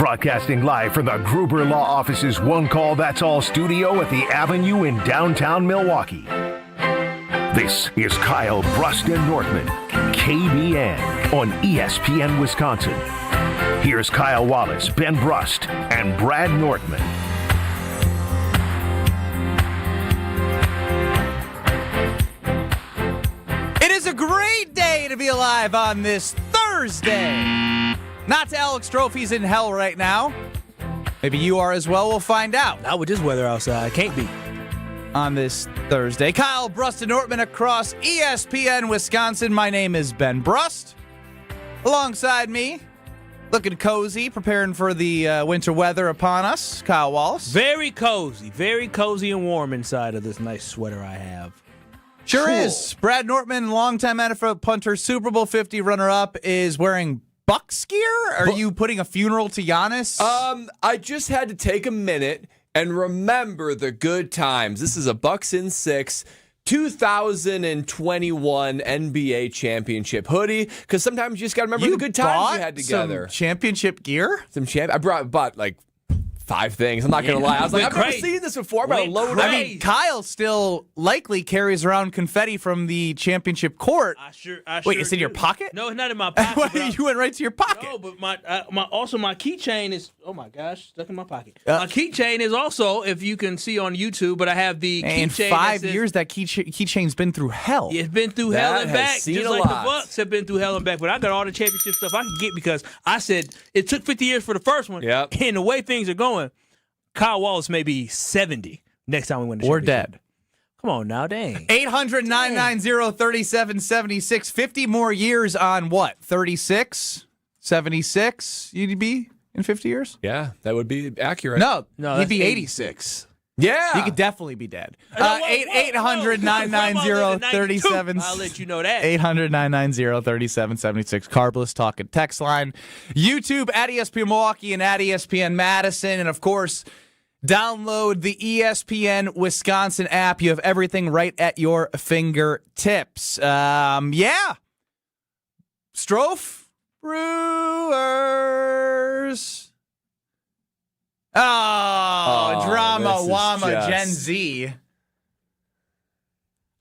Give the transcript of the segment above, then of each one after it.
Broadcasting live from the Gruber Law Office's One Call That's All studio at the Avenue in downtown Milwaukee. This is Kyle Brust Nortman, KBN on ESPN Wisconsin. Here's Kyle Wallace, Ben Brust, and Brad Nortman. It is a great day to be alive on this Thursday. Not to Alex Trophy's in hell right now. Maybe you are as well. We'll find out. Not with this weather outside. Can't be. On this Thursday. Kyle Brust Nortman across ESPN Wisconsin. My name is Ben Brust. Alongside me, looking cozy, preparing for the winter weather upon us, Kyle Wallace. Very cozy and warm inside of this nice sweater I have. Sure is. Brad Nortman, longtime NFL punter, Super Bowl 50 runner-up, is wearing Bucks gear? Are you putting a funeral to Giannis? I just had to take a minute and remember the good times. This is a Bucks in 6 2021 NBA championship hoodie, because sometimes you just got to remember the good times you had together. Some championship gear? I bought like 5 things. I'm not going to lie. I was like, I've never seen this before. I'm going to load it. I mean, Kyle still likely carries around confetti from the championship court. I Wait, it's in your pocket? No, it's not in my pocket. You went right to your pocket. No, but my keychain is, oh my gosh, stuck in my pocket. My keychain is also, if you can see on YouTube, but I have the keychain. In 5 years, that keychain's been through hell. It's been through hell and back, just like the Bucks have been through hell and back. But I got all the championship stuff I can get because I said it took 50 years for the first one. Yep. And the way things are going, Kyle Wallace may be 70 next time we win the championship. Or dead. Come on now, dang. 800-990-3776. 50 more years on what? 36? 76 you'd be in 50 years? Yeah, that would be accurate. No, No, he'd be that's 86. Yeah. He could definitely be dead. No, 800-990-3776. I'll let you know that. 800-990-3776. Carbless talking text line. YouTube at ESPN Milwaukee and at ESPN Madison. And, of course, download the ESPN Wisconsin app. You have everything right at your fingertips. Yeah. Strofe. Brewers. Oh, drama, wama, Gen Z.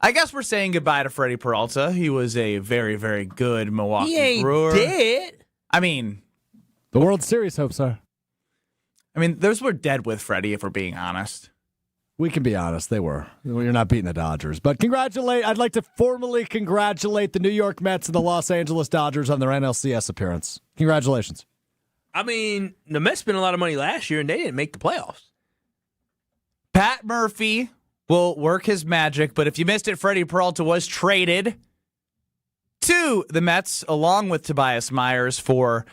I guess we're saying goodbye to Freddy Peralta. He was a very, very good Milwaukee Brewer. He ain't dead. I mean, the World Series hopes are. Those were dead with Freddie, if we're being honest. We can be honest, they were. You're not beating the Dodgers. But I'd like to formally congratulate the New York Mets and the Los Angeles Dodgers on their NLCS appearance. Congratulations. The Mets spent a lot of money last year, and they didn't make the playoffs. Pat Murphy will work his magic, but if you missed it, Freddy Peralta was traded to the Mets along with Tobias Myers for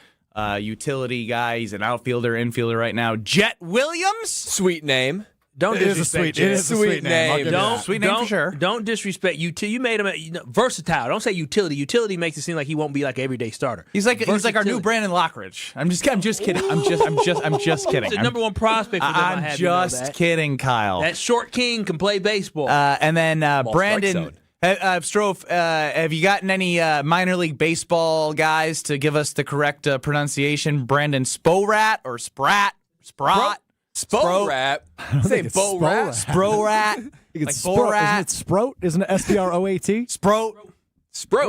utility guy. He's an outfielder, infielder right now. Jet Williams. Sweet name. Don't disrespect It is a sweet name. Sweet name for sure. Don't disrespect you made him versatile. Don't say utility. Utility makes it seem like he won't be like an everyday starter. He's like our new Brandon Lockridge. I'm just kidding. I'm just kidding. He's the number one prospect for them. I'm just kidding, Kyle. That short king can play baseball. And then Brandon Strofe, have you gotten any minor league baseball guys to give us the correct pronunciation? Brandon Sporat or Sprat? Sprott? Sporat. Say Bo-Rat. Spro-rat. Like Borat. Isn't it Sproat? Isn't it S-P-R-O-A-T? Sproat.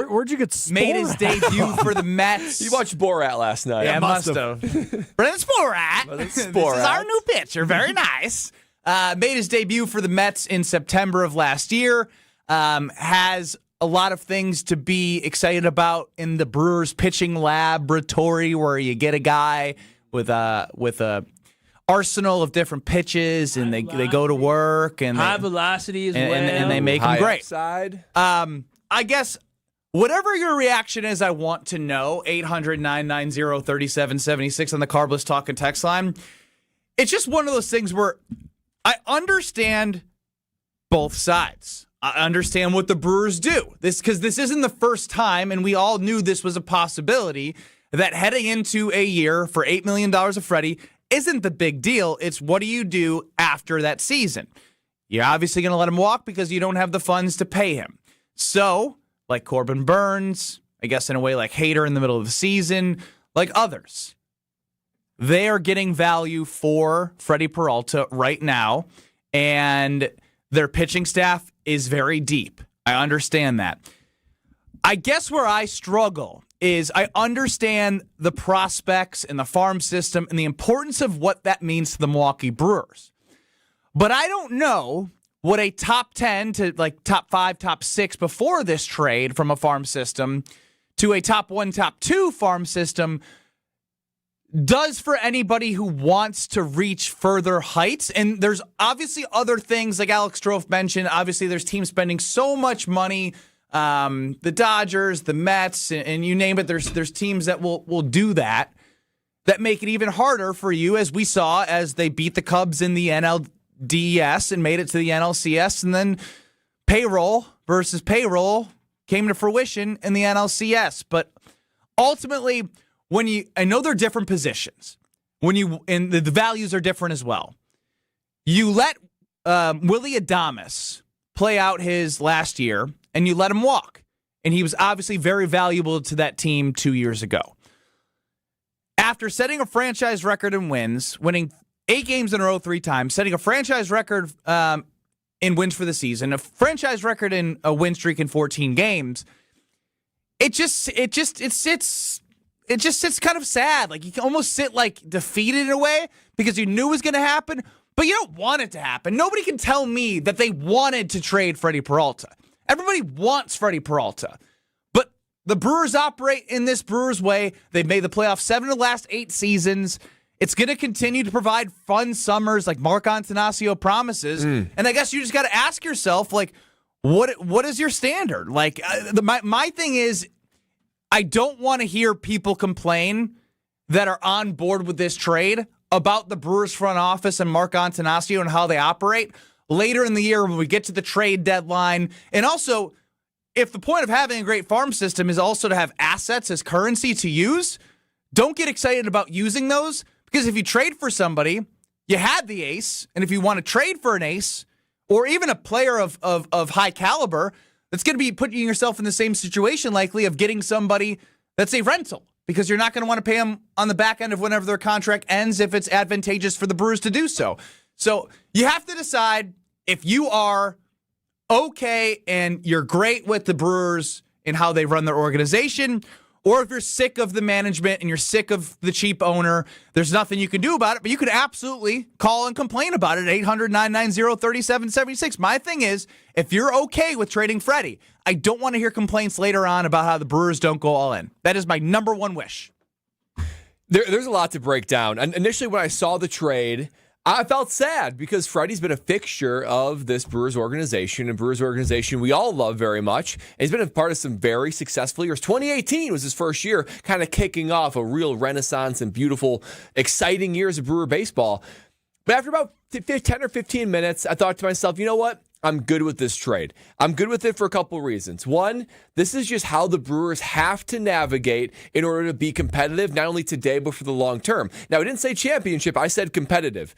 Where'd you get Sporat? Made his debut for the Mets. You watched Borat last night. Yeah, must have. Brandon Sporat. This is our new pitcher. Very nice. Made his debut for the Mets in September of last year. Has a lot of things to be excited about in the Brewers pitching laboratory, where you get a guy with a arsenal of different pitches, and they go to work and high velocity as well, and they make them great. Upside. I guess whatever your reaction is, I want to know. 800-990-3776 on the Carbless Talk and text line. It's just one of those things where I understand both sides. I understand what the Brewers do. Because this isn't the first time, and we all knew this was a possibility, that heading into a year for $8 million of Freddie isn't the big deal. It's what do you do after that season? You're obviously going to let him walk because you don't have the funds to pay him. So, like Corbin Burns, I guess in a way like Hader in the middle of the season, like others, they are getting value for Freddy Peralta right now, and their pitching staff is very deep. I understand that. I guess where I struggle is I understand the prospects and the farm system and the importance of what that means to the Milwaukee Brewers. But I don't know what a top 10 to like top 5, top 6 before this trade from a farm system to a top 1, top 2 farm system does for anybody who wants to reach further heights. And there's obviously other things like Alex Strofe mentioned. Obviously, there's teams spending so much money. The Dodgers, the Mets, and you name it. There's teams that will do that make it even harder for you, as we saw as they beat the Cubs in the NLDS and made it to the NLCS, and then payroll versus payroll came to fruition in the NLCS. But ultimately, I know they're different positions. And the values are different as well. You let Willie Adames play out his last year, and you let him walk. And he was obviously very valuable to that team 2 years ago. After setting a franchise record in wins, winning 8 games in a row 3 times, setting a franchise record in wins for the season, a franchise record in a win streak in 14 games, it just sits kind of sad. Like, you can almost sit like defeated in a way because you knew it was going to happen, but you don't want it to happen. Nobody can tell me that they wanted to trade Freddy Peralta. Everybody wants Freddy Peralta. But the Brewers operate in this Brewers way. They've made the playoffs 7 of the last 8 seasons. It's going to continue to provide fun summers like Mark Antanasio promises. And I guess you just got to ask yourself, like, what is your standard? Like, my thing is, I don't want to hear people complain that are on board with this trade about the Brewers front office and Mark Antanasio and how they operate later in the year when we get to the trade deadline. And also, if the point of having a great farm system is also to have assets as currency to use, don't get excited about using those, because if you trade for somebody, you had the ace, and if you want to trade for an ace or even a player of high caliber, that's going to be putting yourself in the same situation likely of getting somebody that's a rental, because you're not going to want to pay them on the back end of whenever their contract ends if it's advantageous for the Brewers to do so. So you have to decide if you are okay and you're great with the Brewers and how they run their organization, or if you're sick of the management and you're sick of the cheap owner. There's nothing you can do about it, but you could absolutely call and complain about it at 800-990-3776. My thing is, if you're okay with trading Freddie, I don't want to hear complaints later on about how the Brewers don't go all in. That is my number one wish. There's a lot to break down. And initially, when I saw the trade, I felt sad because Freddie's been a fixture of this Brewers organization, and Brewers organization we all love very much. And he's been a part of some very successful years. 2018 was his first year, kind of kicking off a real renaissance and beautiful, exciting years of Brewer baseball. But after about 10 or 15 minutes, I thought to myself, you know what? I'm good with this trade. I'm good with it for a couple reasons. One, this is just how the Brewers have to navigate in order to be competitive, not only today, but for the long term. Now, I didn't say championship. I said competitive.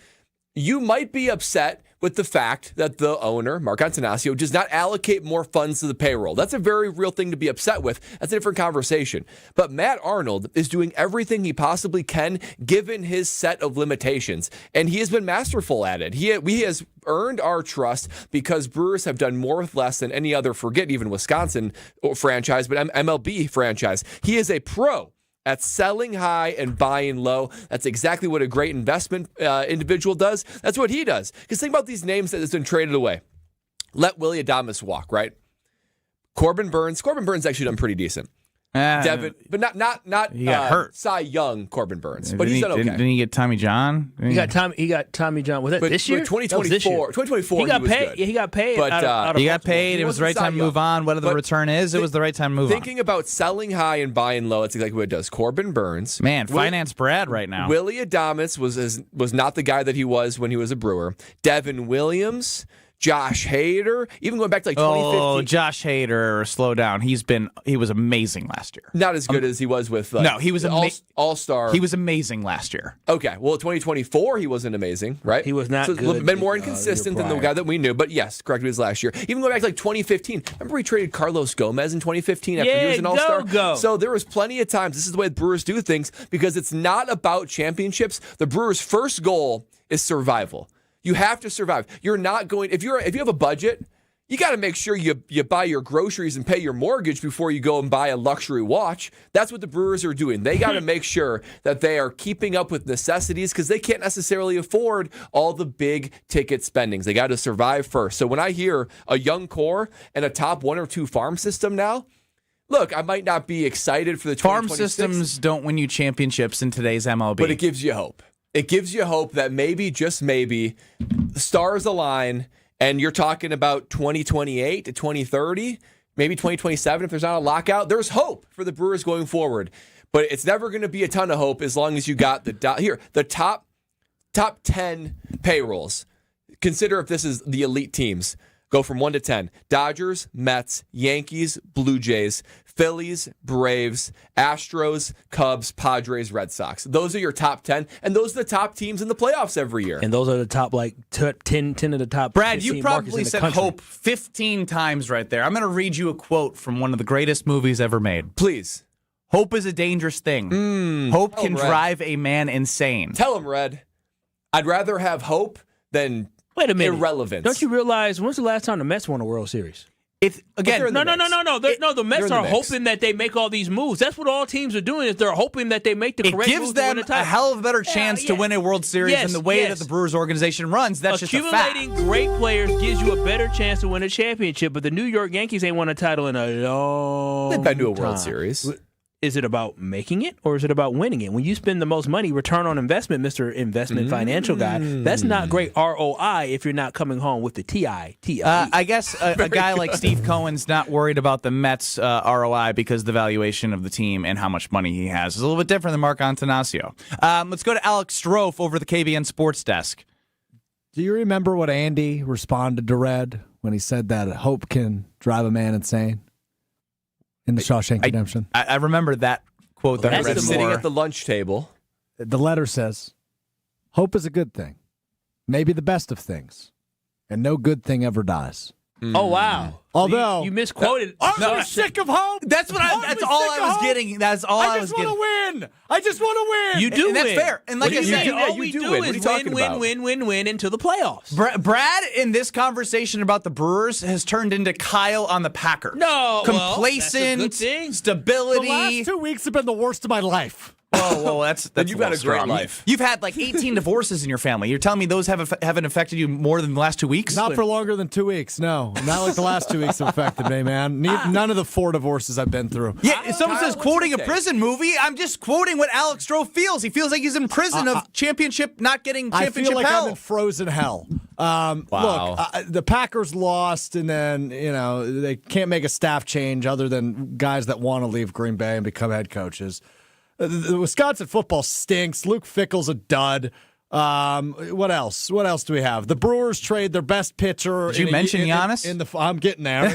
You might be upset with the fact that the owner, Mark Antanasio, does not allocate more funds to the payroll. That's a very real thing to be upset with. That's a different conversation. But Matt Arnold is doing everything he possibly can given his set of limitations, and he has been masterful at it. He has earned our trust because Brewers have done more with less than any other, forget even Wisconsin franchise, but MLB franchise. He is a pro at selling high and buying low. That's exactly what a great investment individual does. That's what he does. Because think about these names that has been traded away. Let Willie Adames walk, right? Corbin Burns. Corbin Burns actually done pretty decent. Devin, but not he got hurt. Cy Young Corbin Burns, but he's done okay. Didn't he get Tommy John? He got Tommy John. Was that this year? 2024. He got was paid. good. Yeah, he got paid. But he got paid. It was the right time to move on. Whether the return is, it was the right time to move on. Thinking about selling high and buying low, it's exactly what it does. Corbin Burns, man, finance Brad right now. Willie Adames was not the guy that he was when he was a Brewer. Devin Williams, Josh Hader, even going back to like 2015. Oh, Josh Hader, slow down. He was amazing last year. Not as good as he was with no, he was all-star. He was amazing last year. Okay, well, 2024 he wasn't amazing, right? He was not so good. Been more inconsistent than the guy that we knew, but yes, correct, he was last year. Even going back to like 2015, remember we traded Carlos Gomez in 2015 after he was an all-star? Go. So there was plenty of times, this is the way the Brewers do things, because it's not about championships. The Brewers' first goal is survival. You have to survive. You're not going, if you have a budget, you got to make sure you buy your groceries and pay your mortgage before you go and buy a luxury watch. That's what the Brewers are doing. They got to make sure that they are keeping up with necessities because they can't necessarily afford all the big ticket spendings. They got to survive first. So when I hear a young core and a top 1 or 2 farm system now, look, I might not be excited for the 2026. Farm systems don't win you championships in today's MLB. But it gives you hope. It gives you hope that maybe, just maybe, the stars align and you're talking about 2028 to 2030, maybe 2027 if there's not a lockout. There's hope for the Brewers going forward. But it's never going to be a ton of hope as long as you got the top 10 payrolls. Consider if this is the elite teams. Go from 1 to 10. Dodgers, Mets, Yankees, Blue Jays, Phillies, Braves, Astros, Cubs, Padres, Red Sox. Those are your top 10, and those are the top teams in the playoffs every year. And those are the top, 10 of the top. Brad, you probably said hope 15 times right there. I'm going to read you a quote from one of the greatest movies ever made. Please. Hope is a dangerous thing. Hope can drive a man insane. Tell him, Red. I'd rather have hope than Wait a minute. irrelevance. Don't you realize when's the last time the Mets won a World Series? No. The Mets are hoping that they make all these moves. That's what all teams are doing. Is they're hoping that they make the correct moves. It gives them a hell of a better chance to win a World Series than the way that the Brewers organization runs. That's just a fact. Accumulating great players gives you a better chance to win a championship. But the New York Yankees ain't won a title in a long time. They've been to a World Series. Is it about making it or is it about winning it? When you spend the most money, return on investment, Mr. Investment Financial Guy, that's not great ROI if you're not coming home with the TI. I guess a guy like Steve Cohen's not worried about the Mets' ROI because the valuation of the team and how much money he has is a little bit different than Mark Antanasio. Let's go to Alex Strofe over the KBN Sports Desk. Do you remember what Andy responded to Red when he said that hope can drive a man insane? In the Shawshank Redemption. I remember that quote that I read sitting at the lunch table. The letter says, hope is a good thing, maybe the best of things, and no good thing ever dies. Oh, wow. Although you misquoted. I'm sick of hope. That's what that's all I was getting. That's all I was getting. I just want to win. You do and win. That's fair. And like I said, all we do is win until the playoffs. Brad, in this conversation about the Brewers, has turned into Kyle on the Packers. No, complacent, that's a good thing. stability. The last 2 weeks have been the worst of my life. Oh, well, that's you've got a great life. You've had like 18 divorces in your family. You're telling me those haven't affected you more than the last 2 weeks? Not for longer than 2 weeks, no. Not like the last 2 weeks have affected me, man. None of the 4 divorces I've been through. Yeah, if someone says quoting a prison movie, I'm just quoting what Alex Strofe feels. He feels like he's in prison of championship, not getting championship I feel like hell. I'm in frozen hell. Wow. Look, the Packers lost, and then, they can't make a staff change other than guys that want to leave Green Bay and become head coaches. The Wisconsin football stinks. Luke Fickell's a dud. What else? What else do we have? The Brewers trade their best pitcher. Did you mention Giannis? I'm getting there.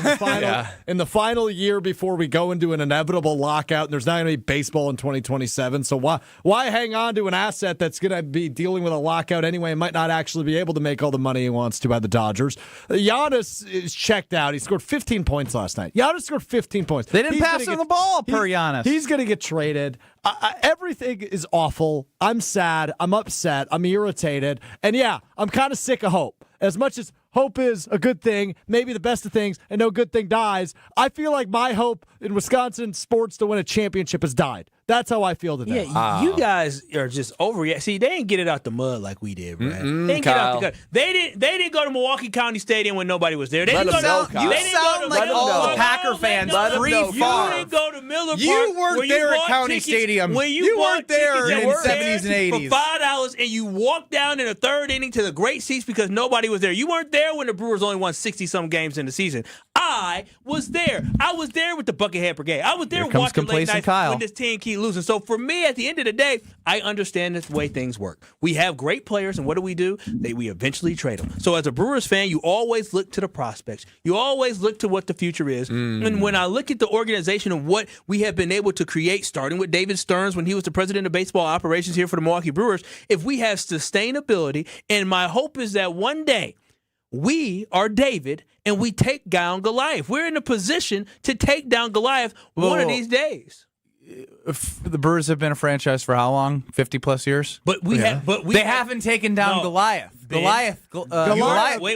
In the final year before we go into an inevitable lockout, and there's not going to be baseball in 2027. So why hang on to an asset that's going to be dealing with a lockout anyway and might not actually be able to make all the money he wants to by the Dodgers? Giannis is checked out. He scored 15 points last night. Giannis scored 15 points. They didn't pass him the ball per Giannis. He's going to get traded. Everything is awful. I'm sad. I'm upset. I'm irritated. And yeah, I'm kind of sick of hope. As much as hope is a good thing, maybe the best of things, and no good thing dies, I feel like my hope in Wisconsin sports to win a championship has died. That's how I feel today. Yeah, you guys are just overreacting. See, they didn't get it out the mud like we did, Brad. They didn't get out the gut. They didn't go to Milwaukee County Stadium when nobody was there. They didn't go to You sound like all the Packer fans free farm. You didn't go to Miller Park. You weren't there at County Stadium. You weren't there in the 70s and 80s. For $5, and you walked down in the third inning to the great seats because nobody was there. You weren't there when the Brewers only won 60-some games in the season. I was there. I was there with the Buckethead Brigade. I was there Here comes watching late complacent nights Kyle. when this team keep losing. So for me, at the end of the day, I understand the way things work. We have great players, and what do? We eventually trade them. So as a Brewers fan, you always look to the prospects. You always look to what the future is. And when I look at the organization and what we have been able to create, starting with David Stearns when he was the president of baseball operations here for the Milwaukee Brewers, if we have sustainability, and my hope is that one day we are David and we take down Goliath. We're in a position to take down Goliath one of these days. The Brewers have been a franchise for how long? 50-plus years? But They haven't taken down Goliath. Goliath. Wait.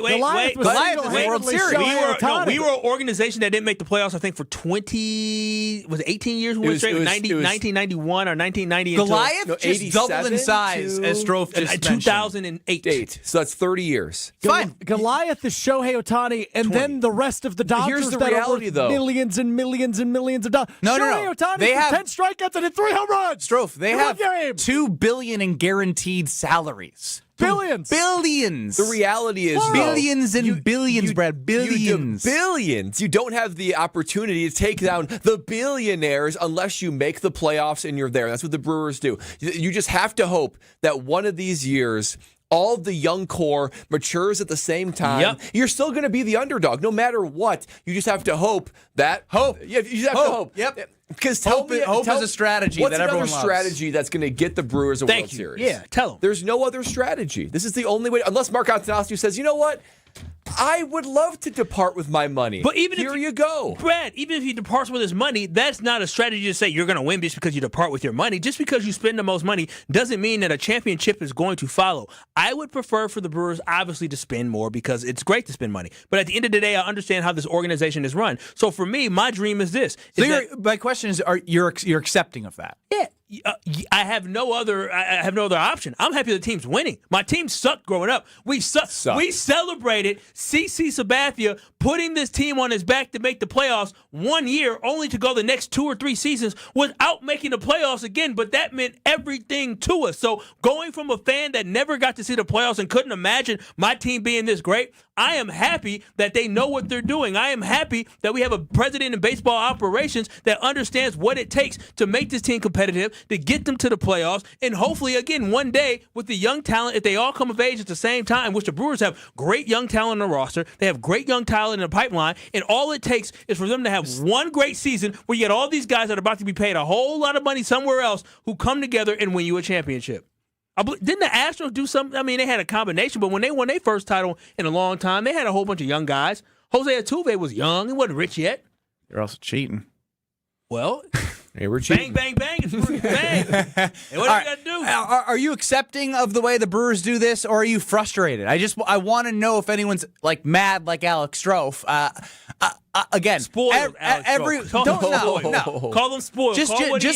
Goliath was Goliath is World single-handedly Series. Shohei Ohtani. We were an organization that didn't make the playoffs, I think, for 18 years? We went straight? 1991 or 1990. Goliath just doubled in 87 size, as Strofe just mentioned. 2008. So that's 30 years. Fine. Goliath is Shohei Ohtani, and then the rest of the Dodgers here's the that reality, are worth though. millions and millions and millions of dollars. No. Shohei Ohtani They for have 10 strikeouts and hit 3 home runs. Strofe, they in have one game. $2 billion in guaranteed salaries. Billions. Billions. The reality is, though, Billions and billions, Brad. Billions. Billions. You don't have the opportunity to take down the billionaires unless you make the playoffs and you're there. That's what the Brewers do. You just have to hope that one of these years all of the young core matures at the same time. Yep. You're still going to be the underdog no matter what. You just have to hope that hope. Yeah, you just have to hope. Yep. Because Hope is a strategy what's that everyone another loves. strategy that's going to get the Brewers a World Series? Yeah, tell them. There's no other strategy. This is the only way, unless Mark Antonovsky says, you know what? I would love to depart with my money. But even Here if you go. Brad, even if he departs with his money, that's not a strategy to say you're going to win just because you depart with your money. Just because you spend the most money doesn't mean that a championship is going to follow. I would prefer for the Brewers, obviously, to spend more because it's great to spend money. But at the end of the day, I understand how this organization is run. So for me, my dream is this. My question is, you're accepting of that? Yeah. I have no other option. I'm happy the team's winning. My team sucked growing up. We celebrated CC Sabathia putting this team on his back to make the playoffs 1 year, only to go the next 2 or 3 seasons without making the playoffs again. But that meant everything to us. So going from a fan that never got to see the playoffs and couldn't imagine my team being this great, I am happy that they know what they're doing. I am happy that we have a president in baseball operations that understands what it takes to make this team competitive, to get them to the playoffs, and hopefully, again, one day with the young talent, if they all come of age at the same time, which the Brewers have great young talent in the roster, they have great young talent in the pipeline, and all it takes is for them to have one great season where you get all these guys that are about to be paid a whole lot of money somewhere else who come together and win you a championship. Didn't the Astros do something? I mean, they had a combination, but when they won their first title in a long time, they had a whole bunch of young guys. Jose Altuve was young. He wasn't rich yet. You're also cheating. Well, Hey, we're cheating. bang, bang, bang. It's bang. And what do you got to do? Are you accepting of the way the Brewers do this, or are you frustrated? I want to know if anyone's like mad like Alex Strofe. Again, Spoiled. Alex Strofe. No. Call them spoiled. Just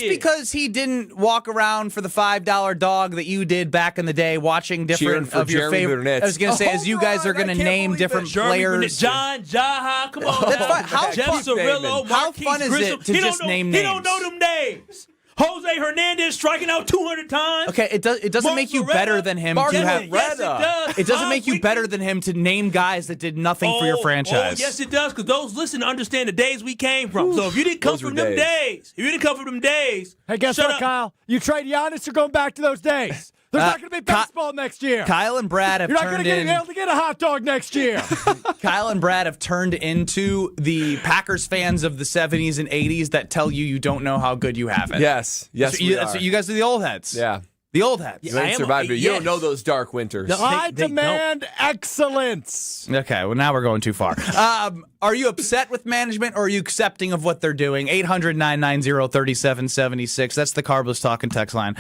because he didn't walk around for the $5 dog that you did back in the day, watching different for of your Jeremy favorite. Burnett. I was going to say, as you guys are going to name different players. John Jaha, come on. That's now. fine. How Jeff fun- Cirillo, How Marquise fun is Grissom. it to He just don't know- name He names? don't know them names. Jose Hernandez striking out 200 times. Okay, it doesn't make you better than him to have. Yes, it does. It doesn't make you better than him to name guys that did nothing for your franchise. Oh, yes, it does, because those listen understand the days we came from. So if you didn't come Those were from them days. days, Hey, guess shut what, up. Kyle? You trade Giannis, you're going back to those days. There's not going to be baseball next year. Kyle and Brad have You're not going turned to in. be able to get a hot dog next year. Kyle and Brad have turned into the Packers fans of the 70s and 80s that tell you don't know how good you have it. Yes, That's what you guys are the old heads. Yeah. The old heads. You ain't survived it. You don't know those dark winters. I They demand excellence. Okay, well, now we're going too far. Are you upset with management, or are you accepting of what they're doing? 800-990-3776. That's the Carbless Talking text line.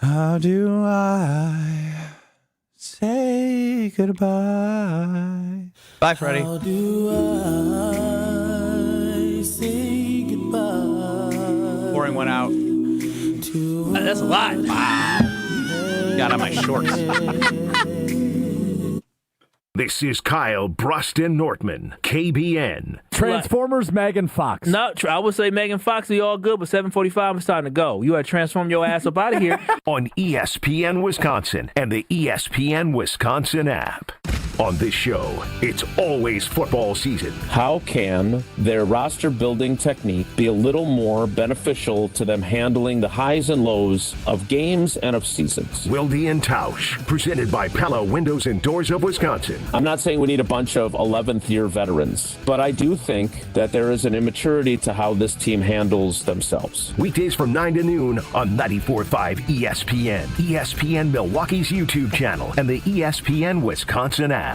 How do I say goodbye? Bye, Freddie. How do I say goodbye? Pouring one out. That's a lot. Got on my shorts. This is Kyle Brust Nortman, KBN. Transformers, Megan Fox. No, I would say Megan Fox, are all good, but 7:45 is starting to go. You got to transform your ass up out of here. On ESPN Wisconsin and the ESPN Wisconsin app. On this show, it's always football season. How can their roster building technique be a little more beneficial to them handling the highs and lows of games and of seasons? Wilde and Tausch, presented by Pella Windows and Doors of Wisconsin. I'm not saying we need a bunch of 11th year veterans, but I do think that there is an immaturity to how this team handles themselves. Weekdays from 9 to noon on 94.5 ESPN, ESPN Milwaukee's YouTube channel, and the ESPN Wisconsin app.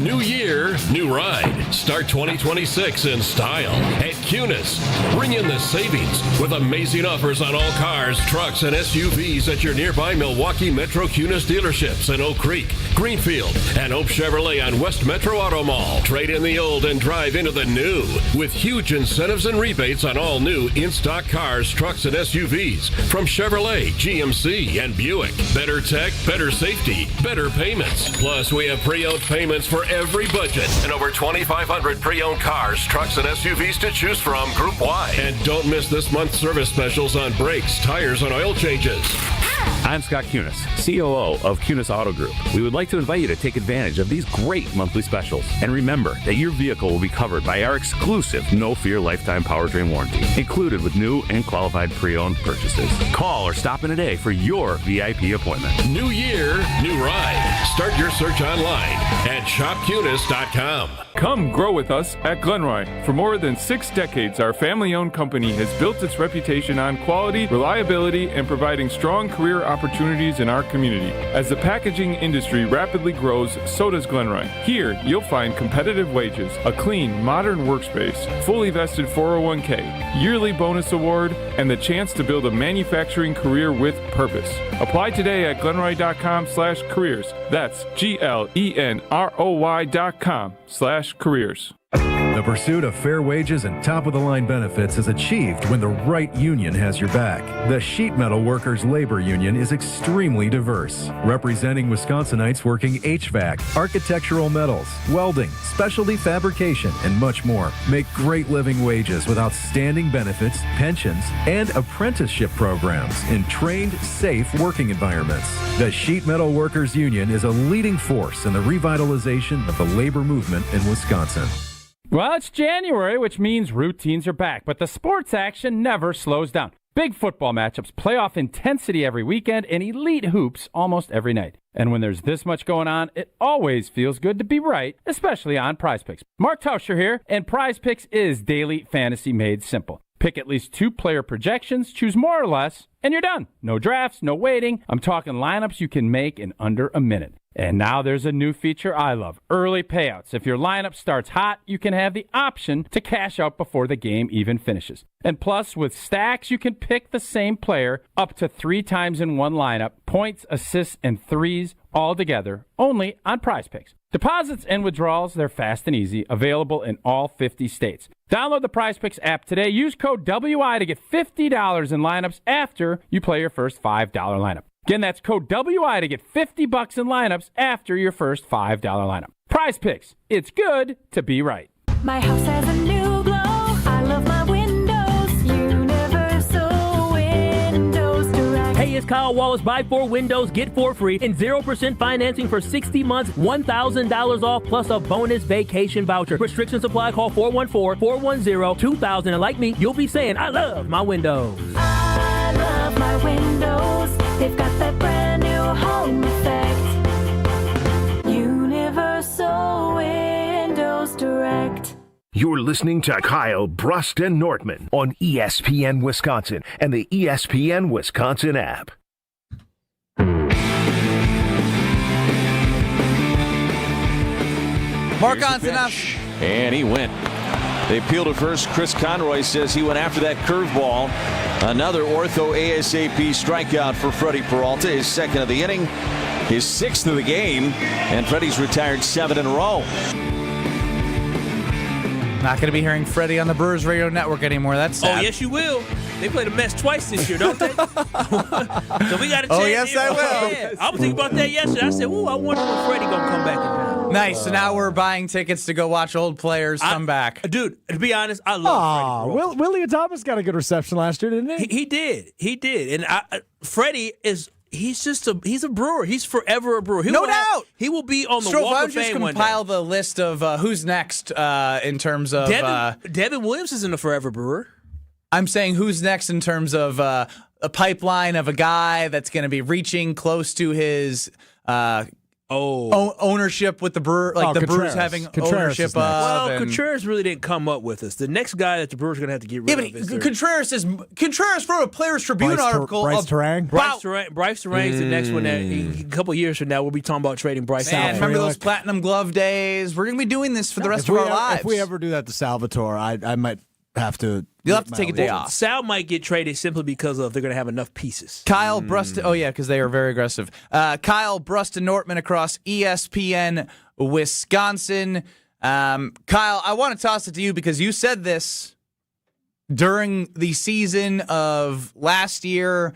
New year, new ride. Start 2026 in style at Cunis. Bring in the savings with amazing offers on all cars, trucks, and SUVs at your nearby Milwaukee Metro Cunis dealerships in Oak Creek, Greenfield, and Oak Chevrolet on West Metro Auto Mall. Trade in the old and drive into the new with huge incentives and rebates on all new in-stock cars, trucks, and SUVs from Chevrolet, GMC, and Buick. Better tech, better safety, better payments. Plus, we have pre-owned payments for every budget and over 2,500 pre-owned cars, trucks, and SUVs to choose from group-wide. And don't miss this month's service specials on brakes, tires, and oil changes. I'm Scott Kunis, COO of Kunis Auto Group. We would like to invite you to take advantage of these great monthly specials. And remember that your vehicle will be covered by our exclusive No Fear Lifetime Powertrain Warranty, included with new and qualified pre-owned purchases. Call or stop in today for your VIP appointment. New year, new ride. Start your search online at shopkunis.com. Come grow with us at Glenroy. For more than 6 decades, our family-owned company has built its reputation on quality, reliability, and providing strong career opportunities in our community. As the packaging industry rapidly grows, so does Glenroy. Here, you'll find competitive wages, a clean, modern workspace, fully vested 401k, yearly bonus award, and the chance to build a manufacturing career with purpose. Apply today at glenroy.com/careers. That's GLENROY.com/careers. The pursuit of fair wages and top-of-the-line benefits is achieved when the right union has your back. The Sheet Metal Workers Labor Union is extremely diverse, representing Wisconsinites working HVAC, architectural metals, welding, specialty fabrication, and much more. Make great living wages with outstanding benefits, pensions, and apprenticeship programs in trained, safe working environments. The Sheet Metal Workers Union is a leading force in the revitalization of the labor movement in Wisconsin. Well, it's January, which means routines are back, but the sports action never slows down. Big football matchups, playoff intensity every weekend, and elite hoops almost every night. And when there's this much going on, it always feels good to be right, especially on Prize Picks. Mark Tauscher here, and Prize Picks is daily fantasy made simple. Pick at least 2 player projections, choose more or less, and you're done. No drafts, no waiting. I'm talking lineups you can make in under a minute. And now there's a new feature I love, early payouts. If your lineup starts hot, you can have the option to cash out before the game even finishes. And plus, with stacks, you can pick the same player up to 3 times in one lineup, points, assists, and threes all together, only on Prize Picks. Deposits and withdrawals, they're fast and easy, available in all 50 states. Download the Prize Picks app today. Use code WI to get $50 in lineups after you play your first $5 lineup. Again, that's code WI to get $50 in lineups after your first $5 lineup. Prize Picks. It's good to be right. My house has a new glow. I love my windows. Universal Windows Direct. Hey, it's Kyle Wallace. Buy 4 windows, get 4 free, and 0% financing for 60 months, $1,000 off, plus a bonus vacation voucher. Restrictions apply. Call 414-410-2000. And like me, you'll be saying, I love my windows. I love my windows. They've got that brand new home effect. Universal Windows Direct. You're listening to Kyle, Brust, and Nortman on ESPN Wisconsin and the ESPN Wisconsin app. Mark Antonoff. And he went. They appealed to first. Chris Conroy says he went after that curveball. Another ortho ASAP strikeout for Freddy Peralta, his 2nd of the inning, his 6th of the game, and Freddy's retired 7 in a row. Not going to be hearing Freddy on the Brewers radio network anymore. That's sad. Oh, yes, you will. They played a mess twice this year, don't they? So we got a chance. Oh, yes, I will. Yeah. I was thinking about that yesterday. I said, ooh, I wonder when Freddy going to come back in town. Nice. So now we're buying tickets to go watch old players come back. Dude, to be honest, I love Freddy. Willie Thomas got a good reception last year, didn't he? He did. And Freddy is He's a Brewer. He's forever a Brewer. No doubt. He will be on the Stroh, Walk why of don't you Fame just one day. compile the list of who's next in terms of... Devin Williams isn't a forever Brewer. I'm saying who's next in terms of a pipeline of a guy that's going to be reaching close to his ownership with the Brewer, like the Brewers having ownership of. Well, Contreras really didn't come up with us. The next guy that the Brewers are going to have to get rid of is Contreras wrote a Players Tribune article. Bryce Terang? Bryce Terang's the next one. That a couple years from now, we'll be talking about trading Bryce. Man, remember those Platinum Glove days? We're going to be doing this for the rest of our lives. If we ever do that to Salvatore, I might have to. You'll have to take a day off. Sal might get traded simply because of they're going to have enough pieces. Kyle Brust. Oh, yeah, because they are very aggressive. Kyle Brust Nortman across ESPN Wisconsin. Kyle, I want to toss it to you because you said this during the season of last year.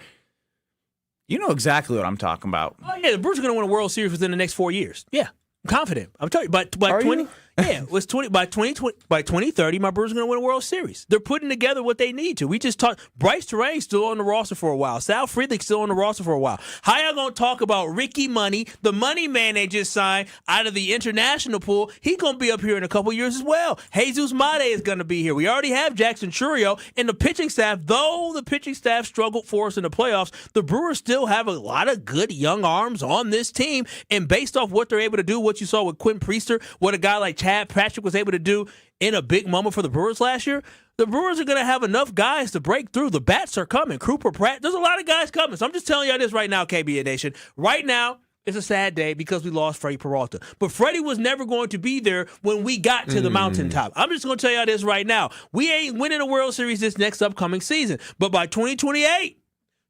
You know exactly what I'm talking about. Oh, yeah, the Brewers are going to win a World Series within the next 4 years. Yeah, I'm confident. I'm telling you, by 20. Yeah, it was 20 by 2030. My Brewers are going to win a World Series. They're putting together what they need to. We just talked. Bryce Terang's still on the roster for a while. Sal Friedlich's still on the roster for a while. How y'all going to talk about Ricky Money, the money man they just signed out of the international pool? He's going to be up here in a couple years as well. Jesus Mate is going to be here. We already have Jackson Churio and the pitching staff. Though the pitching staff struggled for us in the playoffs, the Brewers still have a lot of good young arms on this team. And based off what they're able to do, what you saw with Quinn Priester, what a guy like Chad Patrick was able to do in a big moment for the Brewers last year, the Brewers are going to have enough guys to break through. The bats are coming. Cooper Pratt, there's a lot of guys coming. So I'm just telling y'all this right now, KBN Nation. Right now, it's a sad day because we lost Freddy Peralta. But Freddy was never going to be there when we got to the mountaintop. I'm just going to tell y'all this right now. We ain't winning a World Series this next upcoming season. But by 2028,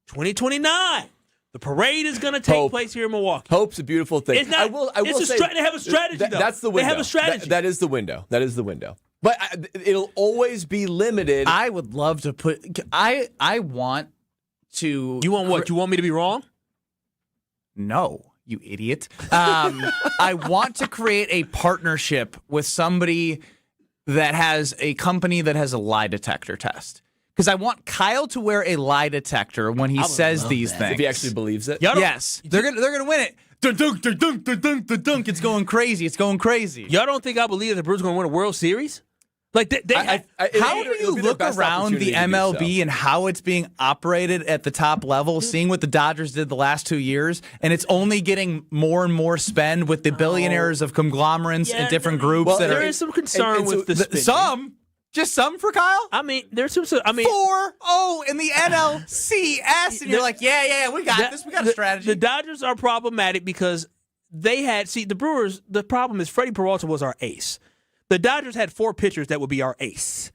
2029, the parade is going to take place here in Milwaukee. Hope's a beautiful thing. It's not, I will say they have a strategy, though. That's the window. They have a strategy. That is the window. That is the window. But it'll always be limited. I would love to put. I want to. You want what? You want me to be wrong? No, you idiot. I want to create a partnership with somebody that has a company that has a lie detector test. Because I want Kyle to wear a lie detector when he says these things. If he actually believes it. Yes. They're gonna win it. Dunk, dunk, dunk, dunk, dunk, dunk, dunk. It's going crazy. It's going crazy. Y'all don't think I believe that the Brewers are going to win a World Series? Like how do you look around the MLB and how it's being operated at the top level, seeing what the Dodgers did the last 2 years, and it's only getting more and more spend with the billionaires of conglomerates and different groups that there are. is some concern with the spending. Some. Just some for Kyle? I mean, there's some. I mean, 4-0 in the NLCS, and you're like, yeah, we got this. We got a strategy. The Dodgers are problematic because they had. See, the Brewers. The problem is Freddy Peralta was our ace. The Dodgers had 4 pitchers that would be our ace,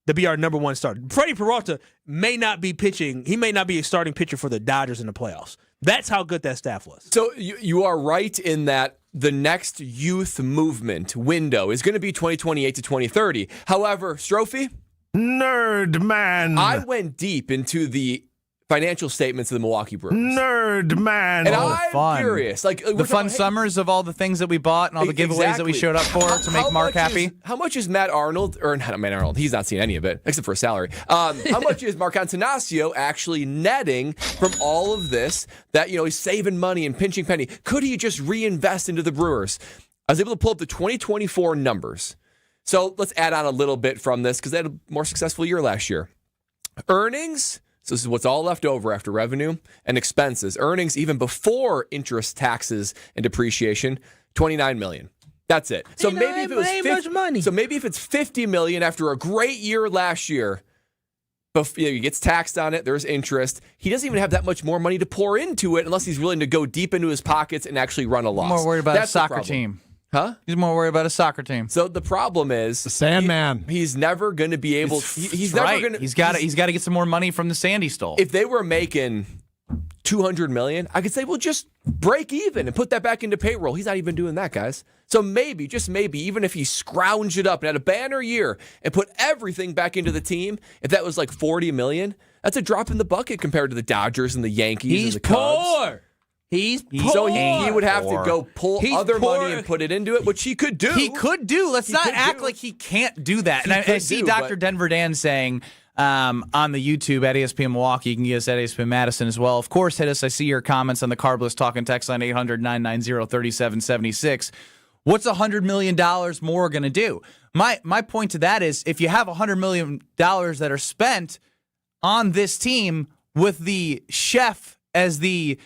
to be our number one starter. Freddy Peralta may not be pitching. He may not be a starting pitcher for the Dodgers in the playoffs. That's how good that staff was. So you are right in that the next youth movement window is going to be 2028 to 2030. However, Strophy? Nerd man. I went deep into the financial statements of the Milwaukee Brewers. Nerd man. And I'm curious. Like the fun summers of all the things that we bought and all the giveaways that we showed up for to make Mark happy. How much is Matt Arnold, or not Matt Arnold, he's not seeing any of it, except for a salary. How much is Mark Antanasio actually netting from all of this that, he's saving money and pinching penny? Could he just reinvest into the Brewers? I was able to pull up the 2024 numbers. So let's add on a little bit from this because they had a more successful year last year. Earnings. So this is what's all left over after revenue and expenses. Earnings even before interest, taxes, and depreciation, $29 million. That's it. So maybe if it was much money. So maybe if it's $50 million after a great year last year, but he gets taxed on it. There's interest. He doesn't even have that much more money to pour into it unless he's willing to go deep into his pockets and actually run a loss. I'm more worried about a soccer team. Huh? He's more worried about a soccer team. So the problem is the Sandman. He's never going to be able. He's never going to. He's got to get some more money from the Sandy stole. If they were making $200 million, I could say, well, just break even and put that back into payroll. He's not even doing that, guys. So maybe, just maybe, even if he scrounged it up and had a banner year and put everything back into the team, if that was like $40 million, that's a drop in the bucket compared to the Dodgers and the Yankees and the Cubs. Poor. He's poor. So he would have to go pull other money and put it into it, which he could do. He could do. Let's not act like he can't do that. And I see Dr. Denver Dan saying on the YouTube at ESPN Milwaukee. You can get us at ESPN Madison as well. Of course, hit us. I see your comments on the Carbless Talk and Text line 800-990-3776. What's $100 million more going to do? My point to that is if you have $100 million that are spent on this team with the chef as the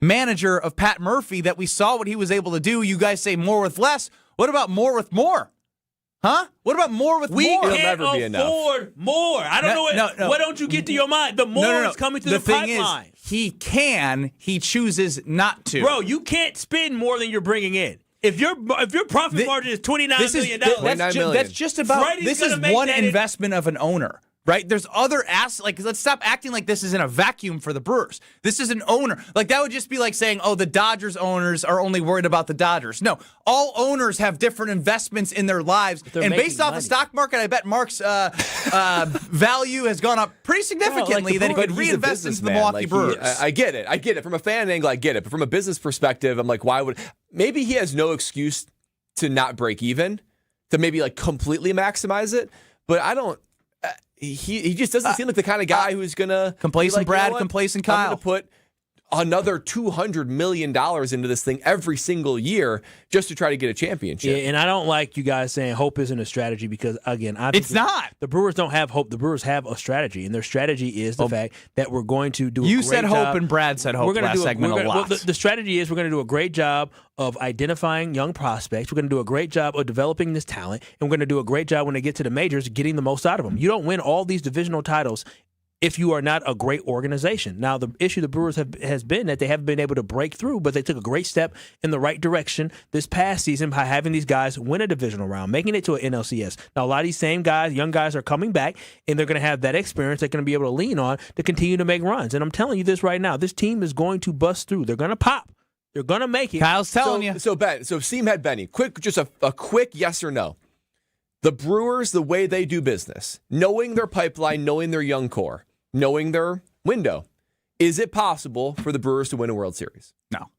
manager of Pat Murphy that we saw what he was able to do, you guys say more with less. What about more with more? Huh? What about more with more? We can't afford more. I don't know what don't you get to your mind? The more is coming through the pipeline. Is, he chooses not to. Bro, you can't spend more than you're bringing in. If your profit margin is $29 million, that's just about. Freddie's this is one investment of an owner. Right? There's other assets. Like, let's stop acting like this is in a vacuum for the Brewers. This is an owner. Like, that would just be like saying, oh, the Dodgers owners are only worried about the Dodgers. No, all owners have different investments in their lives. And based off the stock market, I bet Mark's value has gone up pretty significantly that he could reinvest into the Milwaukee Brewers. I get it. From a fan angle, I get it. But from a business perspective, I'm like, why would... Maybe he has no excuse to not break even, to maybe like completely maximize it. But I don't... He just doesn't seem like the kind of guy who's going to... Complacent like, Brad, complacent Kyle. I'm going to put another $200 million into this thing every single year just to try to get a championship. Yeah, and I don't like you guys saying hope isn't a strategy because, again, I think it's not. The Brewers don't have hope. The Brewers have a strategy, and their strategy is the fact that we're going to do a great job. You said hope, and Brad said hope last segment a lot. Well, the strategy is we're going to do a great job of identifying young prospects. We're going to do a great job of developing this talent, and we're going to do a great job when they get to the majors getting the most out of them. You don't win all these divisional titles if you are not a great organization. Now, the issue the Brewers has been that they haven't been able to break through, but they took a great step in the right direction this past season by having these guys win a divisional round, making it to an NLCS. Now, a lot of these same guys, young guys, are coming back, and they're going to have that experience they're going to be able to lean on to continue to make runs. And I'm telling you this right now, this team is going to bust through. They're going to pop. They're going to make it. Kyle's telling you. So Steamhead Benny, just a quick yes or no. The Brewers, the way they do business, knowing their pipeline, knowing their young core, knowing their window, is it possible for the Brewers to win a World Series? No.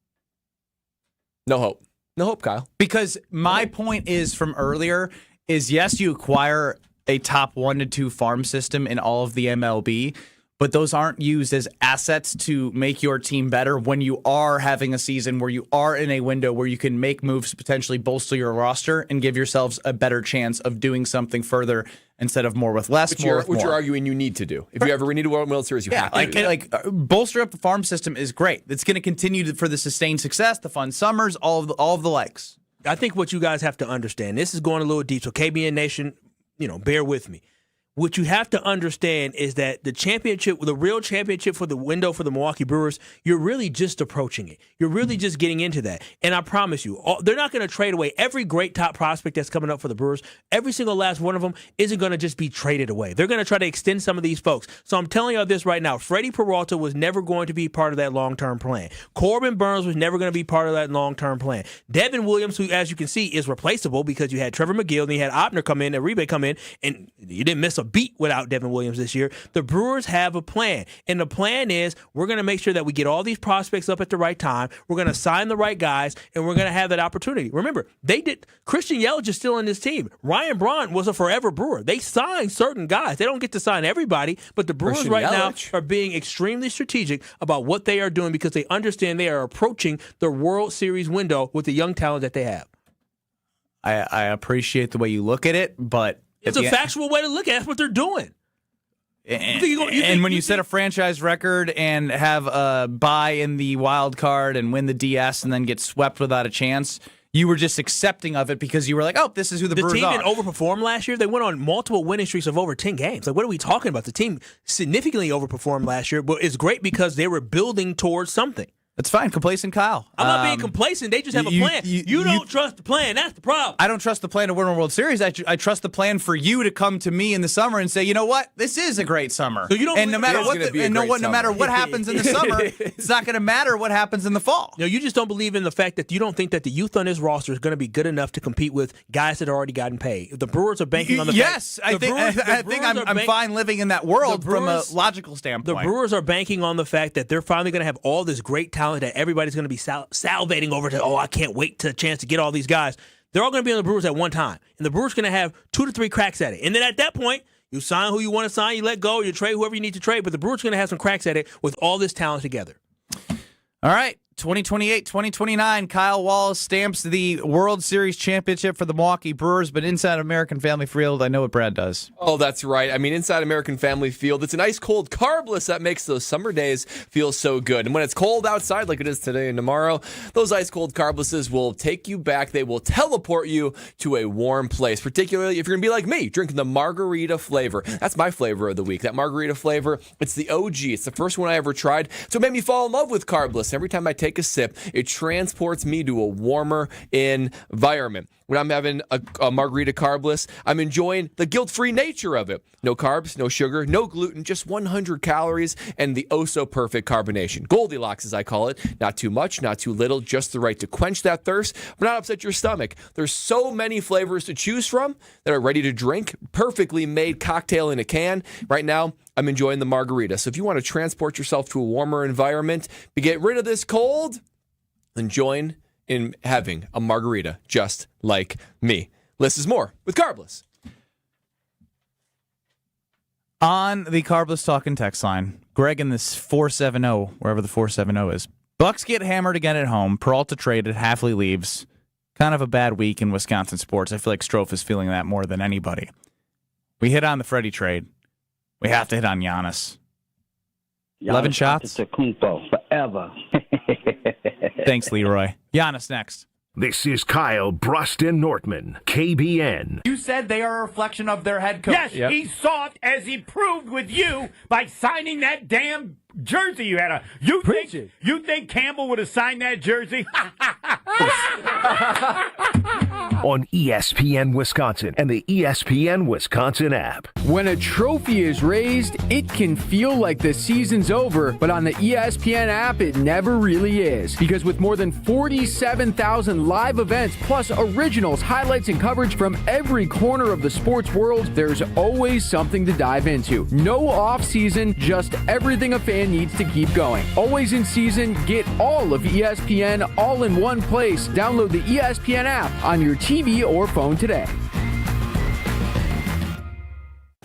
No hope. No hope, Kyle. Because my point is from earlier is, yes, you acquire a top 1 to 2 farm system in all of the MLB, but those aren't used as assets to make your team better when you are having a season where you are in a window where you can make moves to potentially bolster your roster and give yourselves a better chance of doing something further instead of more with less, which more with more. Which you're arguing you need to do. If you ever need a World Series, you have to do that. Bolster up the farm system is great. It's going to continue for the sustained success, the fun summers, all of the likes. I think what you guys have to understand, this is going a little deep, so KBN Nation, bear with me. What you have to understand is that the championship, the real championship for the window for the Milwaukee Brewers, you're really just approaching it. You're really just getting into that. And I promise you, they're not going to trade away every great top prospect that's coming up for the Brewers. Every single last one of them isn't going to just be traded away. They're going to try to extend some of these folks. So I'm telling you this right now. Freddy Peralta was never going to be part of that long-term plan. Corbin Burns was never going to be part of that long-term plan. Devin Williams, who, as you can see, is replaceable because you had Trevor McGill and you had Opner come in, and Uribe come in, and you didn't miss a beat without Devin Williams this year. The Brewers have a plan, and the plan is we're going to make sure that we get all these prospects up at the right time. We're going to sign the right guys, and we're going to have that opportunity. Remember, Christian Yelich is still in this team. Ryan Braun was a forever Brewer. They signed certain guys. They don't get to sign everybody, but the Brewers now are being extremely strategic about what they are doing because they understand they are approaching the World Series window with the young talent that they have. I appreciate the way you look at it, but it's a factual way to look at it. That's what they're doing. And when you set a franchise record and have a bye in the wild card and win the DS and then get swept without a chance, you were just accepting of it because you were like, oh, this is who the Brewers are. The team didn't overperform last year. They went on multiple winning streaks of over 10 games. Like, what are we talking about? The team significantly overperformed last year, but it's great because they were building towards something. That's fine. Complacent Kyle. I'm not being complacent. They just have a plan. You don't trust the plan. That's the problem. I don't trust the plan to win a World Series. I trust the plan for you to come to me in the summer and say, you know what? This is a great summer. So you don't. And no matter what happens in the summer, it's not going to matter what happens in the fall. No, you just don't believe in the fact that you don't think that the youth on this roster is going to be good enough to compete with guys that are already gotten paid. The Brewers are banking on the fact. I think I'm fine living in that world from a logical standpoint. The Brewers are banking on the fact that they're finally going to have all this great talent that everybody's going to be salivating over to, I can't wait to a chance to get all these guys. They're all going to be on the Brewers at one time. And the Brewers are going to have 2 to 3 cracks at it. And then at that point, You sign who you want to sign, you let go, you trade whoever you need to trade, but the Brewers are going to have some cracks at it with all this talent together. All right, 2028, 2029, Kyle Wallace stamps the World Series championship for the Milwaukee Brewers, but inside American Family Field, I know what Brad does. Oh, that's right. I mean, inside American Family Field, it's an ice cold carbless that makes those summer days feel so good. And when it's cold outside like it is today and tomorrow, those ice cold carblesses will take you back. They will teleport you to a warm place, particularly if you're going to be like me, drinking the margarita flavor. That's my flavor of the week, that margarita flavor. It's the OG. It's the first one I ever tried. So it made me fall in love with carbless. Every time I take a sip, it transports me to a warmer environment. When I'm having a margarita carbless, I'm enjoying the guilt-free nature of it. No carbs, no sugar, no gluten, just 100 calories, and the oh-so-perfect carbonation. Goldilocks, as I call it. Not too much, not too little, just the right to quench that thirst, but not upset your stomach. There's so many flavors to choose from that are ready to drink. Perfectly made cocktail in a can. Right now, I'm enjoying the margarita. So if you want to transport yourself to a warmer environment, to get rid of this cold, then join in having a margarita just like me. Less is more with Carbless. On the Carbless Talking text line, Greg in this 470, wherever the 470 is. Bucks get hammered again at home. Peralta traded. Hafley leaves. Kind of a bad week in Wisconsin sports. I feel like Strofe is feeling that more than anybody. We hit on the Freddy trade. We have to hit on Giannis. 11 shots. Forever. Thanks, Leroy. Giannis next. This is Kyle Brust Nortman, KBN. You said they are a reflection of their head coach. Yes, he saw it as he proved with you by signing that damn jersey you had on. You think Campbell would have signed that jersey? On ESPN Wisconsin and the ESPN Wisconsin app. When a trophy is raised, it can feel like the season's over, but on the ESPN app, it never really is. Because with more than 47,000 live events, plus originals, highlights, and coverage from every corner of the sports world, there's always something to dive into. No off-season, just everything a fan needs to keep going. Always in season, get all of ESPN all in one place. Download the ESPN app on your TV or phone today.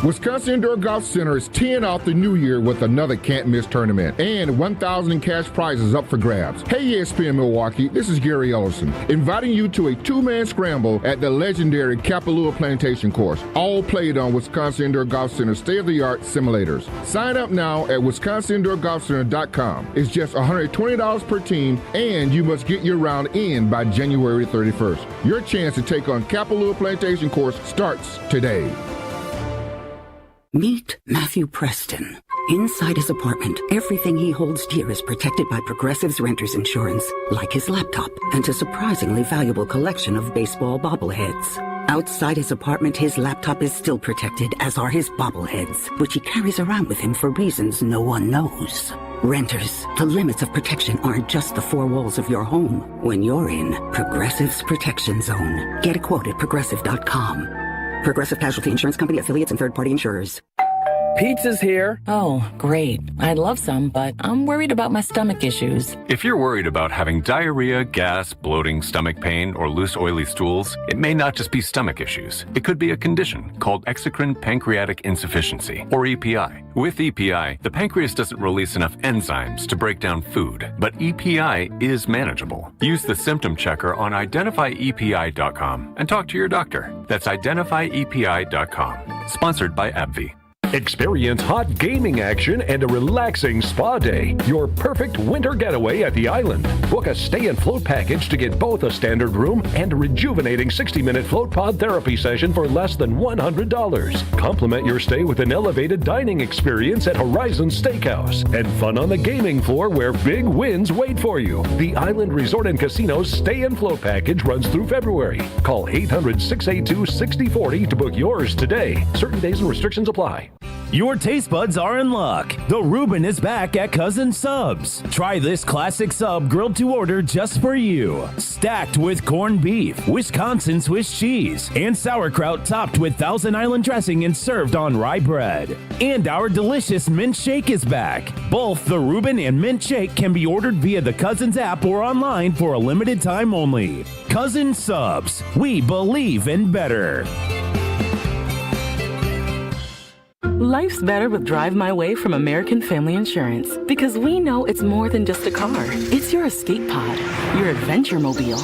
Wisconsin Indoor Golf Center is teeing off the new year with another can't-miss tournament and 1,000 in cash prizes up for grabs. Hey, ESPN Milwaukee, this is Gary Ellison, inviting you to a two-man scramble at the legendary Kapalua Plantation course, all played on Wisconsin Indoor Golf Center state-of-the-art simulators. Sign up now at wisconsinindoorgolfcenter.com. It's just $120 per team, and you must get your round in by January 31st. Your chance to take on Kapalua Plantation course starts today. Meet Matthew Preston. Inside his apartment, everything he holds dear is protected by Progressive's Renter's Insurance, like his laptop and a surprisingly valuable collection of baseball bobbleheads. Outside his apartment, his laptop is still protected, as are his bobbleheads, which he carries around with him for reasons no one knows. Renters, the limits of protection aren't just the four walls of your home. When you're in Progressive's Protection Zone, get a quote at Progressive.com. Progressive Casualty Insurance Company, affiliates, and third-party insurers. Pizza's here. Oh, great. I'd love some, but I'm worried about my stomach issues. If you're worried about having diarrhea, gas, bloating, stomach pain, or loose oily stools, it may not just be stomach issues. It could be a condition called exocrine pancreatic insufficiency, or EPI. With EPI, the pancreas doesn't release enough enzymes to break down food, but EPI is manageable. Use the symptom checker on identifyepi.com and talk to your doctor. That's identifyepi.com. Sponsored by AbbVie. Experience hot gaming action and a relaxing spa day. Your perfect winter getaway at the island. Book a stay and float package to get both a standard room and a rejuvenating 60-minute float pod therapy session for less than $100. Complement your stay with an elevated dining experience at Horizon Steakhouse and fun on the gaming floor where big wins wait for you. The Island Resort and Casino's stay and float package runs through February. Call 800-682-6040 to book yours today. Certain days and restrictions apply. Your taste buds are in luck. The Reuben is back at Cousin Subs. Try this classic sub grilled to order just for you. Stacked with corned beef, Wisconsin Swiss cheese, and sauerkraut topped with Thousand Island dressing and served on rye bread. And our delicious mint shake is back. Both the Reuben and mint shake can be ordered via the Cousins app or online for a limited time only. Cousin Subs. We believe in better. Life's better with Drive My Way from American Family Insurance because we know it's more than just a car. It's your escape pod, your adventure mobile,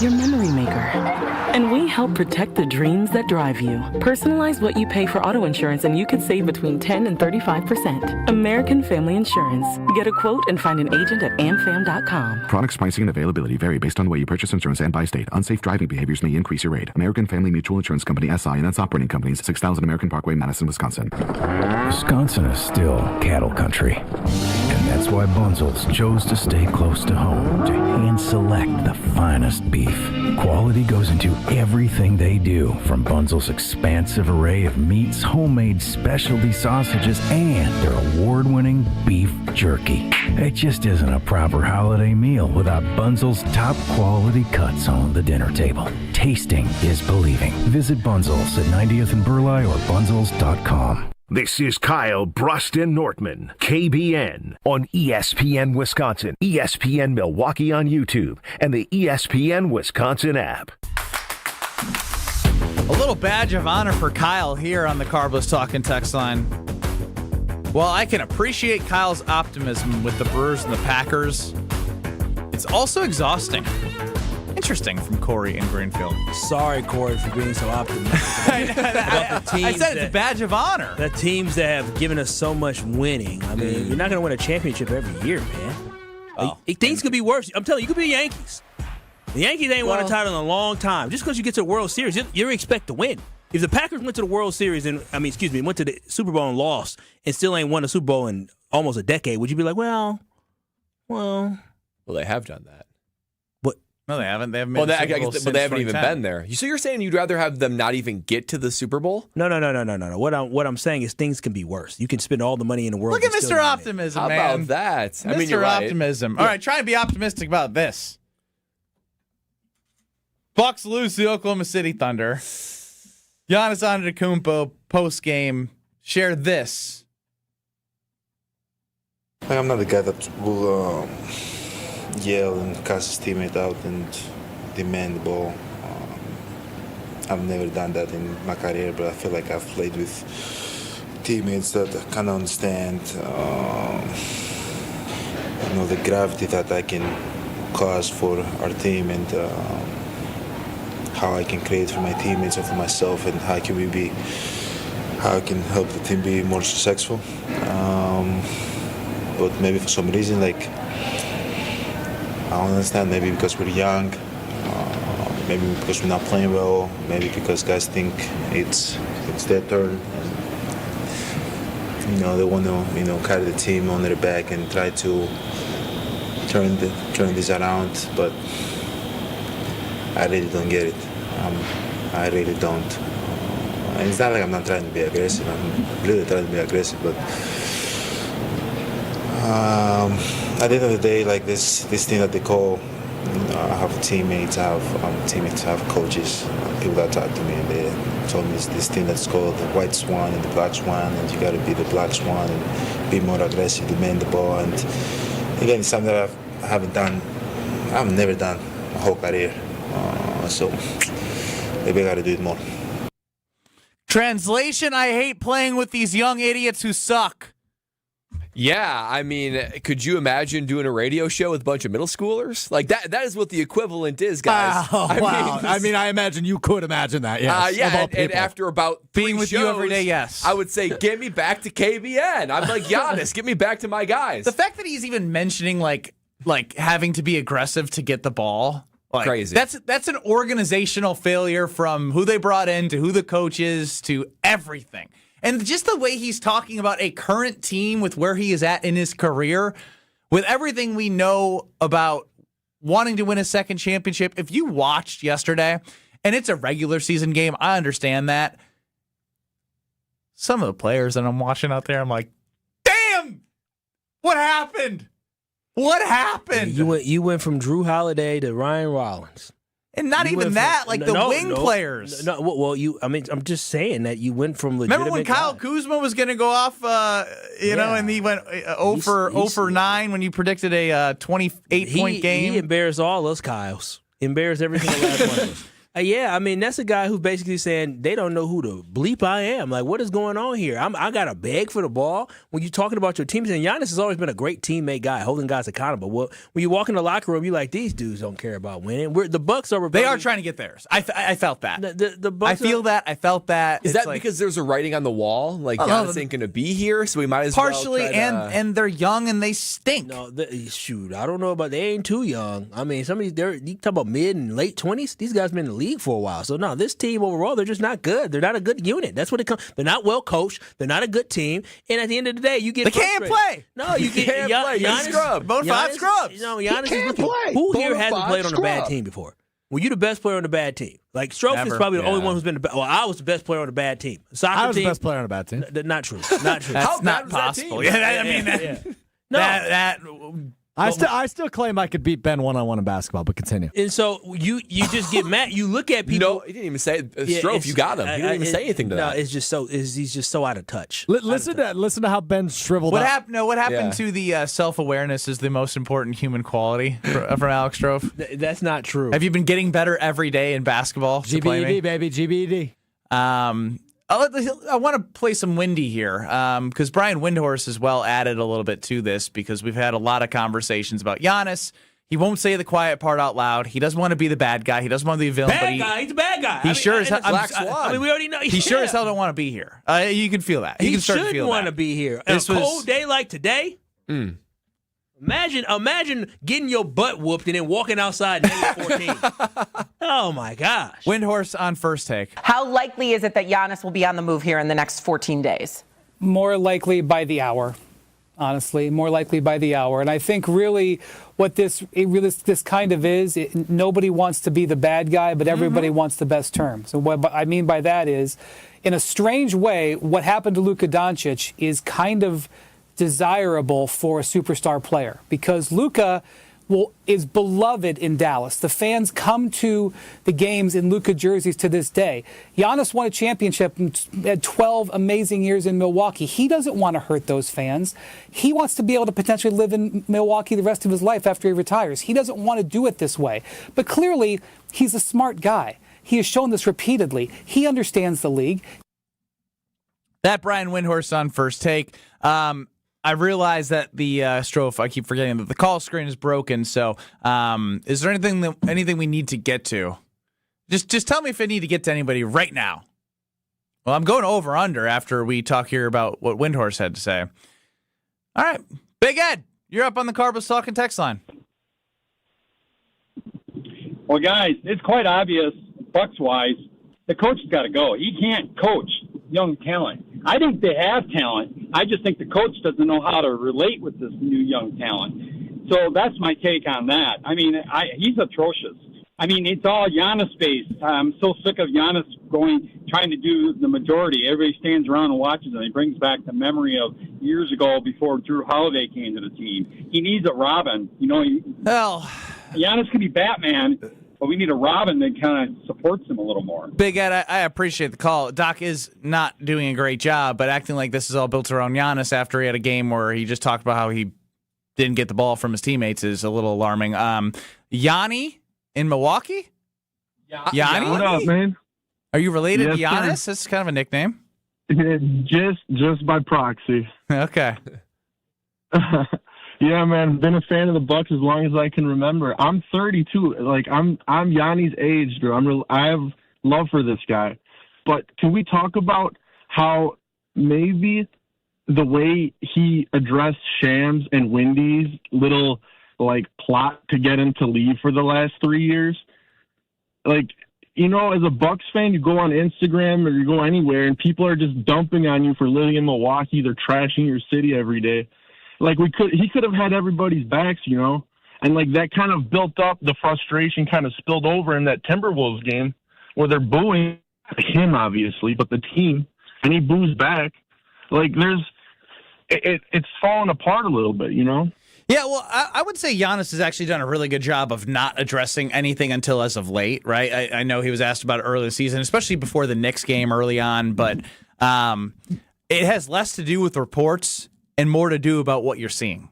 your memory maker. And we help protect the dreams that drive you. Personalize what you pay for auto insurance and you could save between 10 and 35%. American Family Insurance. Get a quote and find an agent at amfam.com. Products, pricing, and availability vary based on the way you purchase insurance and by state. Unsafe driving behaviors may increase your rate. American Family Mutual Insurance Company, SI, and its operating companies, 6000 American Parkway, Madison, Wisconsin. Wisconsin is still cattle country. And that's why Bunzel's chose to stay close to home to hand select the finest beef. Quality goes into everything they do, from Bunzel's expansive array of meats, homemade specialty sausages, and their award-winning beef jerky. It just isn't a proper holiday meal without Bunzel's top quality cuts on the dinner table. Tasting is believing. Visit Bunzel's at 90th and Burleigh or bunzels.com. This is Kyle Brust Nortman, KBN, on ESPN Wisconsin, ESPN Milwaukee on YouTube, and the ESPN Wisconsin app. A little badge of honor for Kyle here on the Carbless Talking text line. While I can appreciate Kyle's optimism with the Brewers and the Packers, it's also exhausting. Interesting from Corey in Greenfield. Sorry, Corey, for being so optimistic about the teams. I said it's a badge of honor. The teams that have given us so much winning. I mean, you're not going to win a championship every year, man. Things could be worse. I'm telling you, you could be the Yankees. The Yankees ain't won a title in a long time. Just because you get to the World Series, you expect to win. If the Packers went to the World Series went to the Super Bowl and lost and still ain't won a Super Bowl in almost a decade, would you be like, well, they have done that. No, they haven't. They haven't made the Super Bowl since but they haven't even 2010. been there. So you're saying you'd rather have them not even get to the Super Bowl? No. What I'm saying is things can be worse. You can spend all the money in the world. Look at Mr. Optimism, man. How about that? Mr. Optimism. All right, try and be optimistic about this. Bucks lose to the Oklahoma City Thunder. Giannis Antetokounmpo post game shared this. I'm not the guy that will yell and cast his teammate out and demand the ball. I've never done that in my career, but I feel like I've played with teammates that kind of understand, the gravity that I can cause for our team and how I can create for my teammates and for myself, and how I can help the team be more successful. But maybe for some reason, I don't understand, maybe because we're young, maybe because we're not playing well, maybe because guys think it's their turn. And, they want to, carry the team on their back and try to turn this around, but I really don't get it. I really don't. And it's not like I'm not trying to be aggressive. I'm really trying to be aggressive, but at the end of the day, this thing that they call, I have teammates, I have coaches, people that talk to me, and they told me this thing that's called the white swan and the black swan, and you got to be the black swan and be more aggressive, demand the ball. And again, it's something that I've never done my whole career. So maybe I got to do it more. Translation, I hate playing with these young idiots who suck. Yeah, I mean, could you imagine doing a radio show with a bunch of middle schoolers? That is what the equivalent is, guys. I imagine you could imagine that, yes. And after about being with shows, you every day, yes. I would say, get me back to KBN. I'm like, Giannis, get me back to my guys. The fact that he's even mentioning, like having to be aggressive to get the ball. Crazy. That's an organizational failure from who they brought in to who the coach is to everything. And just the way he's talking about a current team with where he is at in his career, with everything we know about wanting to win a second championship. If you watched yesterday, and it's a regular season game, I understand that. Some of the players that I'm watching out there, I'm like, damn, what happened? What happened? You went from Drew Holiday to Ryan Rollins. And not even that, the wing players. I'm just saying that you went from legitimate. Remember when Kyle Kuzma was going to go off, and he went 0 for 9 when you predicted a 28-point game? He embarrassed all us Kyles. Embarrassed every single last one of us. Yeah, I mean, that's a guy who's basically saying they don't know who the bleep I am. Like, what is going on here? I got to beg for the ball. When you're talking about your teams, and Giannis has always been a great teammate guy, holding guys accountable. Well, when you walk in the locker room, you're like, these dudes don't care about winning. The Bucks are. They are trying to get theirs. I felt that. The Bucks I feel that. I felt that. Is that because there's a writing on the wall? Like, Giannis ain't going to be here, so we might as partially, well and they're young and they stink. No, shoot, I don't know about. They ain't too young. I mean, some of these, you talk about mid and late 20s. These guys been in the league for a while. So no, this team overall, they're just not good. They're not a good unit. That's what it comes. They're not well coached. They're not a good team. And at the end of the day, you get they can't play. No, you get Giannis. Scrub. Bonafide scrubs. You know, Giannis is looking. Who here hasn't played on a bad team before? Were you the best player on the bad team? Like Strofe is probably the only one who's been. Well, I was the best player on a bad team. I was the best player on a bad team. Not true. Not true. That's not possible. I still claim I could beat Ben one-on-one in basketball, but continue. And so you just get mad. You look at people. No, he didn't even say Strofe. You got him. He didn't even say anything to that. No, it's just so he's just so out of touch. Listen to how Ben shriveled up. What happened to the self-awareness is the most important human quality from Alex Strofe? That's not true. Have you been getting better every day in basketball? GBED, baby, GBED. I want to play some Windy here because Brian Windhorst has well added a little bit to this because we've had a lot of conversations about Giannis. He won't say the quiet part out loud. He doesn't want to be the bad guy. He doesn't want to be the villain. He's a bad guy. He sure as hell. I mean, we already know. He sure as hell don't want to be here. You can feel that. He can start to feel shouldn't want to be here. A cold day like today. Imagine getting your butt whooped and then walking outside -14. Oh, my gosh. Windhorst on First Take. How likely is it that Giannis will be on the move here in the next 14 days? More likely by the hour, honestly. More likely by the hour. And I think really what this kind of is, nobody wants to be the bad guy, but everybody wants the best terms. And what I mean by that is, in a strange way, what happened to Luka Doncic is kind of desirable for a superstar player because Luka is beloved in Dallas. The fans come to the games in Luka jerseys to this day. Giannis won a championship and had 12 amazing years in Milwaukee. He doesn't want to hurt those fans. He wants to be able to potentially live in Milwaukee the rest of his life after he retires. He doesn't want to do it this way. But clearly, he's a smart guy. He has shown this repeatedly. He understands the league. That Brian Windhorst on First Take. I realize that the Strofe, I keep forgetting that the call screen is broken. So, is there anything we need to get to? Just tell me if I need to get to anybody right now. Well, I'm going over under after we talk here about what Windhorst had to say. All right, Big Ed, you're up on the Carbos Talking text line. Well, guys, it's quite obvious, Bucks-wise, the coach has got to go. He can't coach young talent. I think they have talent. I just think the coach doesn't know how to relate with this new young talent. So that's my take on that. I mean, he's atrocious. I mean, it's all Giannis-based. I'm so sick of Giannis trying to do the majority. Everybody stands around and watches him. He brings back the memory of years ago before Drew Holiday came to the team. He needs a Robin. You know, Giannis can be Batman, but we need a Robin that kind of supports him a little more. Big Ed, I appreciate the call. Doc is not doing a great job, but acting like this is all built around Giannis after he had a game where he just talked about how he didn't get the ball from his teammates is a little alarming. Yanni in Milwaukee? Yanni? What up, man? Are you related to Yes, Giannis? sir. That's kind of a nickname. Just by proxy. Okay. Yeah, man. Been a fan of the Bucks as long as I can remember. I'm 32. Like I'm Yanni's age, bro. I have love for this guy. But can we talk about how maybe the way he addressed Shams and Wendy's little like plot to get him to leave for the last 3 years? Like, you know, as a Bucks fan, you go on Instagram or you go anywhere and people are just dumping on you for living in Milwaukee. They're trashing your city every day. Like he could have had everybody's backs, you know, and like that kind of built up. The frustration kind of spilled over in that Timberwolves game where they're booing him, obviously, but the team, and he boos back. Like it's falling apart a little bit, you know. Yeah, well, I would say Giannis has actually done a really good job of not addressing anything until as of late, right? I know he was asked about it early this season, especially before the Knicks game early on, but it has less to do with reports and more to do about what you're seeing.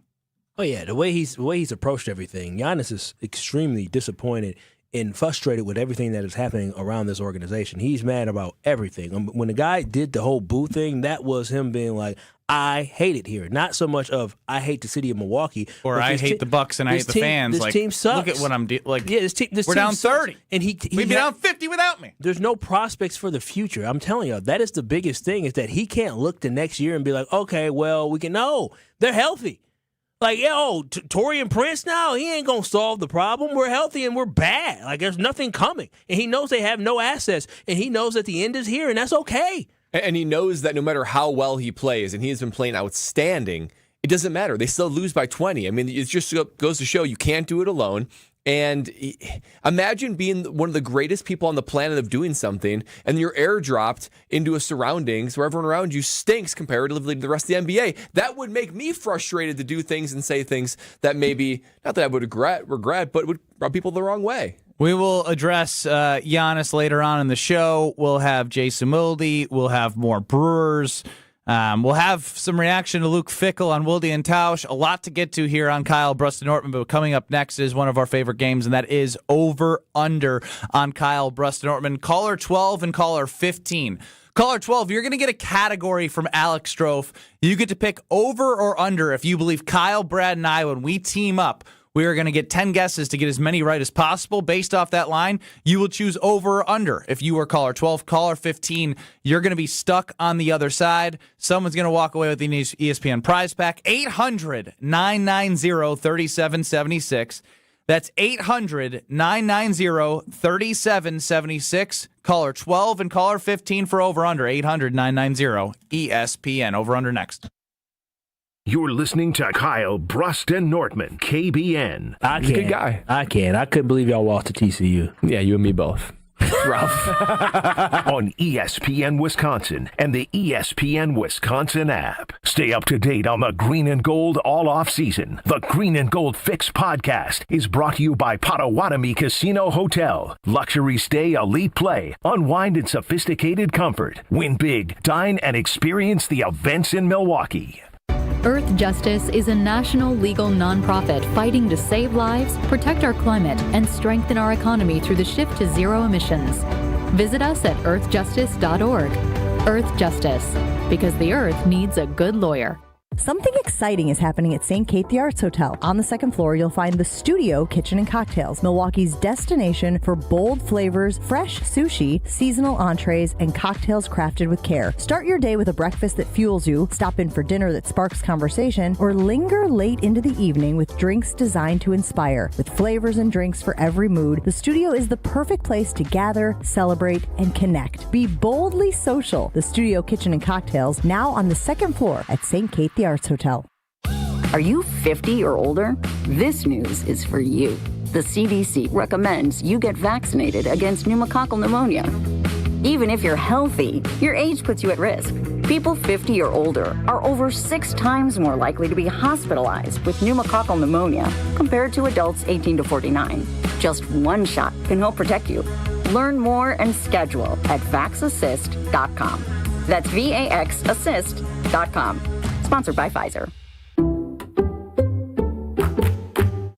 Oh yeah, the way he's approached everything. Giannis is extremely disappointed and frustrated with everything that is happening around this organization. He's mad about everything. When the guy did the whole boo thing, that was him being like, I hate it here. Not so much of I hate the city of Milwaukee, or I hate the Bucks and I hate the fans. This team sucks. Look at what I'm like. Yeah, we're down 30, and we'd be down 50 without me. There's no prospects for the future. I'm telling you, that is the biggest thing, is that he can't look to next year and be like, okay, well, we can. No, they're healthy. Like, Torian Prince now, he ain't going to solve the problem. We're healthy and we're bad. Like, there's nothing coming. And he knows they have no assets, and he knows that the end is here, and that's okay. And he knows that no matter how well he plays, and he has been playing outstanding, it doesn't matter. They still lose by 20. I mean, it just goes to show you can't do it alone. And imagine being one of the greatest people on the planet of doing something, and you're airdropped into a surroundings where everyone around you stinks comparatively to the rest of the NBA. That would make me frustrated to do things and say things that maybe, not that I would regret, but would rub people the wrong way. We will address Giannis later on in the show. We'll have Jason Wilde. We'll have more Brewers. We'll have some reaction to Luke Fickell on Wilde and Tausch. A lot to get to here on Kyle Brust Nortman, but coming up next is one of our favorite games, and that is over-under on Kyle Brust Nortman. Caller 12 and caller 15. Caller 12, you're going to get a category from Alex Strofe. You get to pick over or under if you believe Kyle, Brad, and I, when we team up, we are going to get 10 guesses to get as many right as possible. Based off that line, you will choose over or under. If you are caller 12, caller 15, you're going to be stuck on the other side. Someone's going to walk away with the ESPN prize pack. 800-990-3776. That's 800-990-3776. Caller 12 and caller 15 for over under. 800-990-ESPN. Over under next. You're listening to Kyle Brust and Nortman, KBN. He's a good guy. I couldn't believe y'all lost to TCU. Yeah, you and me both. Rough. On ESPN Wisconsin and the ESPN Wisconsin app. Stay up to date on the Green and Gold all off season. The Green and Gold Fix podcast is brought to you by Potawatomi Casino Hotel. Luxury stay, elite play, unwind in sophisticated comfort. Win big, dine, and experience the events in Milwaukee. Earth Justice is a national legal nonprofit fighting to save lives, protect our climate, and strengthen our economy through the shift to zero emissions. Visit us at earthjustice.org. Earth Justice, because the earth needs a good lawyer. Something exciting is happening at St. Kate the Arts Hotel. On the second floor, you'll find the Studio Kitchen and Cocktails, Milwaukee's destination for bold flavors, fresh sushi, seasonal entrees, and cocktails crafted with care. Start your day with a breakfast that fuels you, stop in for dinner that sparks conversation, or linger late into the evening with drinks designed to inspire. With flavors and drinks for every mood, the Studio is the perfect place to gather, celebrate, and connect. Be boldly social. The Studio Kitchen and Cocktails, now on the second floor at St. Kate the Arts Hotel. Are you 50 or older? This news is for you. The CDC recommends you get vaccinated against pneumococcal pneumonia. Even if you're healthy, your age puts you at risk. People 50 or older are over 6 times more likely to be hospitalized with pneumococcal pneumonia compared to adults 18 to 49. Just one shot can help protect you. Learn more and schedule at vaxassist.com. That's VAXassist.com. Sponsored by Pfizer.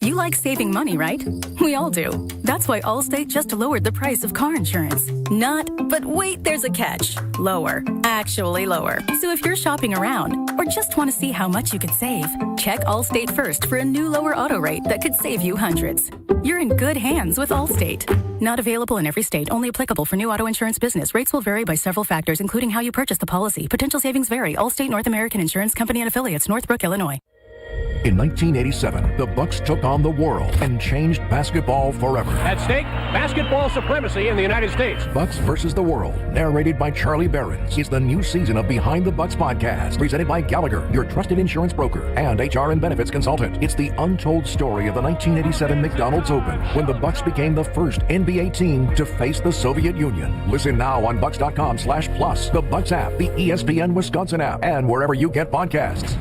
You like saving money, right? We all do. That's why Allstate just lowered the price of car insurance. Not, but wait, there's a catch. Lower. Actually lower. So if you're shopping around or just want to see how much you could save, check Allstate first for a new lower auto rate that could save you hundreds. You're in good hands with Allstate. Not available in every state. Only applicable for new auto insurance business. Rates will vary by several factors, including how you purchase the policy. Potential savings vary. Allstate North American Insurance Company and Affiliates, Northbrook, Illinois. In 1987, the Bucks took on the world and changed basketball forever. At stake, basketball supremacy in the United States. Bucks versus the World, narrated by Charlie Behrens, is the new season of Behind the Bucks podcast, presented by Gallagher, your trusted insurance broker and HR and benefits consultant. It's the untold story of the 1987 McDonald's Open, when the Bucks became the first NBA team to face the Soviet Union. Listen now on Bucks.com/plus, the Bucks app, the ESPN Wisconsin app, and wherever you get podcasts.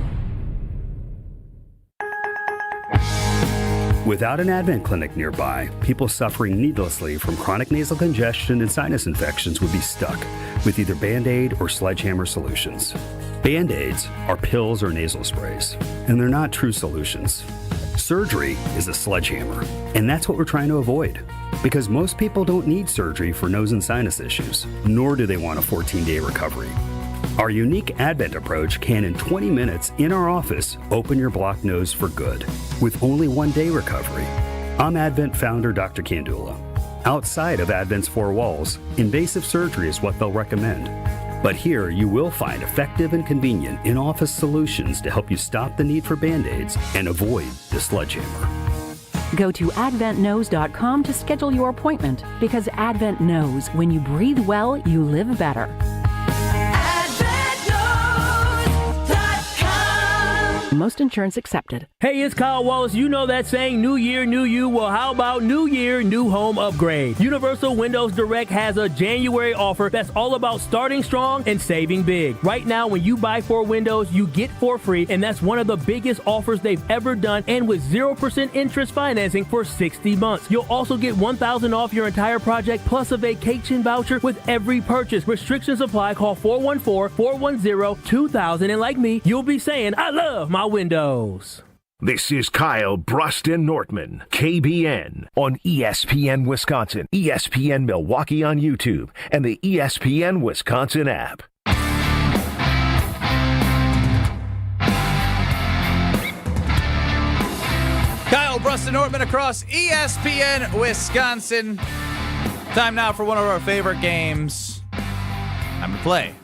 Without an Advent clinic nearby, people suffering needlessly from chronic nasal congestion and sinus infections would be stuck with either Band-Aid or Sledgehammer solutions. Band-Aids are pills or nasal sprays, and they're not true solutions. surgery is a sledgehammer, and that's what we're trying to avoid. Because most people don't need surgery for nose and sinus issues, nor do they want a 14-day recovery. Our unique Advent approach can, in 20 minutes in our office, open your blocked nose for good, with only 1-day recovery. I'm Advent founder Dr. Kandula. Outside of Advent's four walls, invasive surgery is what they'll recommend. But here you will find effective and convenient in-office solutions to help you stop the need for Band-Aids and avoid the sledgehammer. Go to adventknows.com to schedule your appointment, because Advent knows when you breathe well, you live better. Most insurance accepted. Hey, it's Kyle Wallace. You know that saying, new year, new you. Well, how about new year, new home upgrade? Universal Windows Direct has a January offer that's all about starting strong and saving big. Right now, when you buy 4 windows, you get 4 free, and that's one of the biggest offers they've ever done, and with 0% interest financing for 60 months. You'll also get $1,000 off your entire project, plus a vacation voucher with every purchase. Restrictions apply. Call 414-410-2000, and like me, you'll be saying, I love my windows. This is Kyle Brust and Nortman, KBN, on ESPN Wisconsin, ESPN Milwaukee on YouTube, and the ESPN Wisconsin app. Kyle Brust and Nortman across ESPN Wisconsin. Time now for one of our favorite games. Time to play.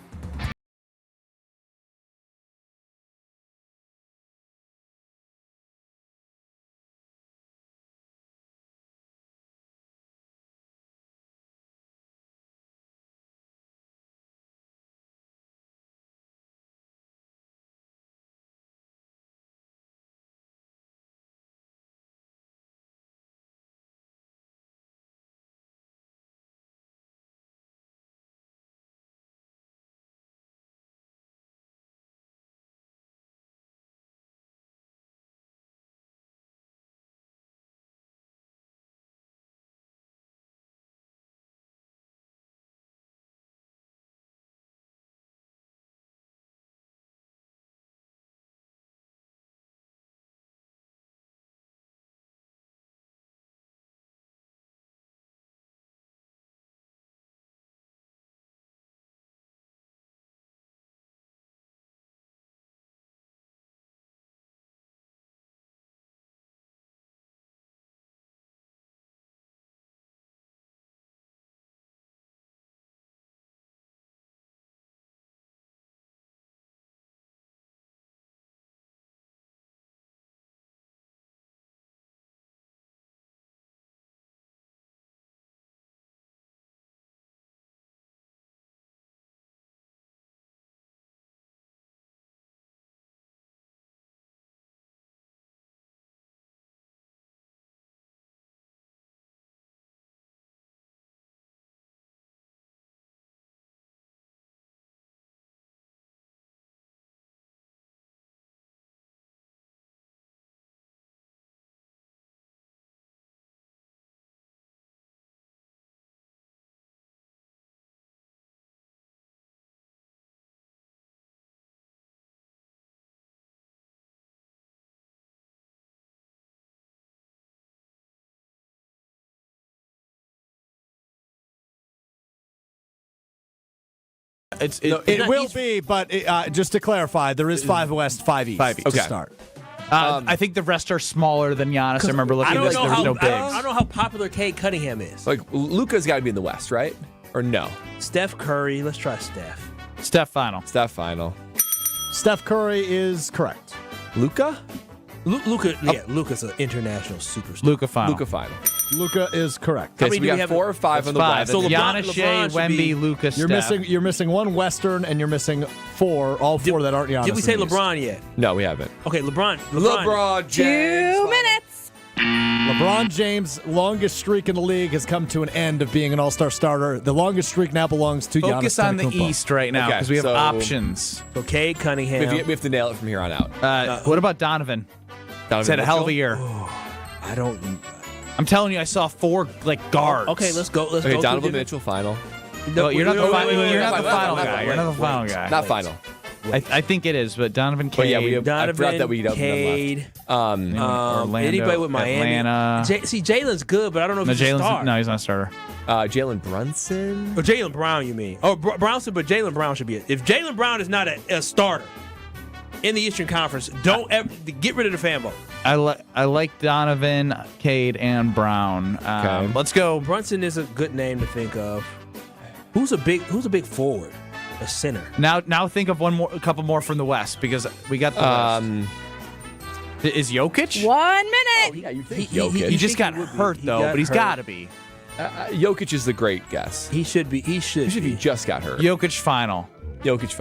It will be, but just to clarify, there is 5 West, 5 East to start. I think the rest are smaller than Giannis. I remember looking at this. There was no bigs. I don't know how popular Cade Cunningham is. Like, Luka's got to be in the West, right? Or no? Steph Curry. Let's try Steph. Steph final. Steph Curry is correct. Luka? Luka's an international superstar. Luka final. Luka is correct. Okay, so we got 4 or 5 on the West. So Giannis, Shea, Wemby, Luka, Steph. You're missing 1 Western, and you're missing 4. All 4 that aren't Giannis. Did we say LeBron yet? No, we haven't. Okay, LeBron James. 2 minutes. LeBron James' longest streak in the league has come to an end of being an all-star starter. The longest streak now belongs to Giannis. Focus on the East right now because we have options. Okay, Cunningham. We have to nail it from here on out. What about Donovan? He's had a hell of a year. I don't. I'm telling you, I saw 4 guards. Okay, let's go. Okay, Donovan Mitchell final. No, you're not the final guy. You're not the final guy. Not final. I think it is, but Donovan Cade. Oh, yeah, I forgot that we have Cade. Orlando, anybody with Miami. Atlanta. Jalen's good, but I don't know if he's a star. No, he's not a starter. Jalen Brunson? Or Jalen Brown, you mean? Oh, Brownson, but Jalen Brown should be it. If Jalen Brown is not a starter in the Eastern Conference, don't ever get rid of the fan vote. I like Donovan, Cade, and Brown. Let's go. Brunson is a good name to think of. Who's a big forward? A center. Now think of a couple more from the West because we got the West. Is Jokic? 1 minute. Oh, yeah, you think Jokic. He just got hurt though, but he's got to be. Jokic is the great guess. He should be. He just got hurt. Jokic final. Jokic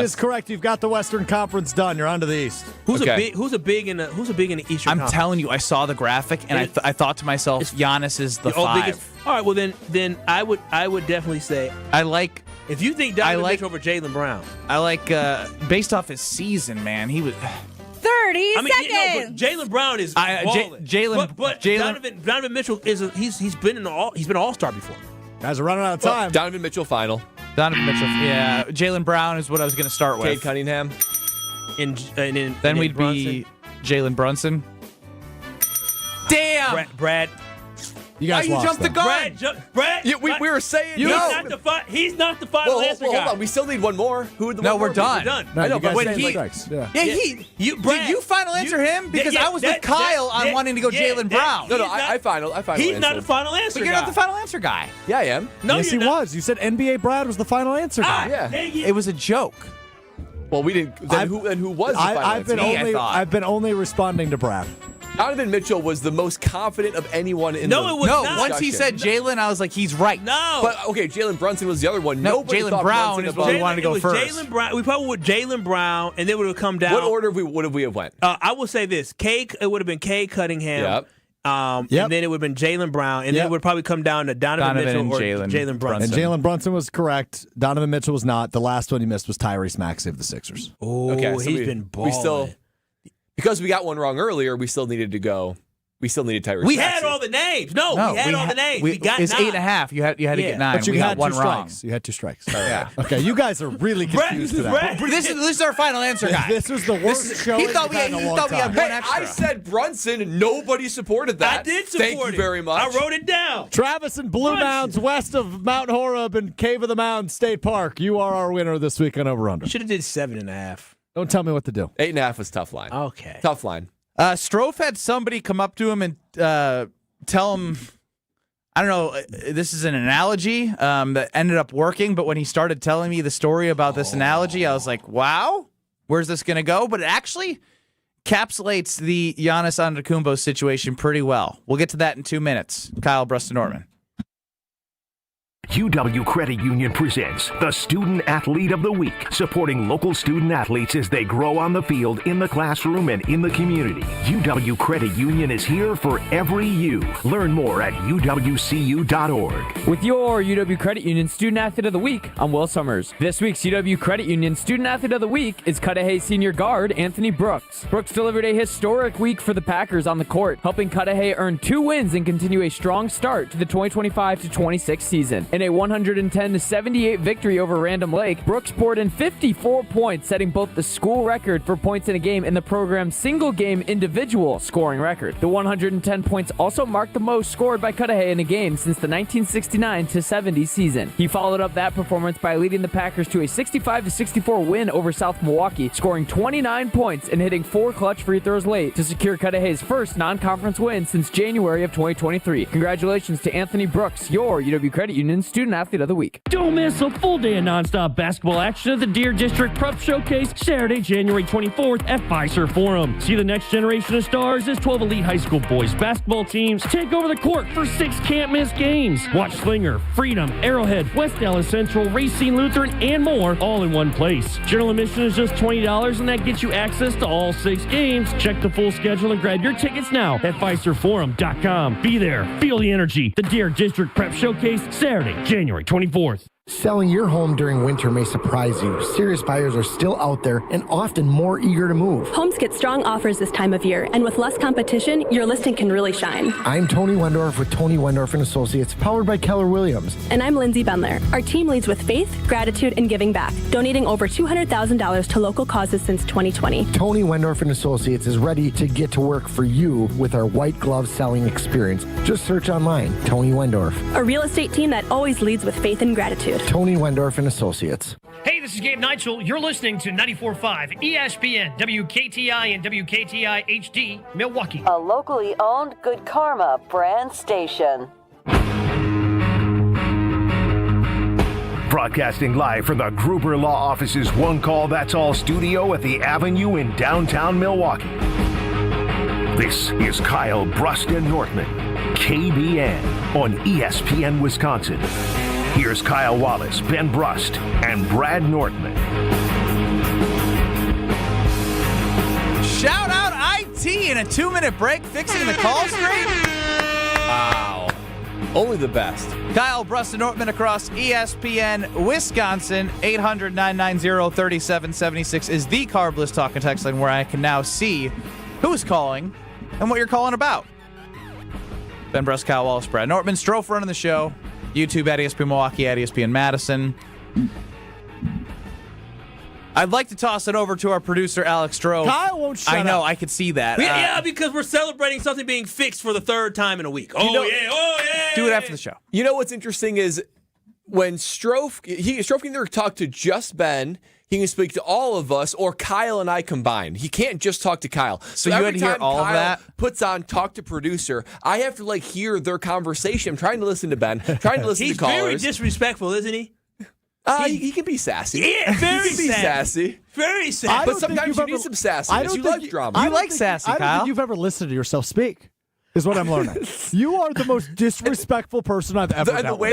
is correct. You've got the Western Conference done. You're on to the East. Who's a big in the Eastern Conference? I'm telling you, I saw the graphic and I thought to myself, Giannis is the 5. All right, well then I would definitely say I like. If you think Donovan Mitchell over Jalen Brown, I like based off his season, man. He was 30 seconds. Jalen Brown is balling. Donovan Mitchell he's been All-Star before. Guys are running out of time. Donovan Mitchell final. Donovan Mitchell, yeah. Jalen Brown is what I was going to start with. Cade Cunningham. Then we'd be Jalen Brunson. Damn! Brad. You guys Why you jumped the gun? Brad. Yeah, we were saying he's not the final answer guy. Hold on. We still need one more. We're done. We're done. No, I know, you guys but said he. strikes. Yeah. Did you final answer him? Because I was with Kyle on wanting to go Jalen Brown. No, I final. He's not the final answer guy. But you're not the final answer guy. Yeah, I am. No, yes, he was. You said NBA Brad was the final answer guy. Yeah. It was a joke. Well, we didn't. Then who was the final answer? I've been only responding to Brad. Donovan Mitchell was the most confident of anyone in the it was not. Once he said Jalen, I was like, he's right. No. But, okay, Jalen Brunson was the other one. Nobody Jalen thought Brown Brunson is what we wanted to go first. Jalen Brown. We probably would Jalen Brown, and then would have come down. What order would we have went? I will say this. It would have been Cade Cunningham. Yep. And then it would have been Jalen Brown, and then it would probably come down to Donovan Mitchell and or Jalen Brunson. And Jalen Brunson was correct. Donovan Mitchell was not. The last one he missed was Tyrese Maxey of the Sixers. Oh, okay, so he's been balling. Because we got one wrong earlier, we still needed to go. We still needed Tyrese. We had all the names. No, we had all the names. We got 9. It's 8.5. You had to get 9. But you had had one 2 wrong. strikes. You had 2 strikes. Yeah. Okay, you guys are really confused to that. This is our final answer, guy. This was the worst show. He thought we had one extra. I said Brunson. Nobody supported that. I did support it. Thank you very much. I wrote it down. Travis and Blue Mounds west of Mount Horeb and Cave of the Mountains State Park. You are our winner this week on Over Under. Should have did 7.5. Don't tell me what to do. 8.5 was tough line. Okay. Tough line. Strofe had somebody come up to him and tell him, I don't know, this is an analogy that ended up working, but when he started telling me the story about this analogy, I was like, wow, where's this going to go? But it actually encapsulates the Giannis Antetokounmpo situation pretty well. We'll get to that in 2 minutes. Kyle, Brust Nortman. UW Credit Union presents the Student Athlete of the Week, supporting local student athletes as they grow on the field, in the classroom, and in the community. UW Credit Union is here for every you. Learn more at uwcu.org. With your UW Credit Union Student Athlete of the Week, I'm Will Summers. This week's UW Credit Union Student Athlete of the Week is Cudahy senior guard Anthony Brooks. Brooks delivered a historic week for the Packers on the court, helping Cudahy earn 2 wins and continue a strong start to the 2025-26 season. In a 110-78 victory over Random Lake, Brooks poured in 54 points, setting both the school record for points in a game and the program's single-game individual scoring record. The 110 points also marked the most scored by Cudahy in a game since the 1969-70 season. He followed up that performance by leading the Packers to a 65-64 win over South Milwaukee, scoring 29 points and hitting 4 clutch free throws late to secure Cudahy's first non-conference win since January of 2023. Congratulations to Anthony Brooks, your UW Credit Union Student Athlete of the Week. Don't miss a full day of nonstop basketball action at the Deer District Prep Showcase Saturday, January 24th at Fiserv Forum. See the next generation of stars as 12 elite high school boys basketball teams take over the court for 6 can't-miss games. Watch Slinger, Freedom, Arrowhead, West Dallas Central, Racine Lutheran, and more all in one place. General admission is just $20, and that gets you access to all 6 games. Check the full schedule and grab your tickets now at FiservForum.com. Be there. Feel the energy. The Deer District Prep Showcase Saturday, January 24th. Selling your home during winter may surprise you. Serious buyers are still out there and often more eager to move. Homes get strong offers this time of year, and with less competition, your listing can really shine. I'm Tony Wendorf with Tony Wendorf & Associates, powered by Keller Williams. And I'm Lindsay Bendler. Our team leads with faith, gratitude, and giving back, donating over $200,000 to local causes since 2020. Tony Wendorf & Associates is ready to get to work for you with our white glove selling experience. Just search online, Tony Wendorf. A real estate team that always leads with faith and gratitude. Tony Wendorf & Associates. Hey, this is Gabe Neitzel. You're listening to 94.5 ESPN, WKTI and WKTI HD, Milwaukee. A locally owned Good Karma brand station. Broadcasting live from the Gruber Law Office's One Call That's All studio at the Avenue in downtown Milwaukee. This is Kyle Brust and Nortman, KBN on ESPN Wisconsin. Here's Kyle Wallace, Ben Brust, and Brad Nortman. Shout out IT in a 2-minute break, fixing the call screen. Wow. Only the best. Kyle Brust and Nortman across ESPN Wisconsin. 800-990-3776 is the Carbless talk and text line where I can now see who's calling and what you're calling about. Ben Brust, Kyle Wallace, Brad Nortman. Strofe running the show. YouTube at ESPN Milwaukee, at ESPN Madison. I'd like to toss it over to our producer, Alex Strofe. Kyle won't shut up. I know, I could see that. Yeah, because we're celebrating something being fixed for the third time in a week. Oh, yeah. Do it after the show. You know what's interesting is when Strofe can either talk to just Ben, he can speak to all of us, or Kyle and I combined. He can't just talk to Kyle. So you had to hear all Kyle of that? Puts on talk to producer, I have to hear their conversation. I'm trying to listen to Ben, trying to listen to callers. He's very disrespectful, isn't he? He can be sassy. Yeah, very he can be sassy. Very sassy. But sometimes you need some sassiness. You like drama. You like sassy, Kyle. I don't think you've ever listened to yourself speak. Is what I'm learning. You are the most disrespectful person I've ever met. The way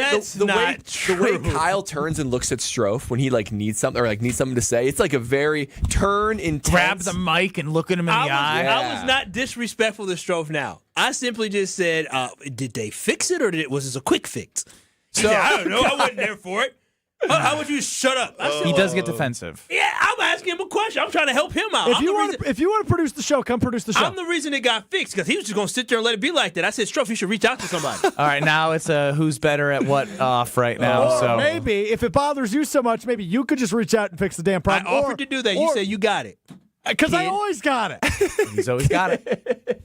Kyle turns and looks at Strofe when he needs something or needs something to say, it's like a very intense. Grab the mic and look at him in the eye. I was not disrespectful to Strofe now. I simply just said, did they fix it or was this a quick fix? So I don't know. I wasn't there for it. How would you shut up? He does get defensive. Yeah, I'm asking him a question. I'm trying to help him out. If you want to produce the show, come produce the show. I'm the reason it got fixed because he was just going to sit there and let it be like that. I said, Strofe, you should reach out to somebody. All right, now it's a who's better at what off right now. Or so maybe if it bothers you so much, maybe you could just reach out and fix the damn problem. I offered to do that. You said you got it. Because I always got it. He's always got it.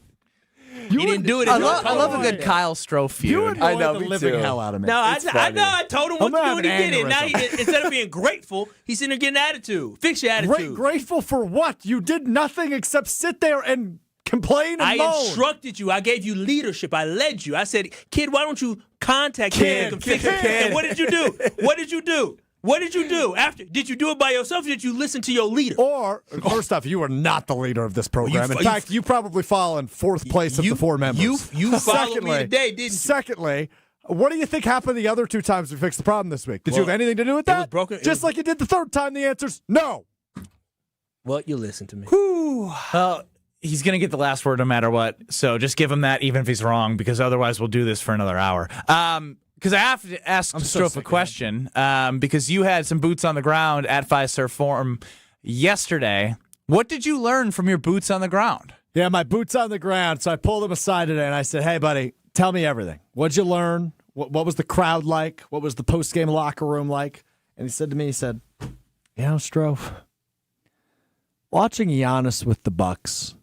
You didn't do it. I love a good Kyle Strofe feud. You annoyed the living hell out of me. No, I know. I told him what to do and he did it. Now, aneurysm. instead of being grateful, he's sitting there getting attitude. Fix your attitude. Grateful for what? You did nothing except sit there and complain and moan. I instructed you. I gave you leadership. I led you. I said, kid, why don't you contact him and fix it? And what did you do? What did you do? What did you do after? Did you do it by yourself or did you listen to your leader? Or, first off, you are not the leader of this program. In fact, you probably fall in fourth place of the four members. You followed me today, didn't you? Secondly, what do you think happened the other two times we fixed the problem this week? Did you have anything to do with that? It was broken. Just like you did the third time, the answer's no. Well, you listen to me. Well, he's going to get the last word no matter what, so just give him that even if he's wrong, because otherwise we'll do this for another hour. Because I have to ask Strofe a question, because you had some boots on the ground at Fiserv Forum yesterday. What did you learn from your boots on the ground? Yeah, my boots on the ground. So I pulled him aside today and I said, hey, buddy, tell me everything. What'd you learn? What was the crowd like? What was the post-game locker room like? And he said to me, Strofe, watching Giannis with the Bucks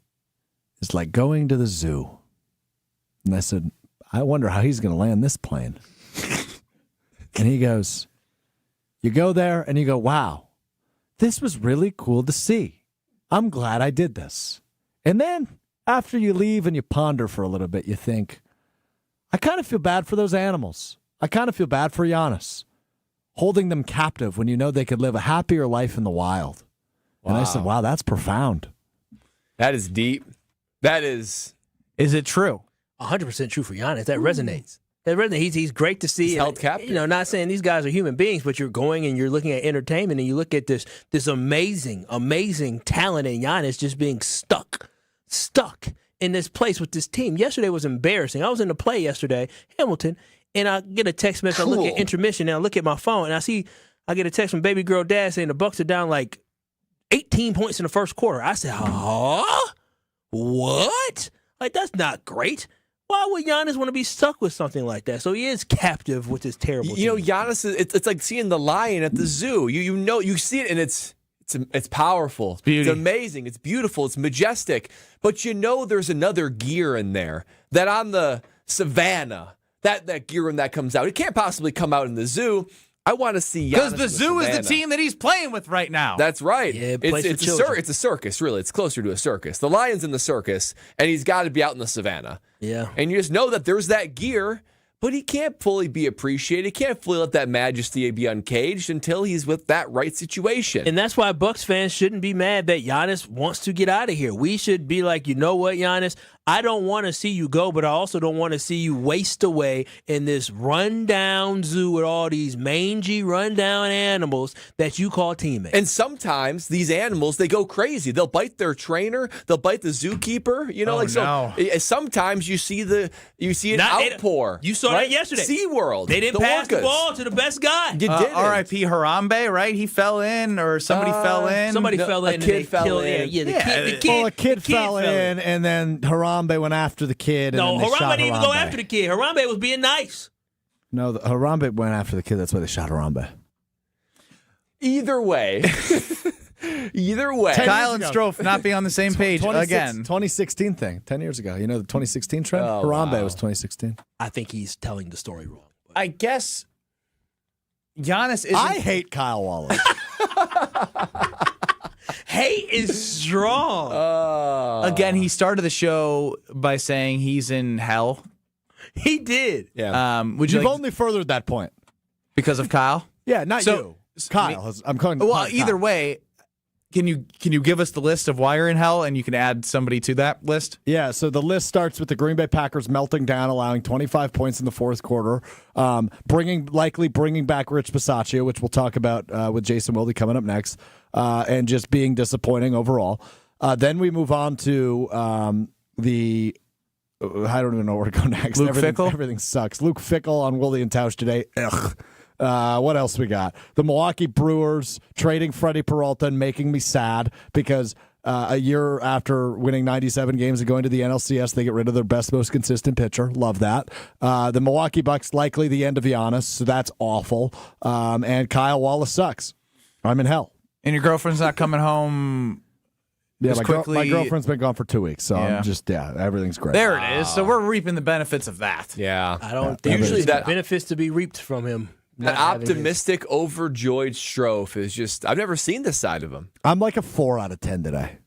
is like going to the zoo. And I said, I wonder how he's going to land this plane. And he goes, you go there and you go, wow, this was really cool to see. I'm glad I did this. And then after you leave and you ponder for a little bit, you think, I kind of feel bad for those animals. I kind of feel bad for Giannis, holding them captive when you know they could live a happier life in the wild. Wow. And I said, wow, that's profound. That is deep. That is. Is it true? 100% true for Giannis. That resonates. He's great to see. He's held captive. Not saying these guys are human beings, but you're going and you're looking at entertainment and you look at this amazing talent in Giannis just being stuck in this place with this team. Yesterday was embarrassing. I was in the play yesterday, Hamilton, and I get a text message. I look at intermission, and I look at my phone, and I get a text from baby girl dad saying the Bucks are down like 18 points in the first quarter. I said, huh? What? Like, that's not great. Why would Giannis want to be stuck with something like that? So he is captive with this terrible team. Giannis, it's like seeing the lion at the zoo. You see it, and it's powerful. It's amazing. It's beautiful. It's majestic. But there's another gear in there that on the savannah, that gear when that comes out, it can't possibly come out in the zoo. I want to see Giannis because the zoo is the team that he's playing with right now. That's right. Yeah, it's a circus, really. It's closer to a circus. The lion's in the circus, and he's got to be out in the savannah. Yeah. And you just know that there's that gear, but he can't fully be appreciated. He can't fully let that majesty be uncaged until he's with that right situation. And that's why Bucks fans shouldn't be mad that Giannis wants to get out of here. We should be like, you know what, Giannis? I don't want to see you go, but I also don't want to see you waste away in this rundown zoo with all these mangy, rundown animals that you call teammates. And sometimes these animals, they go crazy. They'll bite their trainer. They'll bite the zookeeper. Sometimes you see an outpour. You saw that yesterday. SeaWorld. They didn't pass the ball to the best guy. R.I.P. Harambe, right? He fell in, or somebody fell in. Somebody fell in. A kid fell in. A kid fell in, and then Harambe went after the kid. No, and then Harambe didn't even go after the kid. Harambe was being nice. No, Harambe went after the kid. That's why they shot Harambe. Either way. Kyle and Strofe not be on the same page again. 2016 thing, 10 years ago. You know the 2016 trend? Harambe was 2016. I think he's telling the story wrong. I guess Giannis isn't... I hate Kyle Wallace. Hate is strong. Again, he started the show by saying he's in hell. He did. Yeah. You've only furthered that point. Because of Kyle? Yeah, not you. Kyle. I'm calling. Well, either way, can you give us the list of why you're in hell, and you can add somebody to that list? Yeah, so the list starts with the Green Bay Packers melting down, allowing 25 points in the fourth quarter, likely bringing back Rich Bisaccia, which we'll talk about with Jason Wilde coming up next, and just being disappointing overall. Then we move on to I don't even know where to go next. Luke Fickell? Everything sucks. Luke Fickell on Wilde and Tausch today. Ugh. What else we got? The Milwaukee Brewers trading Freddy Peralta and making me sad because a year after winning 97 games and going to the NLCS, they get rid of their best, most consistent pitcher. Love that. The Milwaukee Bucks, likely the end of Giannis, so that's awful. And Kyle Wallace sucks. I'm in hell. And your girlfriend's not coming home... Yeah, my girlfriend's been gone for 2 weeks, so I'm just, everything's great. There it is. So we're reaping the benefits of that. Yeah. I don't think usually that benefits to be reaped from him. That optimistic, overjoyed Strofe is just, I've never seen this side of him. I'm like a 4 out of 10 today.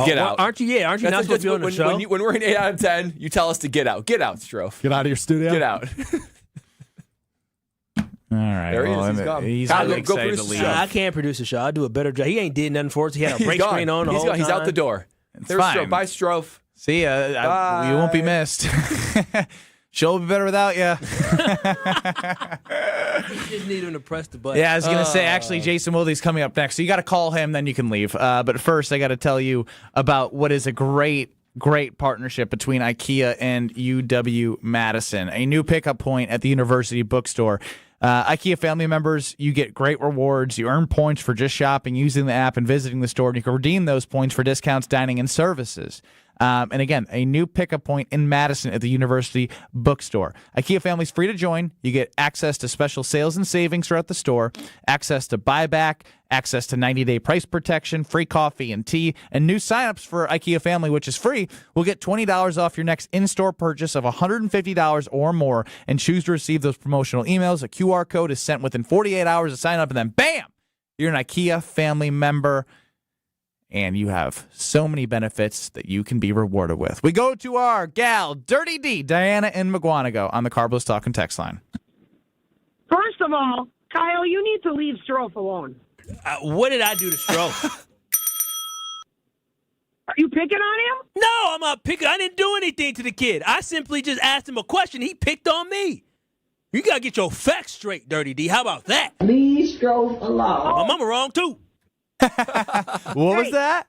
Get out. Aren't you? Yeah, aren't you not supposed to be on the show? When we're in 8 out of 10, you tell us to get out. Get out, Strofe. Get out of your studio? Get out. All right. There he is. He's gone. He's really excited to leave. I can't produce a show. I'll do a better job. He ain't did nothing for us. He had a break screen on the whole time. He's out the door. There's fine. Strofe. Bye, Strofe. See ya. You won't be missed. Show will be better without you. You just need him to press the button. Yeah, I was going to say, actually, Jason Wilde's coming up next. So you got to call him, then you can leave. But first, I got to tell you about what is a great partnership between IKEA and UW-Madison, a new pickup point at the University Bookstore. IKEA family members, you get great rewards. You earn points for just shopping, using the app, and visiting the store. And you can redeem those points for discounts, dining, and services. And again, a new pickup point in Madison at the University Bookstore. IKEA family's free to join. You get access to special sales and savings throughout the store, access to buyback, access to 90-day price protection, free coffee and tea, and new signups for IKEA family, which is free, will get $20 off your next in-store purchase of $150 or more, and choose to receive those promotional emails. A QR code is sent within 48 hours of sign up, and then bam, you're an IKEA family member. And you have so many benefits that you can be rewarded with. We go to our gal, Dirty D, Diana in McGuanago, on the Carlos Talking text line. First of all, Kyle, you need to leave Strofe alone. What did I do to Strofe? Are you picking on him? No, I'm not picking. I didn't do anything to the kid. I simply just asked him a question. He picked on me. You got to get your facts straight, Dirty D. How about that? Leave Strofe alone. My mama wrong, too. What was that?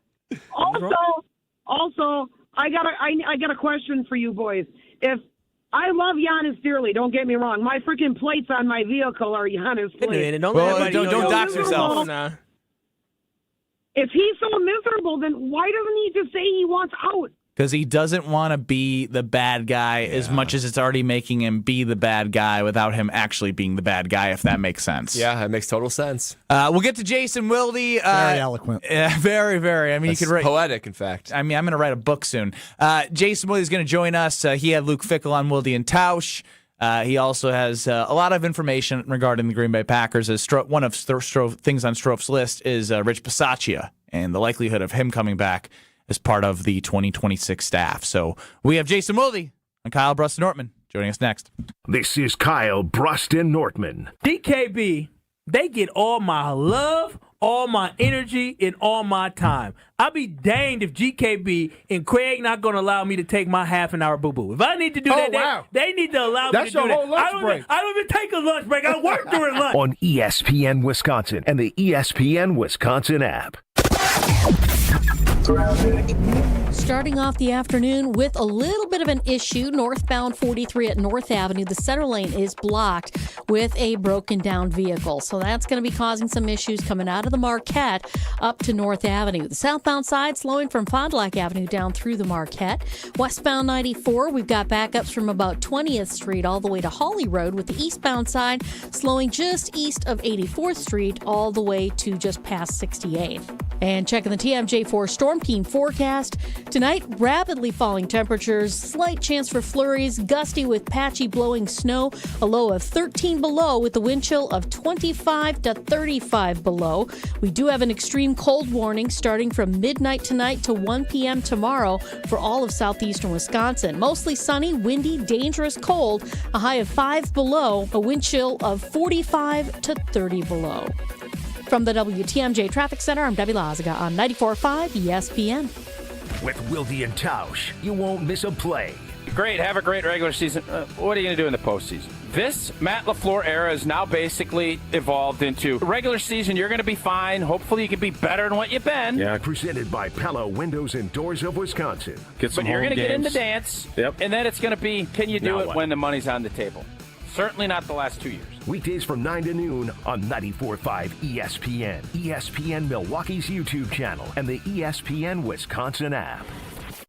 Also, I got a question for you boys. If I love Giannis dearly. Don't get me wrong. My freaking plates on my vehicle are Giannis plates. Don't dox yourself. If he's so miserable, then why doesn't he just say he wants out? Because he doesn't want to be the bad guy as much as it's already making him be the bad guy without him actually being the bad guy, if that makes sense. Yeah, that makes total sense. We'll get to Jason Wilde. Very eloquent. Very, very. I mean, That's you could write poetic, in fact. I mean, I'm going to write a book soon. Jason Wilde is going to join us. He had Luke Fickell on Wilde and Tausch. He also has a lot of information regarding the Green Bay Packers. One of things on Stroph's list is Rich Bisaccia and the likelihood of him coming back as part of the 2026 staff. So we have Jason Wilde and Kyle Brust Nortman joining us next. This is Kyle Brust Nortman. DKB, they get all my love, all my energy, and all my time. I'll be danged if GKB and Craig not going to allow me to take my half-an-hour boo-boo. If I need to do that, they need to allow me to do that. That's your whole lunch break. I don't even take a lunch break. I work during lunch. On ESPN Wisconsin and the ESPN Wisconsin app. Starting off the afternoon with a little bit of an issue. Northbound 43 at North Avenue. The center lane is blocked with a broken down vehicle. So that's going to be causing some issues coming out of the Marquette up to North Avenue. The southbound side slowing from Fond du Lac Avenue down through the Marquette. Westbound 94, we've got backups from about 20th Street all the way to Hawley Road, with the eastbound side slowing just east of 84th Street all the way to just past 68th. And checking the TMJ4 Storm Team forecast. Tonight, rapidly falling temperatures, slight chance for flurries, gusty with patchy blowing snow, a low of 13 below with the wind chill of 25 to 35 below. We do have an extreme cold warning starting from midnight tonight to 1 p.m. tomorrow for all of southeastern Wisconsin. Mostly sunny, windy, dangerous cold, a high of 5 below, a wind chill of 45 to 30 below. From the WTMJ Traffic Center, I'm Debbie Lazaga on 94.5 ESPN. With Wilde and Tausch, you won't miss a play. Great, have a great regular season. What are you going to do in the postseason? This Matt LaFleur era is now basically evolved into regular season. You're going to be fine. Hopefully you can be better than what you've been. Yeah, presented by Pella Windows and Doors of Wisconsin. But you're going to get in the dance, and then it's going to be, can you do it when the money's on the table? Certainly not the last 2 years. Weekdays from 9 to noon on 94.5 ESPN, ESPN Milwaukee's YouTube channel, and the ESPN Wisconsin app.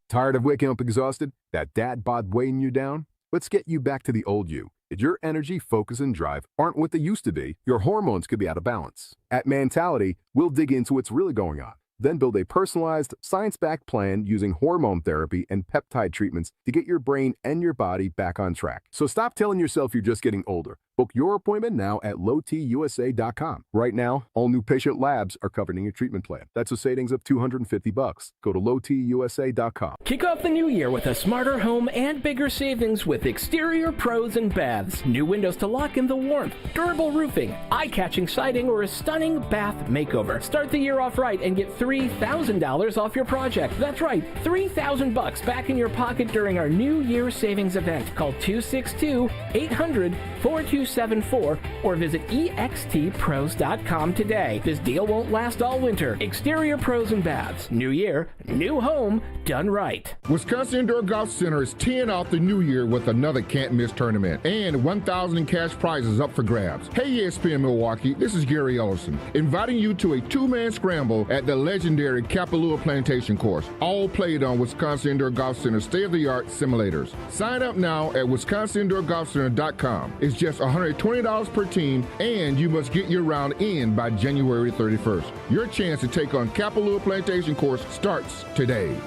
Tired of waking up exhausted? That dad bod weighing you down? Let's get you back to the old you. If your energy, focus, and drive aren't what they used to be, your hormones could be out of balance. At Mentality, we'll dig into what's really going on, then build a personalized, science-backed plan using hormone therapy and peptide treatments to get your brain and your body back on track. So stop telling yourself you're just getting older. Book your appointment now at lowtusa.com. Right now, all new patient labs are covered in your treatment plan. That's a savings of $250. Go to lowtusa.com. Kick off the new year with a smarter home and bigger savings with Exterior Pros and Baths. New windows to lock in the warmth, durable roofing, eye-catching siding, or a stunning bath makeover. Start the year off right and get $3,000 off your project. That's right, $3,000 back in your pocket during our New Year savings event. Call 262-800-4274 or visit extpros.com today. This deal won't last all winter. Exterior Pros and Baths. New year, new home, done right. Wisconsin Indoor Golf Center is teeing off the new year with another can't-miss tournament and $1,000 in cash prizes up for grabs. Hey ESPN Milwaukee, this is Gary Ellison, inviting you to a two-man scramble at the legendary Kapalua Plantation course, all played on Wisconsin Indoor Golf Center state-of-the-art simulators. Sign up now at wisconsinindoorgolfcenter.com. It's just $120 per team, and you must get your round in by January 31st. Your chance to take on Kapalua Plantation course starts today.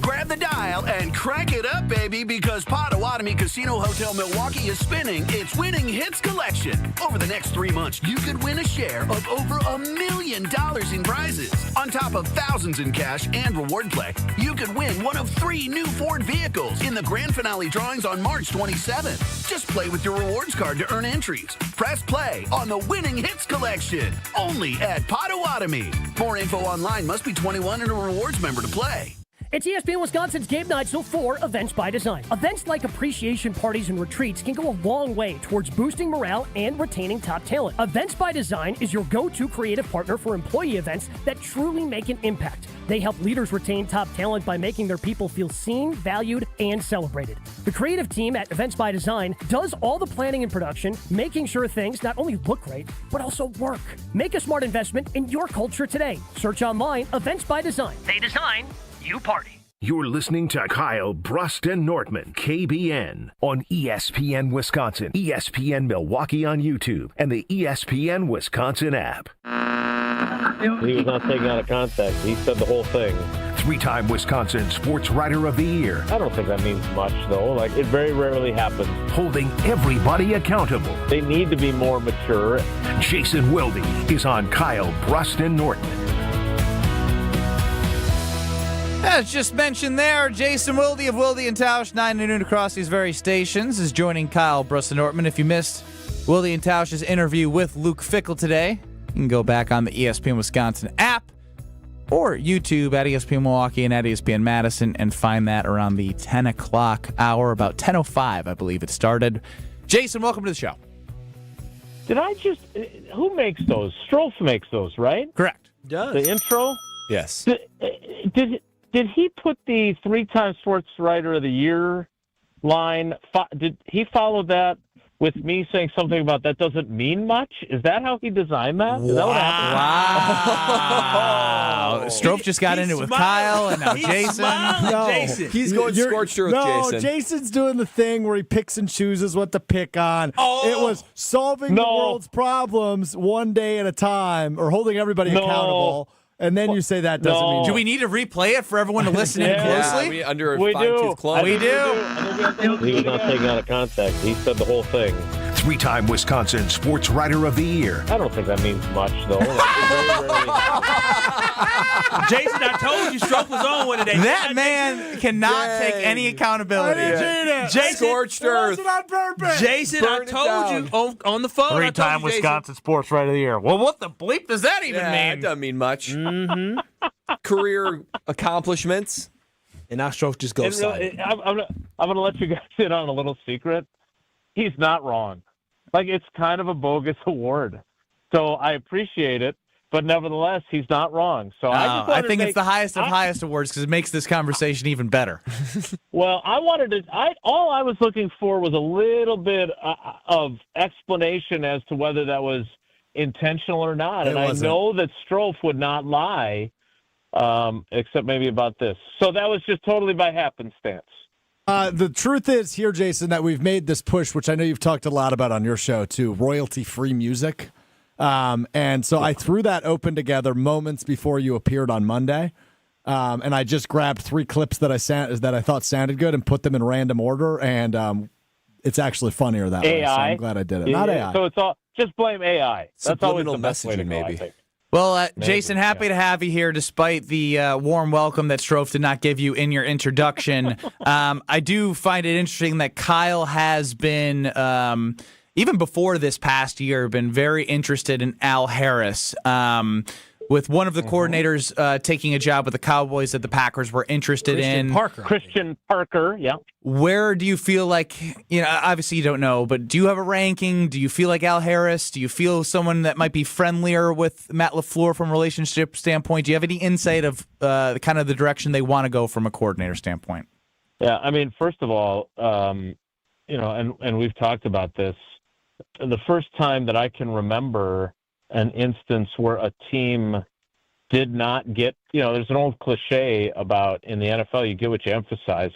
Grab the dial and crank it up, baby, because Potawatomi Casino Hotel Milwaukee is spinning its Winning Hits collection. Over the next 3 months, you could win a share of over $1 million in prizes. On top of thousands in cash and reward play, you could win one of 3 new Ford vehicles in the grand finale drawings on March 27th. Just play with your rewards card to earn entries. Press play on the Winning Hits collection, only at Potawatomi. More info online. Must be 21 and a rewards member to play. It's ESPN Wisconsin's Game Night, so for Events by Design. Events like appreciation parties and retreats can go a long way towards boosting morale and retaining top talent. Events by Design is your go-to creative partner for employee events that truly make an impact. They help leaders retain top talent by making their people feel seen, valued, and celebrated. The creative team at Events by Design does all the planning and production, making sure things not only look great, but also work. Make a smart investment in your culture today. Search online, Events by Design. They design, you party. You're listening to Kyle, Brust, and Nortman, KBN, on ESPN Wisconsin, ESPN Milwaukee on YouTube, and the ESPN Wisconsin app. He was not taken out of context. He said the whole thing. Three-time Wisconsin Sports Writer of the Year. I don't think that means much, though. Like, it very rarely happens. Holding everybody accountable. They need to be more mature. Jason Wilde is on Kyle, Brust, and Nortman. As just mentioned there, Jason Wilde of Wilde and Tausch, 9 to noon across these very stations, is joining Kyle, Brust, and Nortman. If you missed Wilde and Tausch's interview with Luke Fickell today, you can go back on the ESPN Wisconsin app or YouTube at ESPN Milwaukee and at ESPN Madison and find that around the 10 o'clock hour, about 10:05, I believe it started. Jason, welcome to the show. Who makes those? Strofe makes those, right? Correct. Does. The intro? Yes. Did he put the 3-time Sports Writer of the Year line? Did he follow that with me saying something about that doesn't mean much? Is that how he designed that? Is that what happened? Wow. Strofe just got into it with Kyle and now Jason. No, he's going scorched earth, Jason. No, Jason's doing the thing where he picks and chooses what to pick on. It was solving the world's problems one day at a time or holding everybody accountable. And then you say that doesn't mean. Do we need to replay it for everyone to listen in closely? Under a fine-tooth comb. We do. He was not taken out of context. He said the whole thing. Three-time Wisconsin Sports Writer of the Year. I don't think that means much, though. Jason, I told you Stroke was on one today. That man cannot take any accountability. Jason, scorched earth. on purpose. Jason, I told you on the phone. Three-time Wisconsin Sports Writer of the Year. Well, what the bleep does that even It mean? doesn't mean much. Career accomplishments. And now Stroke just goes silent. I'm going to let you guys in on a little secret. He's not wrong. Like, it's kind of a bogus award. So I appreciate it, but nevertheless, he's not wrong. So I think it's the highest of highest awards because it makes this conversation even better. Well, all I was looking for was a little bit of explanation as to whether that was intentional or not. And I know that Strofe would not lie, except maybe about this. So that was just totally by happenstance. The truth is here, Jason, that we've made this push, which I know you've talked a lot about on your show, too, royalty-free music. And so I threw that open together moments before you appeared on Monday. And I just grabbed 3 clips that I thought sounded good and put them in random order. And it's actually funnier that way. So I'm glad I did it. Not AI. So it's all just blame AI. That's always the best way to go, maybe. I think. Well, Jason, happy to have you here despite the warm welcome that Strofe did not give you in your introduction. I do find it interesting that Kyle has been, even before this past year, been very interested in Al Harris. With one of the coordinators taking a job with the Cowboys that the Packers were interested in. Christian Parker, yeah. Where do you feel like, obviously you don't know, but do you have a ranking? Do you feel like Al Harris? Do you feel someone that might be friendlier with Matt LaFleur from a relationship standpoint? Do you have any insight of kind of the direction they want to go from a coordinator standpoint? Yeah, I mean, first of all, and we've talked about this, the first time that I can remember an instance where a team did not get, there's an old cliche about in the NFL, you get what you emphasize.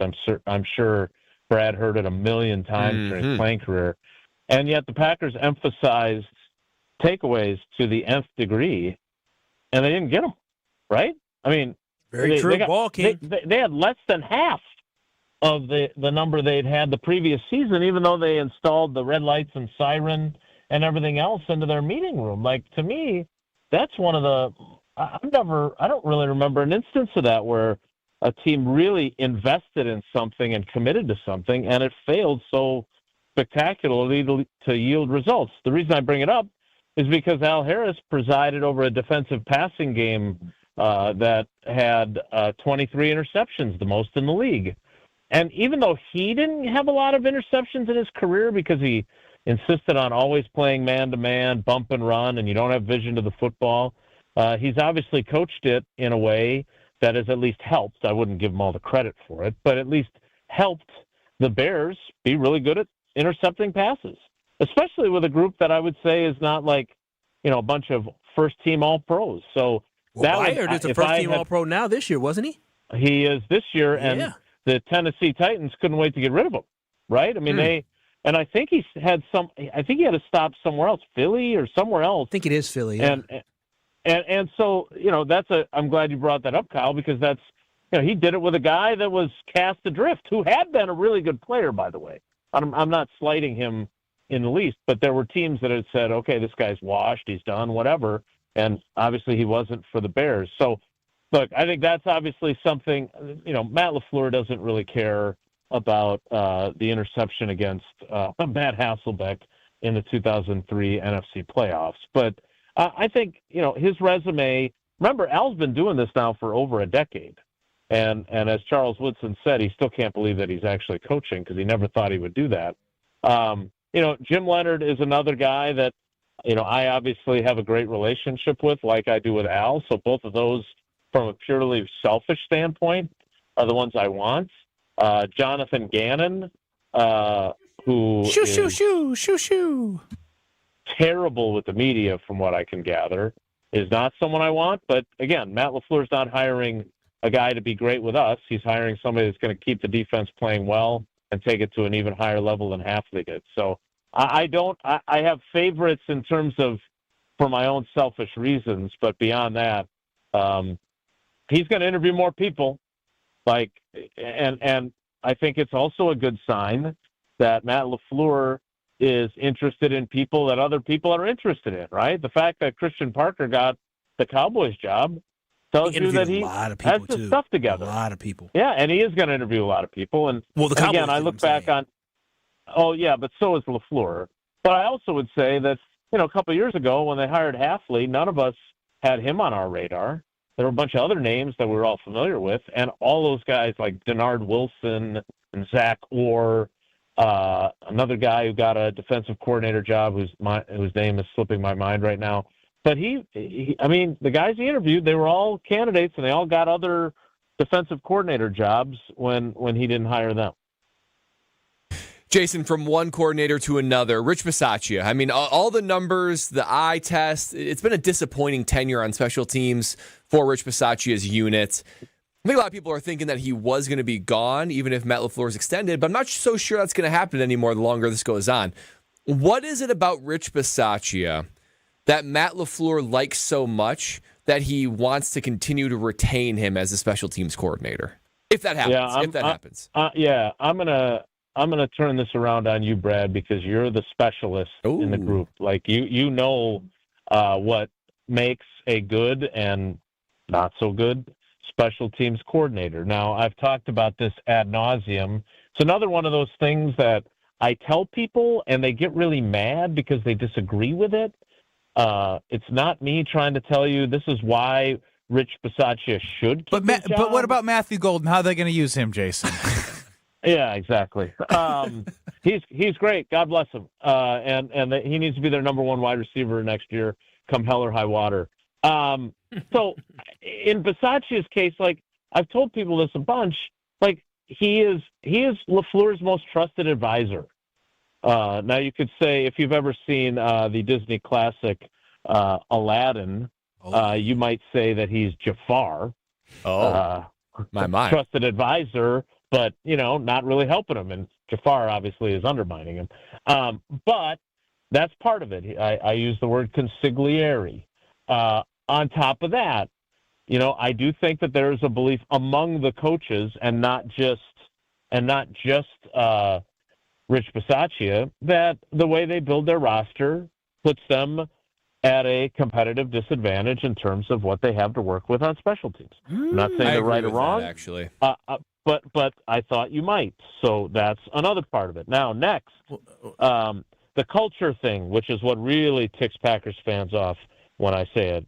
I'm sure Brad heard it a million times during his playing career. And yet the Packers emphasized takeaways to the nth degree, and they didn't get them, right? I mean, very true ball, King. They had less than half of the number they'd had the previous season, even though they installed the red lights and siren and everything else into their meeting room. Like, to me, that's one of the I don't really remember an instance of that where a team really invested in something and committed to something, and it failed so spectacularly to yield results. The reason I bring it up is because Al Harris presided over a defensive passing game that had 23 interceptions, the most in the league. And even though he didn't have a lot of interceptions in his career because he insisted on always playing man-to-man, bump and run, and you don't have vision to the football, he's obviously coached it in a way that has at least helped. I wouldn't give him all the credit for it, but at least helped the Bears be really good at intercepting passes, especially with a group that I would say is not like, a bunch of first-team All-Pros. So Byard is a first-team All-Pro now this year, wasn't he? He is this year, and the Tennessee Titans couldn't wait to get rid of him, right? I mean, and I think he had to stop somewhere else, Philly or somewhere else. I think it is Philly. Yeah. And so, I'm glad you brought that up, Kyle, because that's, he did it with a guy that was cast adrift, who had been a really good player, by the way. I'm not slighting him in the least, but there were teams that had said, okay, this guy's washed, he's done, whatever. And obviously he wasn't for the Bears. So, look, I think that's obviously something, Matt LaFleur doesn't really care about the interception against Matt Hasselbeck in the 2003 NFC playoffs. But I think, his resume, remember, Al's been doing this now for over a decade. And as Charles Woodson said, he still can't believe that he's actually coaching because he never thought he would do that. Jim Leonard is another guy that, I obviously have a great relationship with, like I do with Al. So both of those, from a purely selfish standpoint, are the ones I want. Jonathan Gannon, who shoo. Terrible with the media, from what I can gather, is not someone I want. But again, Matt LaFleur's not hiring a guy to be great with us. He's hiring somebody that's going to keep the defense playing well and take it to an even higher level than Hafley did. So I have favorites in terms of, for my own selfish reasons, but beyond that, he's going to interview more people. And I think it's also a good sign that Matt LaFleur is interested in people that other people are interested in, right? The fact that Christian Parker got the Cowboys job tells you that he has his stuff together. A lot of people. Yeah, and he is going to interview a lot of people. And again, I look back on, but so is LaFleur. But I also would say that, a couple of years ago when they hired Hafley, none of us had him on our radar. There were a bunch of other names that we were all familiar with, and all those guys like Denard Wilson and Zach Orr, another guy who got a defensive coordinator job whose name is slipping my mind right now. But the guys he interviewed, they were all candidates, and they all got other defensive coordinator jobs when he didn't hire them. Jason, from one coordinator to another, Rich Bisaccia. I mean, all the numbers, the eye test, it's been a disappointing tenure on special teams for Rich Bisaccia's unit. I think a lot of people are thinking that he was going to be gone, even if Matt LaFleur is extended, but I'm not so sure that's going to happen anymore the longer this goes on. What is it about Rich Bisaccia that Matt LaFleur likes so much that he wants to continue to retain him as a special teams coordinator? If that happens. I'm gonna turn this around on you, Brad, because you're the specialist in the group. Like you know what makes a good and not so good special teams coordinator. Now, I've talked about this ad nauseum. It's another one of those things that I tell people and they get really mad because they disagree with it. It's not me trying to tell you this is why Rich Bisaccia should keep his job. But what about Matthew Golden? How are they going to use him, Jason? Yeah, exactly. He's great. God bless him. And he needs to be their number one wide receiver next year, come hell or high water. So in Bisaccia's case, like I've told people this a bunch, like he is LaFleur's most trusted advisor. Now you could say if you've ever seen the Disney classic Aladdin, you might say that he's Jafar. My trusted advisor. But, not really helping him. And Jafar obviously is undermining him. But that's part of it. I use the word consigliere. On top of that, I do think that there is a belief among the coaches and not just Rich Bisaccia that the way they build their roster puts them at a competitive disadvantage in terms of what they have to work with on special teams. I'm not saying they're right or wrong. That, actually. But I thought you might. So that's another part of it. Now, next, the culture thing, which is what really ticks Packers fans off when I say it.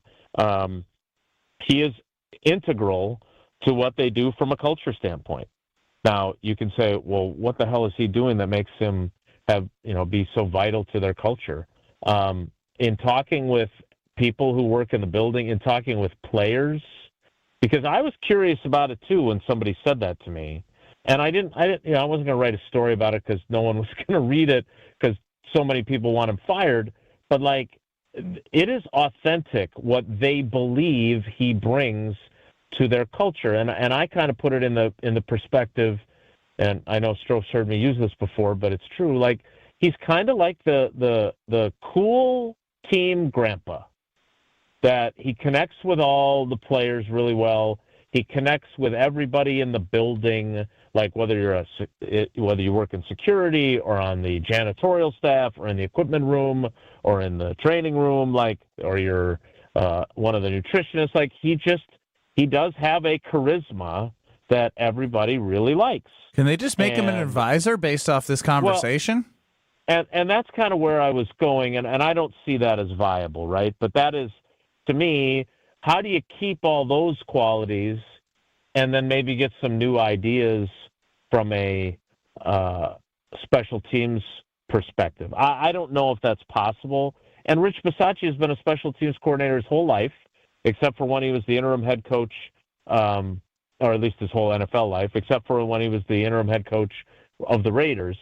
He is integral to what they do from a culture standpoint. Now, you can say, well, what the hell is he doing that makes him be so vital to their culture? In talking with people who work in the building, in talking with players, Because I was curious about it too when somebody said that to me, and I wasn't going to write a story about it because no one was going to read it because so many people want him fired. But like, it is authentic what they believe he brings to their culture, and I kind of put it in the perspective, and I know Stroh's heard me use this before, but it's true. Like, he's kind of like the cool team grandpa. That he connects with all the players really well. He connects with everybody in the building, like whether you work in security or on the janitorial staff or in the equipment room or in the training room, or you're one of the nutritionists. Like, he does have a charisma that everybody really likes. Can they just make him an advisor based off this conversation? Well, and that's kind of where I was going, and I don't see that as viable, right? But that is, to me, how do you keep all those qualities and then maybe get some new ideas from a special teams perspective? I don't know if that's possible. And Rich Bisaccia has been a special teams coordinator his whole life, except for when he was the interim head coach, or at least his whole NFL life, except for when he was the interim head coach of the Raiders.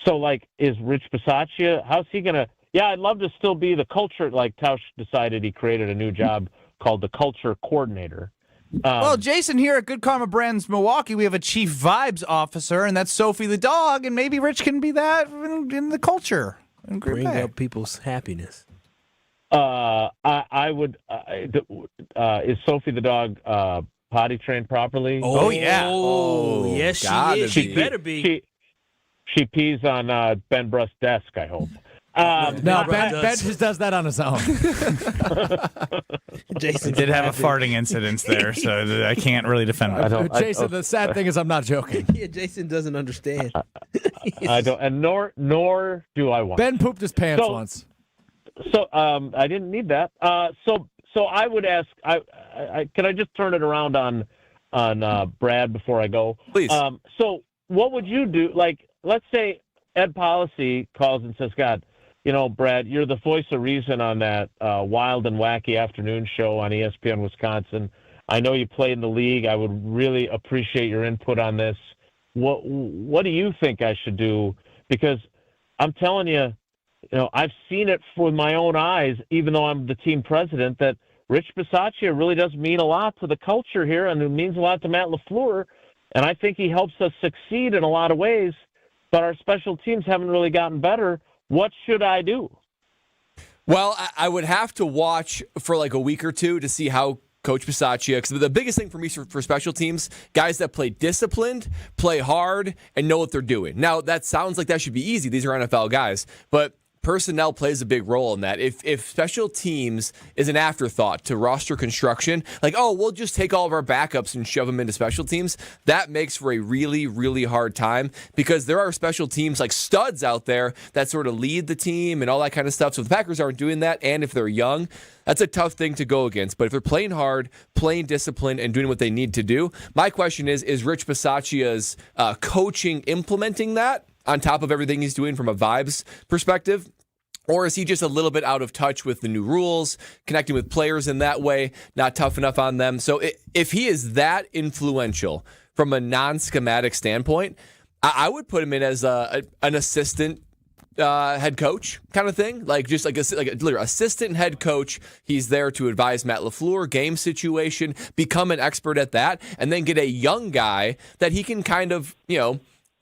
So, like, is Rich Bisaccia, how's he going to... Yeah, I'd love to still be the culture, like Tausch decided he created a new job called the culture coordinator. Well, Jason, here at Good Karma Brands Milwaukee, we have a chief vibes officer, and that's Sophie the dog, and maybe Rich can be that in the culture. Bring up people's happiness. I would. Is Sophie the dog potty trained properly? Oh yeah. Oh, yes, she is. She better be. She pees on Ben Brust's desk, I hope. No, Ben just does that on his own. Jason did have a farting incident there, so I can't really defend him. Jason, the sad thing is I'm not joking. Yeah, Jason doesn't understand. I don't, and nor do I want. Ben pooped his pants once. So I didn't need that. So I would ask. Can I just turn it around on Brad before I go? Please. So what would you do? Like, let's say Ed Policy calls and says, God, Brad, you're the voice of reason on that Wilde and Wacky afternoon show on ESPN Wisconsin. I know you played in the league. I would really appreciate your input on this. What do you think I should do? Because I'm telling you, I've seen it with my own eyes, even though I'm the team president, that Rich Bisaccia really does mean a lot to the culture here, and it means a lot to Matt LaFleur. And I think he helps us succeed in a lot of ways, but our special teams haven't really gotten better. What should I do? Well, I would have to watch for like a week or two to see how Coach Bisaccia, because the biggest thing for me for special teams, guys that play disciplined, play hard, and know what they're doing. Now, that sounds like that should be easy. These are NFL guys, but personnel plays a big role in that. If special teams is an afterthought to roster construction, like, oh, we'll just take all of our backups and shove them into special teams, that makes for a really, really hard time because there are special teams like studs out there that sort of lead the team and all that kind of stuff. So if the Packers aren't doing that, and if they're young, that's a tough thing to go against. But if they're playing hard, playing disciplined, and doing what they need to do, my question is Rich Bisaccia's coaching implementing that on top of everything he's doing from a vibes perspective? Or is he just a little bit out of touch with the new rules, connecting with players in that way, not tough enough on them? So if he is that influential from a non-schematic standpoint, I would put him in as an assistant head coach kind of thing, like just like a assistant head coach. He's there to advise Matt LaFleur, game situation, become an expert at that, and then get a young guy that he can kind of,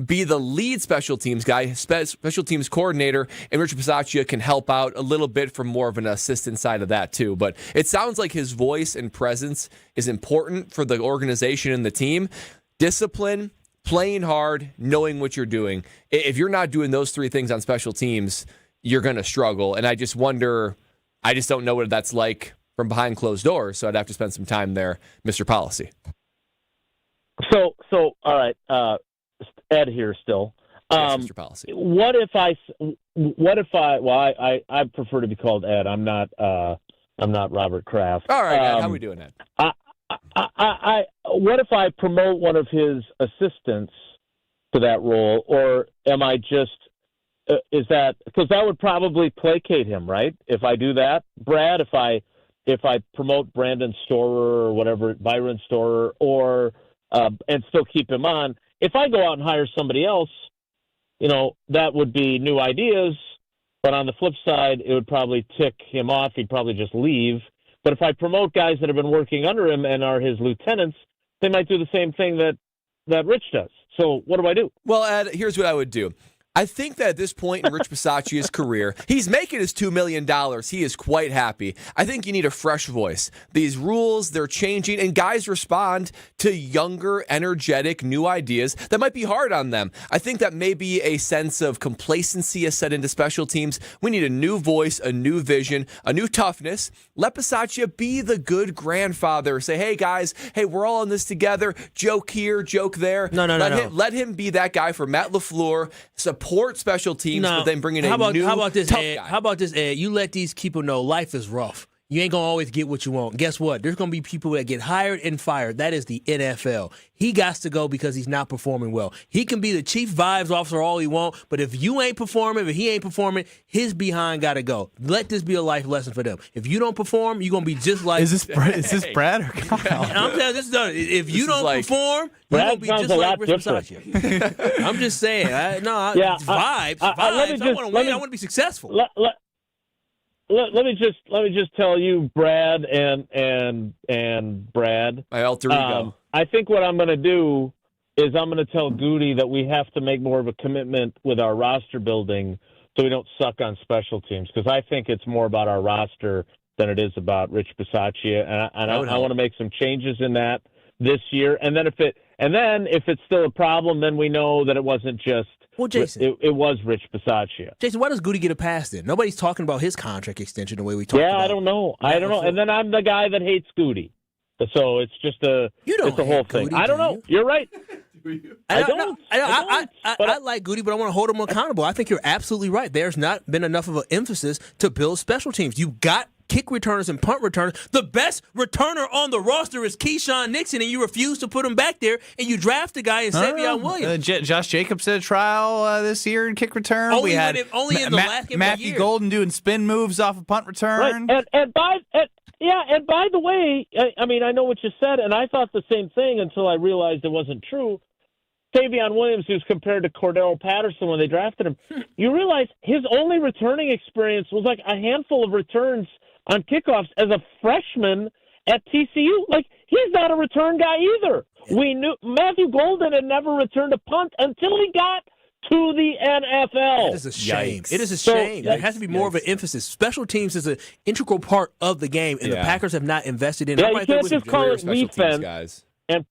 be the lead special teams guy, special teams coordinator, and Rich Bisaccia can help out a little bit from more of an assistant side of that too. But it sounds like his voice and presence is important for the organization and the team. Discipline, playing hard, knowing what you're doing. If you're not doing those three things on special teams, you're going to struggle. And I just wonder, I just don't know what that's like from behind closed doors, so I'd have to spend some time there, Mr. Policy. So all right, Ed here still. Yes, Mr. Policy. What if I? Well, I prefer to be called Ed. I'm not Robert Kraft. All right, Ed, how are we doing, Ed? What if I promote one of his assistants to that role, or am I just? Is that because that would probably placate him, right? If I do that, Brad, if I if I promote Brandon Storer or whatever, Byron Storer, or and still keep him on. If I go out and hire somebody else, that would be new ideas. But on the flip side, it would probably tick him off. He'd probably just leave. But if I promote guys that have been working under him and are his lieutenants, they might do the same thing that Rich does. So what do I do? Well, Ed, here's what I would do. I think that at this point in Rich Bisaccia's career, he's making his $2 million. He is quite happy. I think you need a fresh voice. These rules, they're changing, and guys respond to younger, energetic, new ideas that might be hard on them. I think that may be a sense of complacency is set into special teams. We need a new voice, a new vision, a new toughness. Let Bisaccia be the good grandfather. Say, hey, guys, we're all in this together. Joke here, joke there. No. Let him be that guy for Matt LaFleur. Support special teams, but then bring in a new tough guy. How about this, Ed? You let these people know life is rough. You ain't going to always get what you want. Guess what? There's going to be people that get hired and fired. That is the NFL. He got to go because he's not performing well. He can be the chief vibes officer all he want, but if you ain't performing, if he ain't performing, his behind got to go. Let this be a life lesson for them. If you don't perform, you're going to be just like... Is this Brad or Kyle? I'm telling you, this is done. If you don't perform, you're going to be just like Rich Bisaccia. I'm just saying. It's vibes. I want to be successful. Let me just tell you, Brad and Brad, my alter ego. I think what I'm going to do is I'm going to tell Goody that we have to make more of a commitment with our roster building so we don't suck on special teams, because I think it's more about our roster than it is about Rich Bisaccia, and I want to make some changes in that this year. And then if it's still a problem, then we know that it wasn't just. Well, Jason, it was Rich Bisaccia. Jason, why does Goody get a pass then? Nobody's talking about his contract extension the way we talk about it. Yeah, I don't know. And then I'm the guy that hates Goody. So it's just it's a whole thing. Goody, I don't know. You're right. I like Goody, but I want to hold him accountable. I think you're absolutely right. There's not been enough of an emphasis to build special teams. You got kick returners and punt returners. The best returner on the roster is Keyshawn Nixon, and you refuse to put him back there, and you draft a guy in Savion Williams. Josh Jacobs did a trial this year in kick return. Only in the last game Matthew of the year. Golden doing spin moves off a punt return. Right. And by the way, I know what you said, and I thought the same thing until I realized it wasn't true. Savion Williams, who's compared to Cordell Patterson when they drafted him, you realize his only returning experience was like a handful of returns on kickoffs as a freshman at TCU. Like, he's not a return guy either. We knew Matthew Golden had never returned a punt until he got to the NFL. It is a shame. It is a shame. There has to be more of an emphasis. Special teams is an integral part of the game, and the Packers have not invested in it. You can't just call it defense, guys. And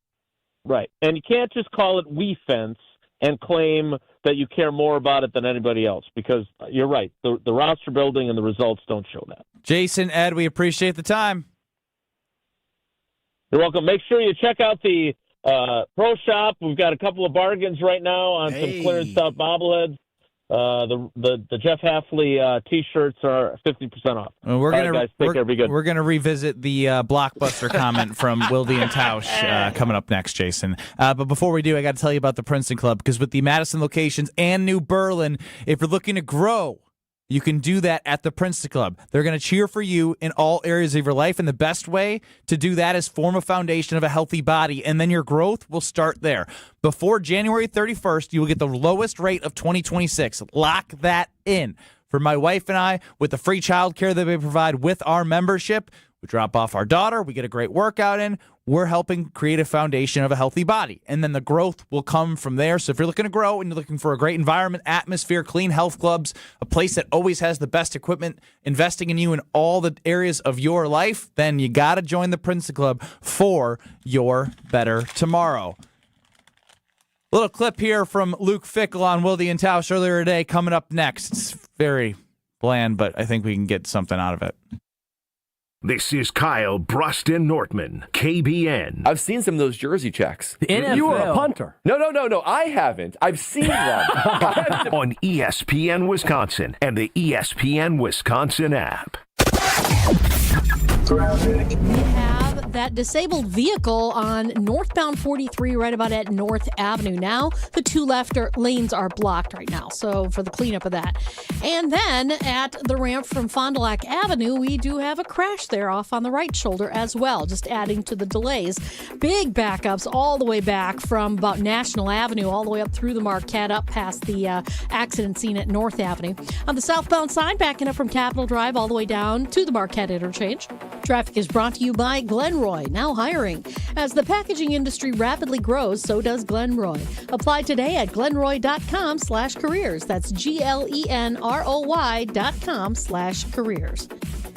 you can't just call it defense and claim that you care more about it than anybody else, because you're right. The roster building and the results don't show that. Jason, Ed, we appreciate the time. You're welcome. Make sure you check out the Pro Shop. We've got a couple of bargains right now on some clearance out bobbleheads. The Jeff Hafley T-shirts are 50% off. We're gonna We're gonna revisit the blockbuster comment from Wilde and Tausch coming up next, Jason. But before we do, I got to tell you about the Princeton Club, because with the Madison locations and New Berlin, if you're looking to grow, you can do that at the Princeton Club. They're going to cheer for you in all areas of your life, and the best way to do that is form a foundation of a healthy body, and then your growth will start there. Before January 31st, you will get the lowest rate of 2026. Lock that in. For my wife and I, with the free child care that we provide with our membership, we drop off our daughter, we get a great workout in, we're helping create a foundation of a healthy body. And then the growth will come from there. So if you're looking to grow and you're looking for a great environment, atmosphere, clean health clubs, a place that always has the best equipment, investing in you in all the areas of your life, then you got to join the Princeton Club for your better tomorrow. Little clip here from Luke Fickell on Wilde and Tausch earlier today coming up next. It's very bland, but I think we can get something out of it. This is Kyle Brust Nortman, KBN. I've seen some of those jersey checks. You were a punter. No, I haven't. I've seen them. On ESPN Wisconsin and the ESPN Wisconsin app. We have have that disabled vehicle on northbound 43 right about at North Avenue. Now the two left lanes are blocked right now, so for the cleanup of that. And then at the ramp from Fond du Lac Avenue, we do have a crash there off on the right shoulder as well, just adding to the delays. Big backups all the way back from about National Avenue all the way up through the Marquette, up past the accident scene at North Avenue. On the southbound side, backing up from Capitol Drive all the way down to the Marquette interchange. Traffic is brought to you by Glenroy, now hiring. As the packaging industry rapidly grows, so does Glenroy. Apply today at glenroy.com/careers. That's GLENROY.com/careers.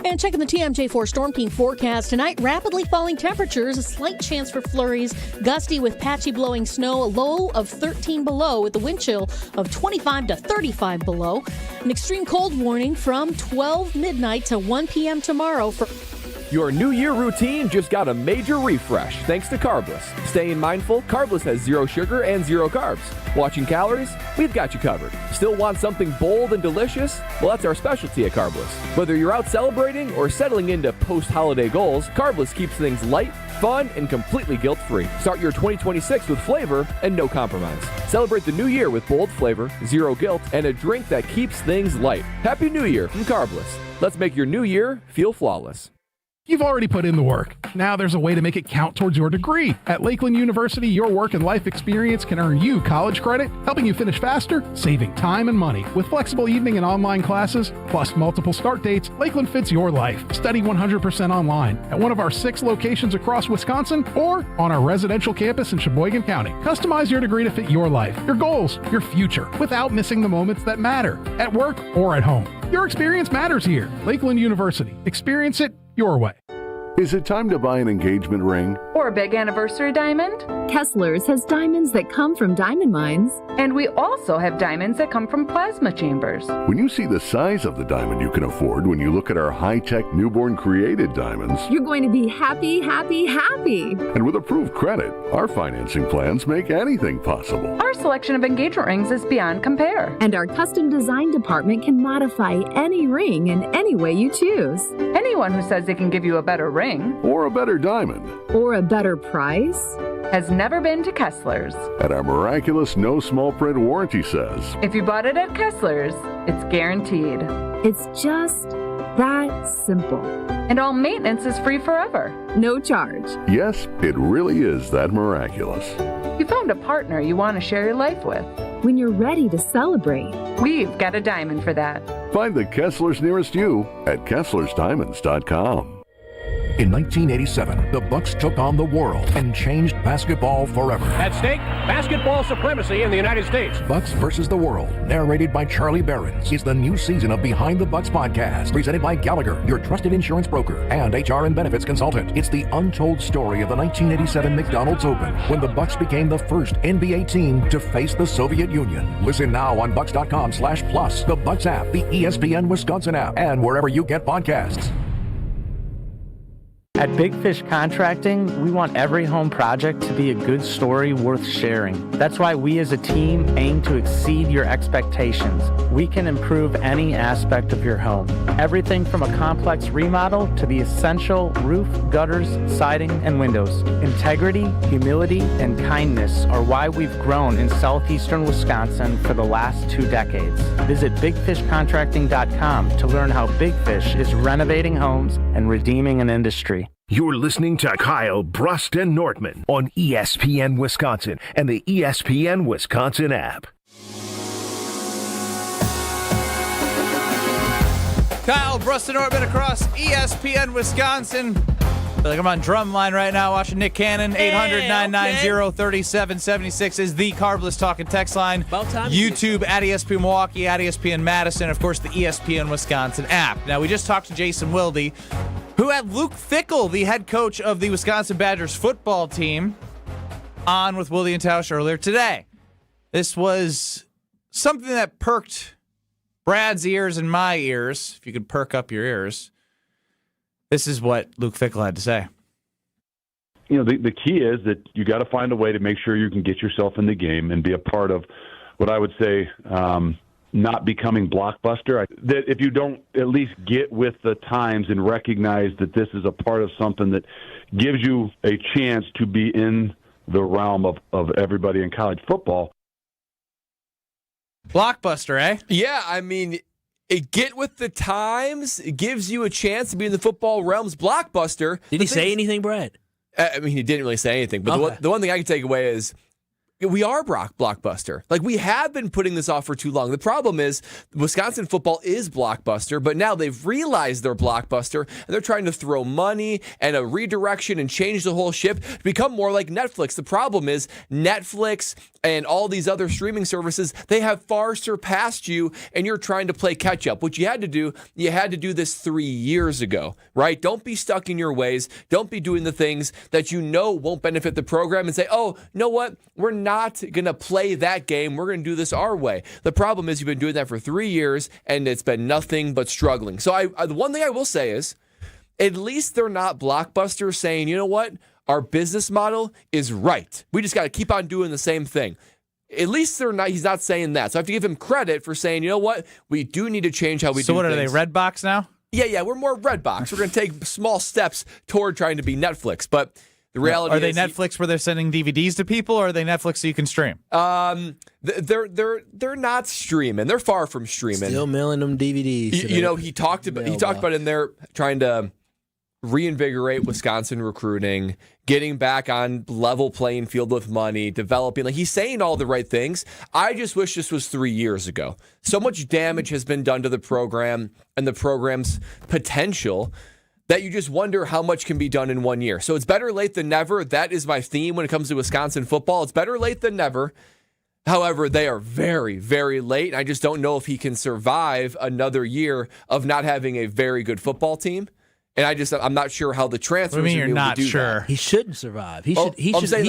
And checking the TMJ4 Storm Team forecast tonight, rapidly falling temperatures, a slight chance for flurries, gusty with patchy blowing snow, a low of 13 below with a wind chill of 25 to 35 below. An extreme cold warning from 12 midnight to 1 p.m. tomorrow for... Your New Year routine just got a major refresh thanks to Carbless. Staying mindful, Carbless has 0 sugar and 0 carbs. Watching calories? We've got you covered. Still want something bold and delicious? Well, that's our specialty at Carbless. Whether you're out celebrating or settling into post-holiday goals, Carbless keeps things light, fun, and completely guilt-free. Start your 2026 with flavor and no compromise. Celebrate the new year with bold flavor, 0 guilt, and a drink that keeps things light. Happy New Year from Carbless. Let's make your new year feel flawless. You've already put in the work. Now there's a way to make it count towards your degree. At Lakeland University, your work and life experience can earn you college credit, helping you finish faster, saving time and money. With flexible evening and online classes, plus multiple start dates, Lakeland fits your life. Study 100% online at one of our 6 locations across Wisconsin or on our residential campus in Sheboygan County. Customize your degree to fit your life, your goals, your future, without missing the moments that matter, at work or at home. Your experience matters here. Lakeland University. Experience it your way. Is it time to buy an engagement ring? Or a big anniversary diamond? Kessler's has diamonds that come from diamond mines. And we also have diamonds that come from plasma chambers. When you see the size of the diamond you can afford when you look at our high-tech newborn created diamonds, you're going to be happy, happy, happy. And with approved credit, our financing plans make anything possible. Our selection of engagement rings is beyond compare. And our custom design department can modify any ring in any way you choose. Anyone who says they can give you a better ring or a better diamond or a better price has never been to Kessler's. And our miraculous no small print warranty says, if you bought it at Kessler's, it's guaranteed. It's just that simple. And all maintenance is free forever. No charge. Yes, it really is that miraculous. You found a partner you want to share your life with. When you're ready to celebrate, we've got a diamond for that. Find the Kessler's nearest you at KesslersDiamonds.com. In 1987, the Bucks took on the world and changed basketball forever. At stake, basketball supremacy in the United States. Bucks versus the World, narrated by Charlie Behrens, is the new season of Behind the Bucks podcast, presented by Gallagher, your trusted insurance broker and HR and benefits consultant. It's the untold story of the 1987 McDonald's Open, when the Bucks became the first NBA team to face the Soviet Union. Listen now on Bucks.com/plus, the Bucks app, the ESPN Wisconsin app, and wherever you get podcasts. At Big Fish Contracting, we want every home project to be a good story worth sharing. That's why we as a team aim to exceed your expectations. We can improve any aspect of your home. Everything from a complex remodel to the essential roof, gutters, siding, and windows. Integrity, humility, and kindness are why we've grown in southeastern Wisconsin for the last 2 decades. Visit BigFishContracting.com to learn how Big Fish is renovating homes and redeeming an industry. You're listening to Kyle, Brust, and Nortman on ESPN Wisconsin and the ESPN Wisconsin app. Kyle, Brust, and Nortman across ESPN Wisconsin. I feel like I'm on Drumline right now watching Nick Cannon. 800-990-3776 is the Carbless Talking text line. About time. YouTube at ESPN Milwaukee, at ESPN Madison, of course, the ESPN Wisconsin app. Now, we just talked to Jason Wilde, who had Luke Fickell, the head coach of the Wisconsin Badgers football team, on with Wilde and Tausch earlier today. This was something that perked Brad's ears and my ears, if you could perk up your ears. This is what Luke Fickell had to say. You know, the key is that you got to find a way to make sure you can get yourself in the game and be a part of what I would say, not becoming blockbuster. That if you don't at least get with the times and recognize that this is a part of something that gives you a chance to be in the realm of everybody in college football. Blockbuster, eh? Yeah, I mean, get with the times. It gives you a chance to be in the football realm's blockbuster. Did he say anything, Brad? I mean, he didn't really say anything. But the one thing I can take away is we are blockbuster. Like, we have been putting this off for too long. The problem is Wisconsin football is blockbuster, but now they've realized they're blockbuster, and they're trying to throw money and a redirection and change the whole ship to become more like Netflix. The problem is Netflix and all these other streaming services, they have far surpassed you, and you're trying to play catch up. What you had to do this 3 years ago, right? Don't be stuck in your ways. Don't be doing the things that you know won't benefit the program and say, oh, you know what? We're not going to play that game. We're going to do this our way. The problem is you've been doing that for 3 years, and it's been nothing but struggling. So the one thing I will say is, at least they're not blockbusters saying, you know what? Our business model is right. We just got to keep on doing the same thing. At least he's not saying that. So I have to give him credit for saying, you know what? We do need to change how we do things. So what are they, Redbox now? Yeah, we're more Redbox. We're going to take small steps toward trying to be Netflix. But the reality is... Are they Netflix where they're sending DVDs to people, or are they Netflix so you can stream? They're not streaming. They're far from streaming. Still mailing them DVDs. You know, he talked about in there trying to reinvigorate Wisconsin recruiting, getting back on level playing field with money, developing. Like, he's saying all the right things. I just wish this was 3 years ago. So much damage has been done to the program and the program's potential that you just wonder how much can be done in 1 year. So it's better late than never. That is my theme when it comes to Wisconsin football. It's better late than never. However, they are very, very late. I just don't know if he can survive another year of not having a very good football team. And I'm not sure how the transfers. What do you mean you're not sure? He shouldn't survive. He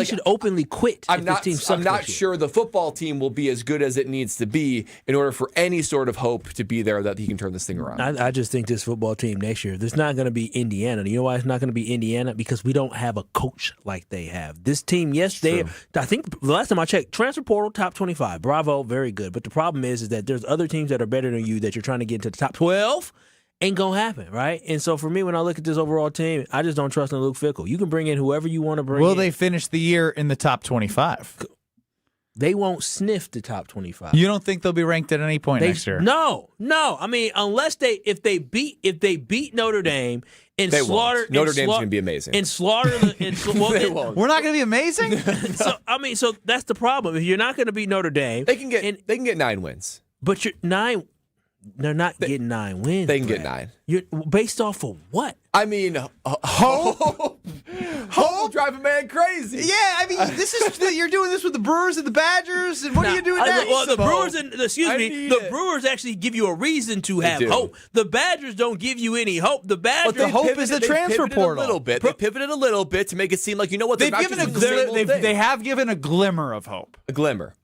should openly quit. I'm not sure the football team will be as good as it needs to be in order for any sort of hope to be there that he can turn this thing around. I just think this football team next year, there's not going to be Indiana. You know why it's not going to be Indiana? Because we don't have a coach like they have. This team, I think the last time I checked, transfer portal top 25. Bravo, very good. But the problem is that there's other teams that are better than you that you're trying to get into the top 12. Ain't gonna happen, right? And so for me, when I look at this overall team, I just don't trust in Luke Fickell. You can bring in whoever you want to bring in. Will they finish the year in the top 25? They won't sniff the top 25. You don't think they'll be ranked at any point next year? No. I mean, unless if they beat Notre Dame and they slaughter won't. Notre Dame's gonna be amazing. And slaughter they won't. We're not gonna be amazing. So that's the problem. If you're not gonna beat Notre Dame, they can get 9 wins. But you're 9. They're not getting 9 wins. They can get 9. You're based off of what? I mean, hope will drive a man crazy. Yeah, I mean, you're doing this with the Brewers and the Badgers, and what are you doing next? Well, the Brewers the Brewers actually give you a reason to have hope. The Badgers don't give you any hope. The Badgers, but the hope is the transfer portal. They pivoted a little bit to make it seem like, you know what? They have given a glimmer of hope. A glimmer.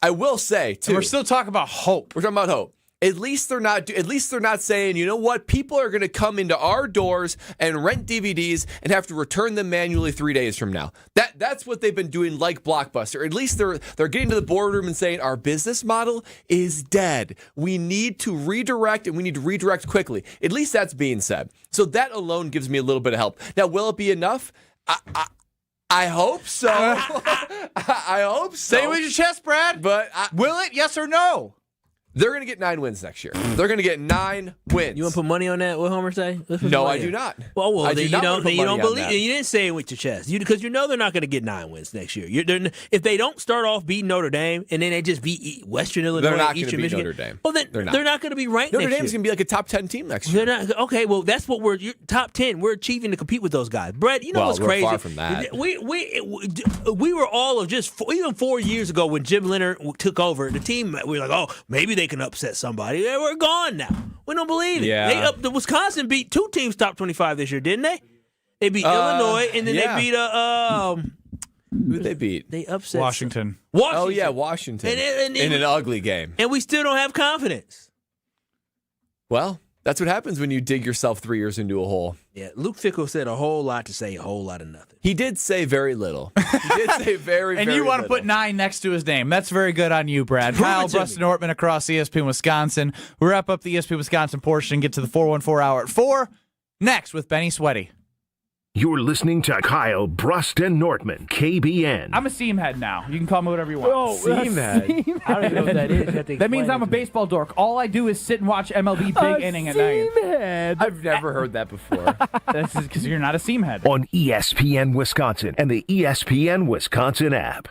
I will say too. And we're still talking about hope. We're talking about hope. At least they're not saying, you know what, people are going to come into our doors and rent DVDs and have to return them manually 3 days from now. That's what they've been doing, like Blockbuster. At least they're getting to the boardroom and saying our business model is dead. We need to redirect, and we need to redirect quickly. At least that's being said. So that alone gives me a little bit of help. Now, will it be enough? I hope so. I hope so. Say it with your chest, Brad. But will it? Yes or no? They're going to get 9 wins next year. They're going to get 9 wins. You want to put money on that? What Homer say? No, I do not. Well, then you don't believe it. You didn't say it with your chest. Because you know they're not going to get 9 wins next year. If they don't start off beating Notre Dame and then they just beat Western Illinois, they're not going to beat Notre Dame. Well, then they're not going to be ranked Notre next Dame's year. going to be like a top 10 team next year. They're not. Okay, well, that's what we're top 10. We're achieving to compete with those guys. Brett, you know what's crazy? Far from that. We were all of even 4 years ago when Jim Leonard took over the team. We were like, oh, maybe they can upset somebody. We're gone now. We don't believe it. Yeah. The Wisconsin beat 2 teams top 25 this year, didn't they? They beat Illinois, and then they beat who did they beat? They upset Washington. Oh yeah, Washington. In an ugly game. And we still don't have confidence. Well, That's what happens when you dig yourself 3 years into a hole. Yeah, Luke Fickell said a whole lot to say a whole lot of nothing. He did say very little. He did say very, and very you want to little. put 9 next to his name. That's very good on you, Brad. Kyle, Brust Nortman across ESPN Wisconsin. We wrap up the ESPN Wisconsin portion and get to the 414 hour at 4. Next with Benny Sweaty. You're listening to Kyle, Brust, and Nortman, KBN. I'm a seam head now. You can call me whatever you want. Oh, seam head. I don't even know what that is. That means I'm a baseball dork. All I do is sit and watch MLB big inning at night. Head. I've never heard that before. This is because you're not a seam head. On ESPN Wisconsin and the ESPN Wisconsin app.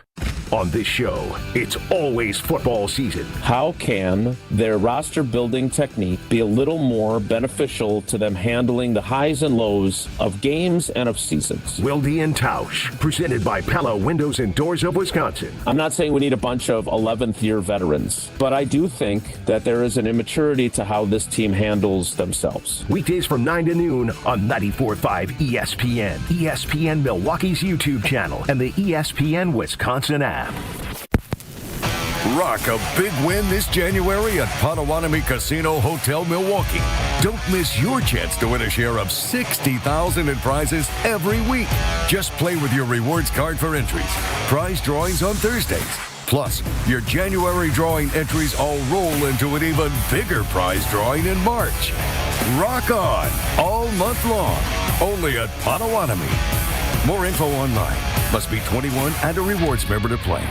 On this show, it's always football season. How can their roster building technique be a little more beneficial to them handling the highs and lows of games and of seasons? Wilde and Tausch, presented by Pella Windows and Doors of Wisconsin. I'm not saying we need a bunch of 11th year veterans, but I do think that there is an immaturity to how this team handles themselves. Weekdays from 9 to noon on 94.5 ESPN, ESPN Milwaukee's YouTube channel, and the ESPN Wisconsin app. Rock a big win this January at Potawatomi Casino Hotel Milwaukee. Don't miss your chance to win a share of $60,000 in prizes every week. Just play with your rewards card for entries. Prize drawings on Thursdays. Plus, your January drawing entries all roll into an even bigger prize drawing in March. Rock on all month long, only at Potawatomi. More info online. Must be 21 and a rewards member to play.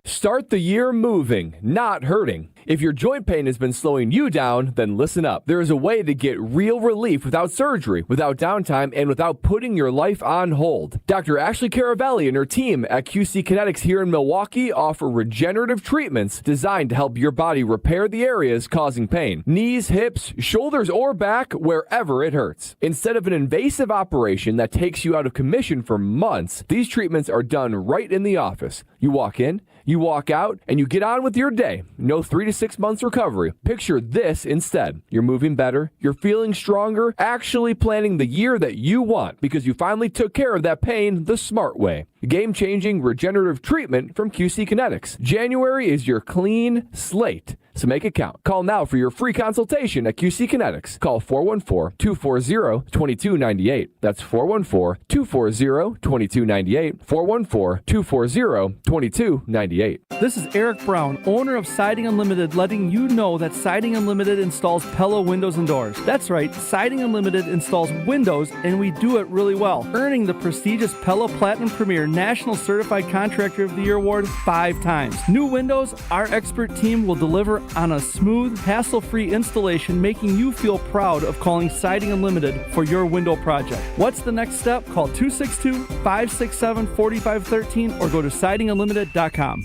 Start the year moving, not hurting. If your joint pain has been slowing you down, then listen up. There is a way to get real relief without surgery, without downtime, and without putting your life on hold. Dr. Ashley Caravelli and her team at QC Kinetics here in Milwaukee offer regenerative treatments designed to help your body repair the areas causing pain. Knees, hips, shoulders, or back, wherever it hurts. Instead of an invasive operation that takes you out of commission for months, these treatments are done right in the office. You walk in, you walk out, and you get on with your day. No 3 to 6 months recovery. Picture this instead. You're moving better, you're feeling stronger, actually planning the year that you want because you finally took care of that pain the smart way. Game-changing regenerative treatment from QC Kinetics. January is your clean slate, so make it count. Call now for your free consultation at QC Kinetics. Call 414-240-2298. That's 414-240-2298. 414-240-2298. This is Eric Brown, owner of Siding Unlimited, letting you know that Siding Unlimited installs Pella windows and doors. That's right, Siding Unlimited installs windows, and we do it really well, earning the prestigious Pella Platinum Premier National Certified Contractor of the Year award 5 times. New windows, our expert team will deliver on a smooth, hassle-free installation, making you feel proud of calling Siding Unlimited for your window project. What's the next step? Call 262-567-4513 or go to sidingunlimited.com.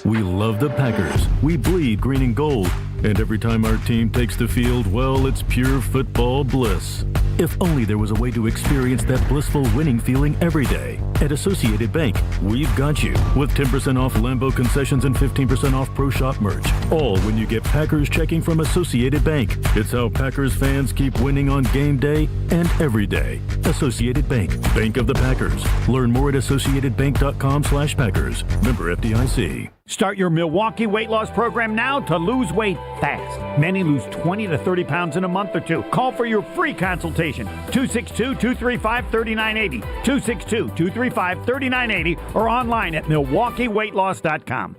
We love the Packers. We bleed green and gold. And every time our team takes the field, well, it's pure football bliss. If only there was a way to experience that blissful winning feeling every day. At Associated Bank, we've got you. With 10% off Lambeau concessions and 15% off Pro Shop merch. All when you get Packers checking from Associated Bank. It's how Packers fans keep winning on game day and every day. Associated Bank. Bank of the Packers. Learn more at associatedbank.com/Packers. Member FDIC. Start your Milwaukee weight loss program now to lose weight fast. Many lose 20 to 30 pounds in a month or two. Call for your free consultation. 262-235-3980. 262-235-3980 or online at MilwaukeeWeightLoss.com.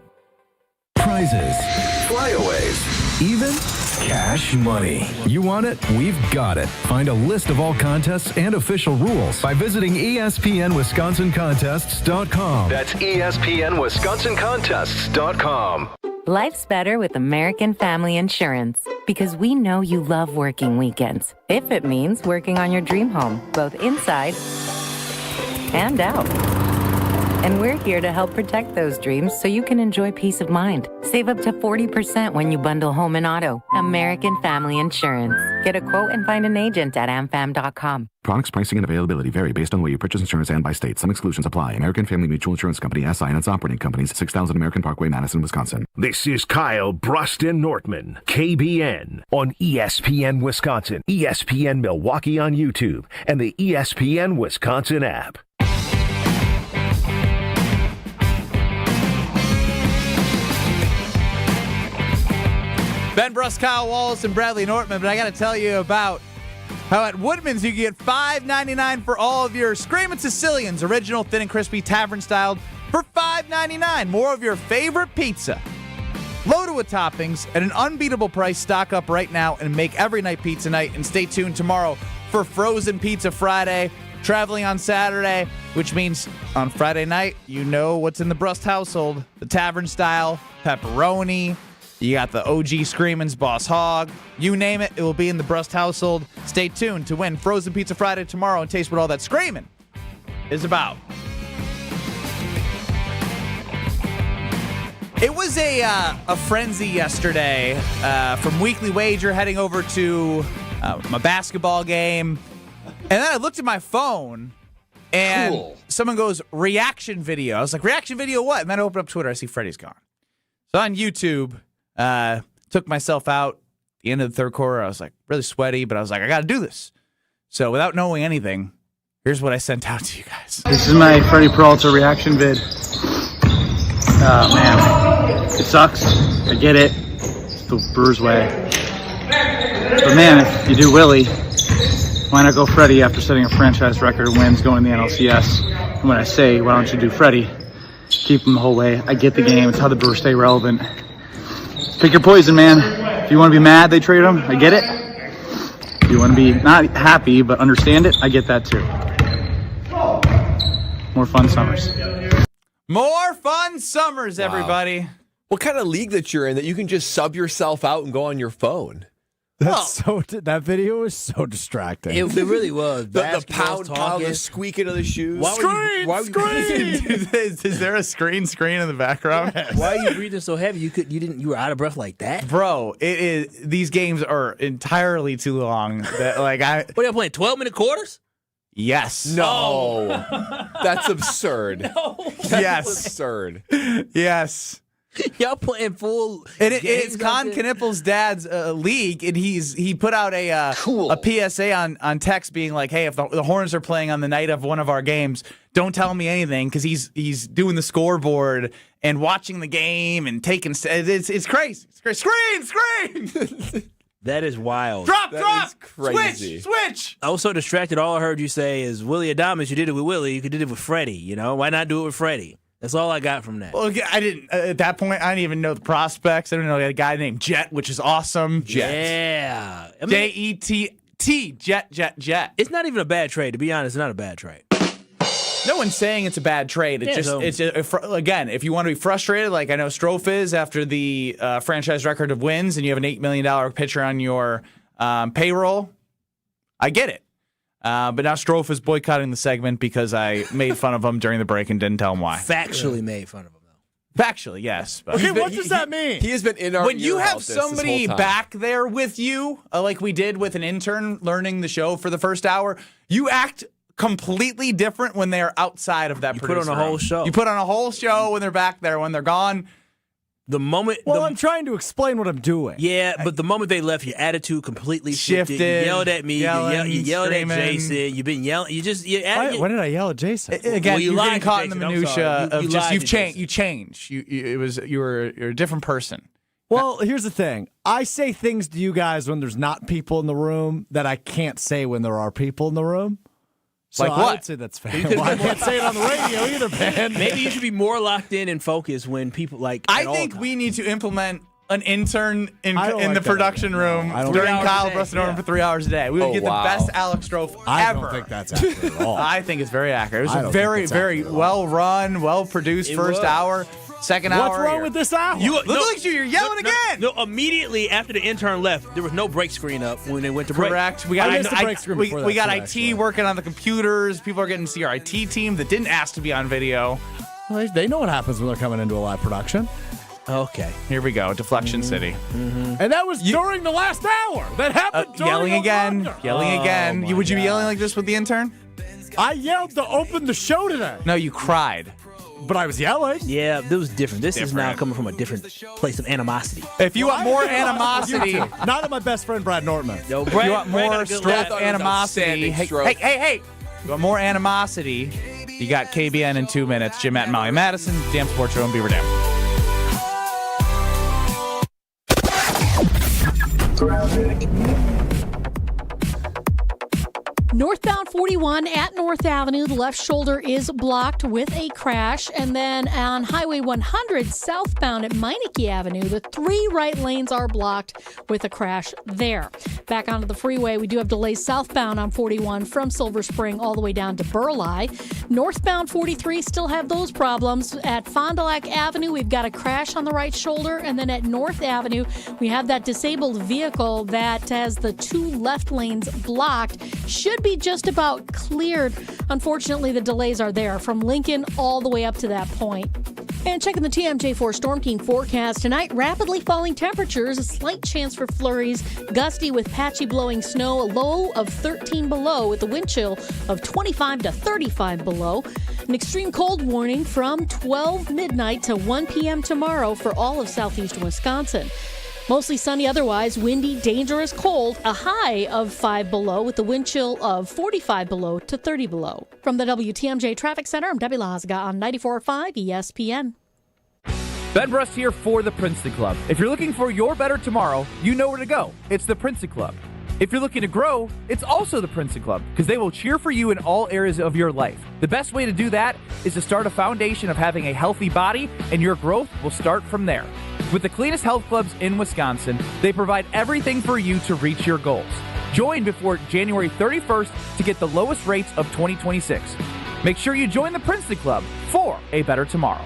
Prizes, flyaways, even cash money. You want it? We've got it. Find a list of all contests and official rules by visiting ESPNWisconsinContests.com. That's ESPNWisconsinContests.com. Life's better with American Family Insurance because we know you love working weekends. If it means working on your dream home, both inside and out. And we're here to help protect those dreams so you can enjoy peace of mind. Save up to 40% when you bundle home and auto. American Family Insurance. Get a quote and find an agent at amfam.com. Products, pricing, and availability vary based on where you purchase insurance and by state. Some exclusions apply. American Family Mutual Insurance Company, SI, and its operating companies, 6000 American Parkway, Madison, Wisconsin. This is Kyle, Brust, and Nortman, KBN, on ESPN Wisconsin, ESPN Milwaukee on YouTube, and the ESPN Wisconsin app. Ben Brust, Kyle Wallace, and Bradley Nortman, but I got to tell you about how at Woodman's you can get $5.99 for all of your Screamin' Sicilians, original, thin and crispy, tavern styled, for $5.99. More of your favorite pizza, loaded with toppings at an unbeatable price. Stock up right now and make every night pizza night. And stay tuned tomorrow for Frozen Pizza Friday. Traveling on Saturday, which means on Friday night, you know what's in the Brust household. The tavern style, pepperoni. You got the OG Screamin's Boss Hog. You name it, it will be in the Brust household. Stay tuned to win Frozen Pizza Friday tomorrow and taste what all that screaming is about. It was a frenzy yesterday from Weekly Wager heading over to my basketball game. And then I looked at my phone, and someone goes, reaction video. I was like, reaction video what? And then I opened up Twitter. I see Freddy's gone. So on YouTube, took myself out at the end of the third quarter. I was like really sweaty, but I was like, I got to do this. So without knowing anything, here's what I sent out to you guys. This is my Freddy Peralta reaction vid. Oh, man. It sucks. I get it. It's the Brewers way. But, man, if you do Willie, why not go Freddy after setting a franchise record of wins going to the NLCS? And when I say, why don't you do Freddy, keep him the whole way. I get the game. It's how the Brewers stay relevant. Pick your poison, man. If you want to be mad they trade him, I get it. If you want to be not happy but understand it, I get that too. More fun summers. More fun summers, everybody. What kind of league that you're in that you can just sub yourself out and go on your phone? That video was so distracting. It really was. The pound, the squeaking of the shoes. Is there a screen in the background? Yes. Why are you breathing so heavy? You were out of breath like that, bro. These games are entirely too long. What are you playing? 12-minute quarters? Yes. No. That's absurd. No. Yes. That's absurd. Yes. Y'all playing full. It's Con Knippel's dad's league, and he put out a PSA on text being like, "Hey, if the Hornets are playing on the night of one of our games, don't tell me anything," because he's doing the scoreboard and watching the game and taking. It's crazy. It's crazy. Screen. That is wild. Drop. Crazy. Switch. I was so distracted. All I heard you say is, Willie Adamas, you did it with Willie. You could do it with Freddie. You know, why not do it with Freddie? That's all I got from that. Well, I didn't at that point. I didn't even know the prospects. I didn't know a guy named Jet, which is awesome. Jet. Yeah. J-E-T-T. Jet. It's not even a bad trade. To be honest, it's not a bad trade. No one's saying it's a bad trade. Again, if you want to be frustrated, like I know Strofe is after the franchise record of wins, and you have an $8 million pitcher on your payroll, I get it. But now Strofe is boycotting the segment because I made fun of him during the break and didn't tell him why. Factually made fun of him, though. Factually, yes. But okay, what does that mean? He has been in our when you have this somebody whole time. back there with you, like we did with an intern learning the show for the first hour, you act completely different when they're outside of that You put on a whole show. You put on a whole show when they're back there. When they're gone, the moment. I'm trying to explain what I'm doing. Yeah, but the moment they left, your attitude completely shifted. You yelled at me. You yelled screaming. at Jason. You've been yelling. When did I yell at Jason? Again, well, you're getting caught in the Jason. minutia of just you've changed. Jason. You changed. You're a different person. Well, here's the thing. I say things to you guys when there's not people in the room that I can't say when there are people in the room. So like what? I would say that's fair. Well, I can't say it on the radio either, man. Maybe you should be more locked in and focused when people like. I think we need to implement an intern in like the production room during Kyle Brust Nortman for 3 hours a day. We would get the best Alex Strofe ever. I don't think that's accurate at all. I think it's very accurate. It was a very, very well run, well produced first hour. Second hour. What's wrong with this hour? Look at you. You're yelling again. No, immediately after the intern left, there was no break screen up when they went to break. Correct. We got IT working on the computers. People are getting to see our IT team that didn't ask to be on video. Well, they know what happens when they're coming into a live production. Okay. Here we go. Deflection City. Mm-hmm. And that was during the last hour. That happened during Yelling again. Would you be yelling like this with the intern? I yelled to open the show today. No, you cried. But I was yelling. Yeah, this was different. This is now coming from a different place of animosity. If you want more animosity, not at my best friend Brad Nortman. No, you want more Strofe animosity. Hey! You want more animosity? You got KBN in 2 minutes. Jim Matt and Molly Madison, Dam Sports Show in Beaver Dam. Northbound 41 at North Avenue, the left shoulder is blocked with a crash. And then on Highway 100, southbound at Meineke Avenue, the 3 right lanes are blocked with a crash there. Back onto the freeway, we do have delays southbound on 41 from Silver Spring all the way down to Burleigh. Northbound 43 still have those problems. At Fond du Lac Avenue, we've got a crash on the right shoulder. And then at North Avenue, we have that disabled vehicle that has the 2 left lanes blocked. Should be just about cleared. Unfortunately, the delays are there from Lincoln all the way up to that point. And checking the TMJ4 Storm Team forecast tonight, rapidly falling temperatures, a slight chance for flurries, gusty with patchy blowing snow, a low of 13 below with a wind chill of 25 to 35 below. An extreme cold warning from 12 midnight to 1 p.m. tomorrow for all of southeastern Wisconsin. Mostly sunny otherwise, windy, dangerous, cold, a high of 5 below with a wind chill of 45 below to 30 below. From the WTMJ Traffic Center, I'm Debbie Lazga on 94.5 ESPN. Ben Brust here for the Princeton Club. If you're looking for your better tomorrow, you know where to go. It's the Princeton Club. If you're looking to grow, it's also the Princeton Club, because they will cheer for you in all areas of your life. The best way to do that is to start a foundation of having a healthy body, and your growth will start from there. With the cleanest health clubs in Wisconsin, they provide everything for you to reach your goals. Join before January 31st to get the lowest rates of 2026. Make sure you join the Princeton Club for a better tomorrow.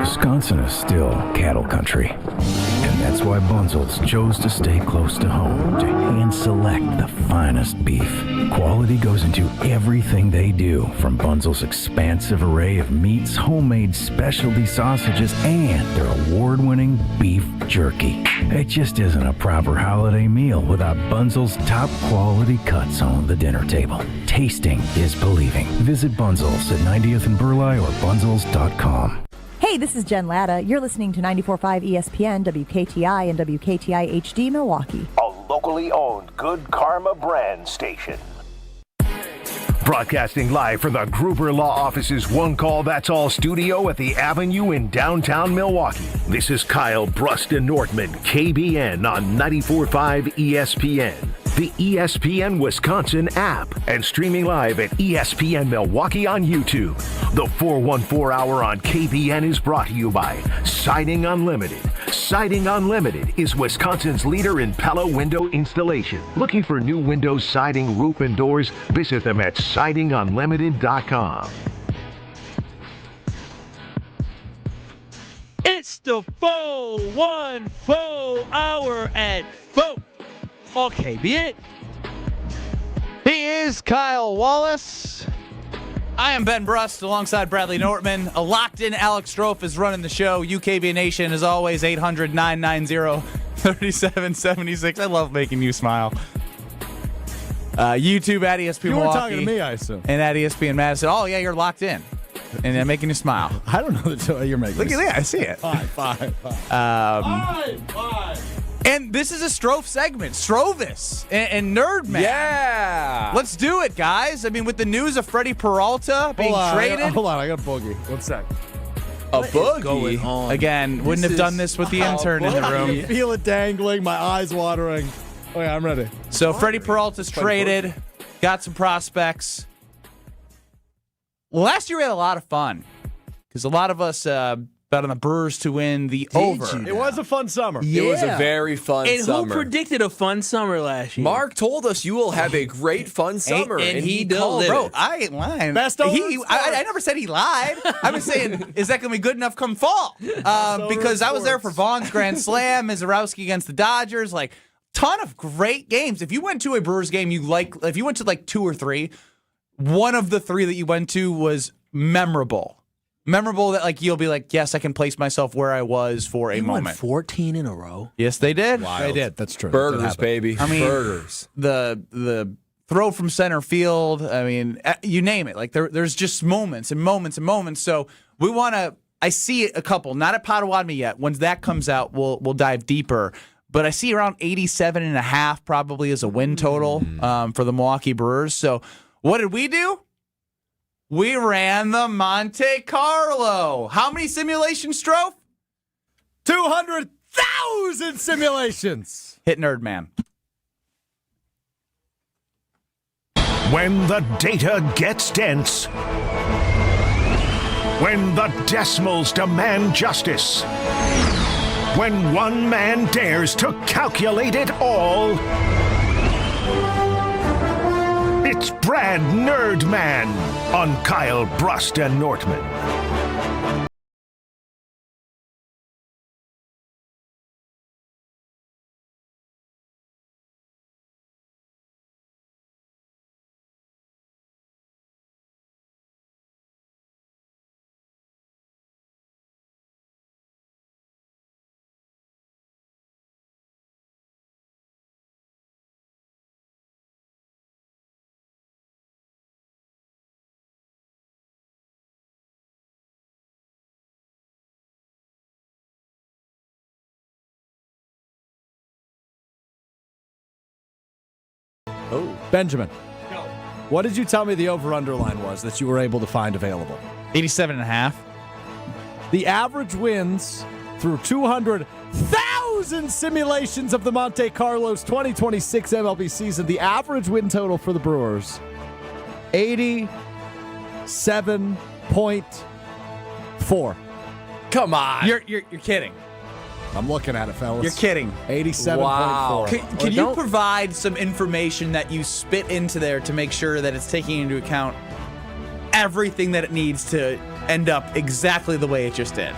Wisconsin is still cattle country, and that's why Bunzel's chose to stay close to home to hand select the finest beef. Quality goes into everything they do, from Bunzel's expansive array of meats, homemade specialty sausages, and their award-winning beef jerky. It just isn't a proper holiday meal without Bunzel's top quality cuts on the dinner table. Tasting is believing. Visit Bunzel's at 90th and Burleigh or bunzels.com. Hey, this is Jen Latta. You're listening to 94.5 ESPN, WKTI, and WKTI HD Milwaukee. A locally owned Good Karma brand station. Broadcasting live from the Gruber Law Office's One Call That's All studio at the Avenue in downtown Milwaukee. This is Kyle Brust Nortman, KBN on 94.5 ESPN, the ESPN Wisconsin app, and streaming live at ESPN Milwaukee on YouTube. The 414 Hour on KBN is brought to you by Siding Unlimited. Siding Unlimited is Wisconsin's leader in Pella window installation. Looking for new windows, siding, roof, and doors? Visit them at sidingunlimited.com. It's the 414 Hour at 4 on KBN. He is Kyle Wallace. I am Ben Brust alongside Bradley Nortman. A locked-in Alex Strofe is running the show. UKB Nation, as always, 800-990-3776. I love making you smile. YouTube at ESPN You were Milwaukee. talking to me, I assume. And at ESPN Madison. Oh, yeah, you're locked in. And they're making you smile. I don't know the you're making. Look at that. I see it. Five. And this is a Strofe segment. Strovis and Nerdman. Yeah. Let's do it, guys. I mean, with the news of Freddy Peralta being traded. Hold on, I got a boogie. One sec. A boogie? Again, wouldn't have done this with the intern in the room. I feel it dangling, my eyes watering. Okay, I'm ready. So Freddy Peralta's traded. Got some prospects. Last year we had a lot of fun because a lot of us bet on the Brewers to win the over. It was a fun summer. Yeah. It was a very fun summer. And who predicted a fun summer last year? Mark told us you will have a great fun summer. And he delivered. Bro, I ain't lying. Best I never said he lied. I've been saying, is that going to be good enough come fall? Because I was there for Vaughn's Grand Slam, Mizorowski against the Dodgers. Like, ton of great games. If you went to a Brewers game if you went to like 2 or 3, one of the 3 that you went to was memorable. Memorable that like you'll be like, yes, I can place myself where I was for a moment. Won 14 in a row. Yes, they did. Wild. They did. That's true. Burgers, baby. I mean, burgers. The throw from center field. I mean, you name it. Like there's just moments and moments and moments. So we want to. I see a couple. Not at Potawatomi yet. Once that comes out, we'll dive deeper. But I see around 87.5 probably as a win total for the Milwaukee Brewers. So what did we do? We ran the Monte Carlo. How many simulations, Strofe? 200 1,000 simulations. Hit Nerd Man. When the data gets dense, when the decimals demand justice, when one man dares to calculate it all, it's Brad Nerdman on Kyle Brust and Nortman. Oh, Benjamin. No. What did you tell me the over-under line was that you were able to find available? 87.5. The average wins through 200,000 simulations of the Monte Carlo's 2026 MLB season. The average win total for the Brewers, 87.4. Come on. You're kidding. I'm looking at it, fellas. You're kidding. 87.4. Wow. Can you provide some information that you spit into there to make sure that it's taking into account everything that it needs to end up exactly the way it just did?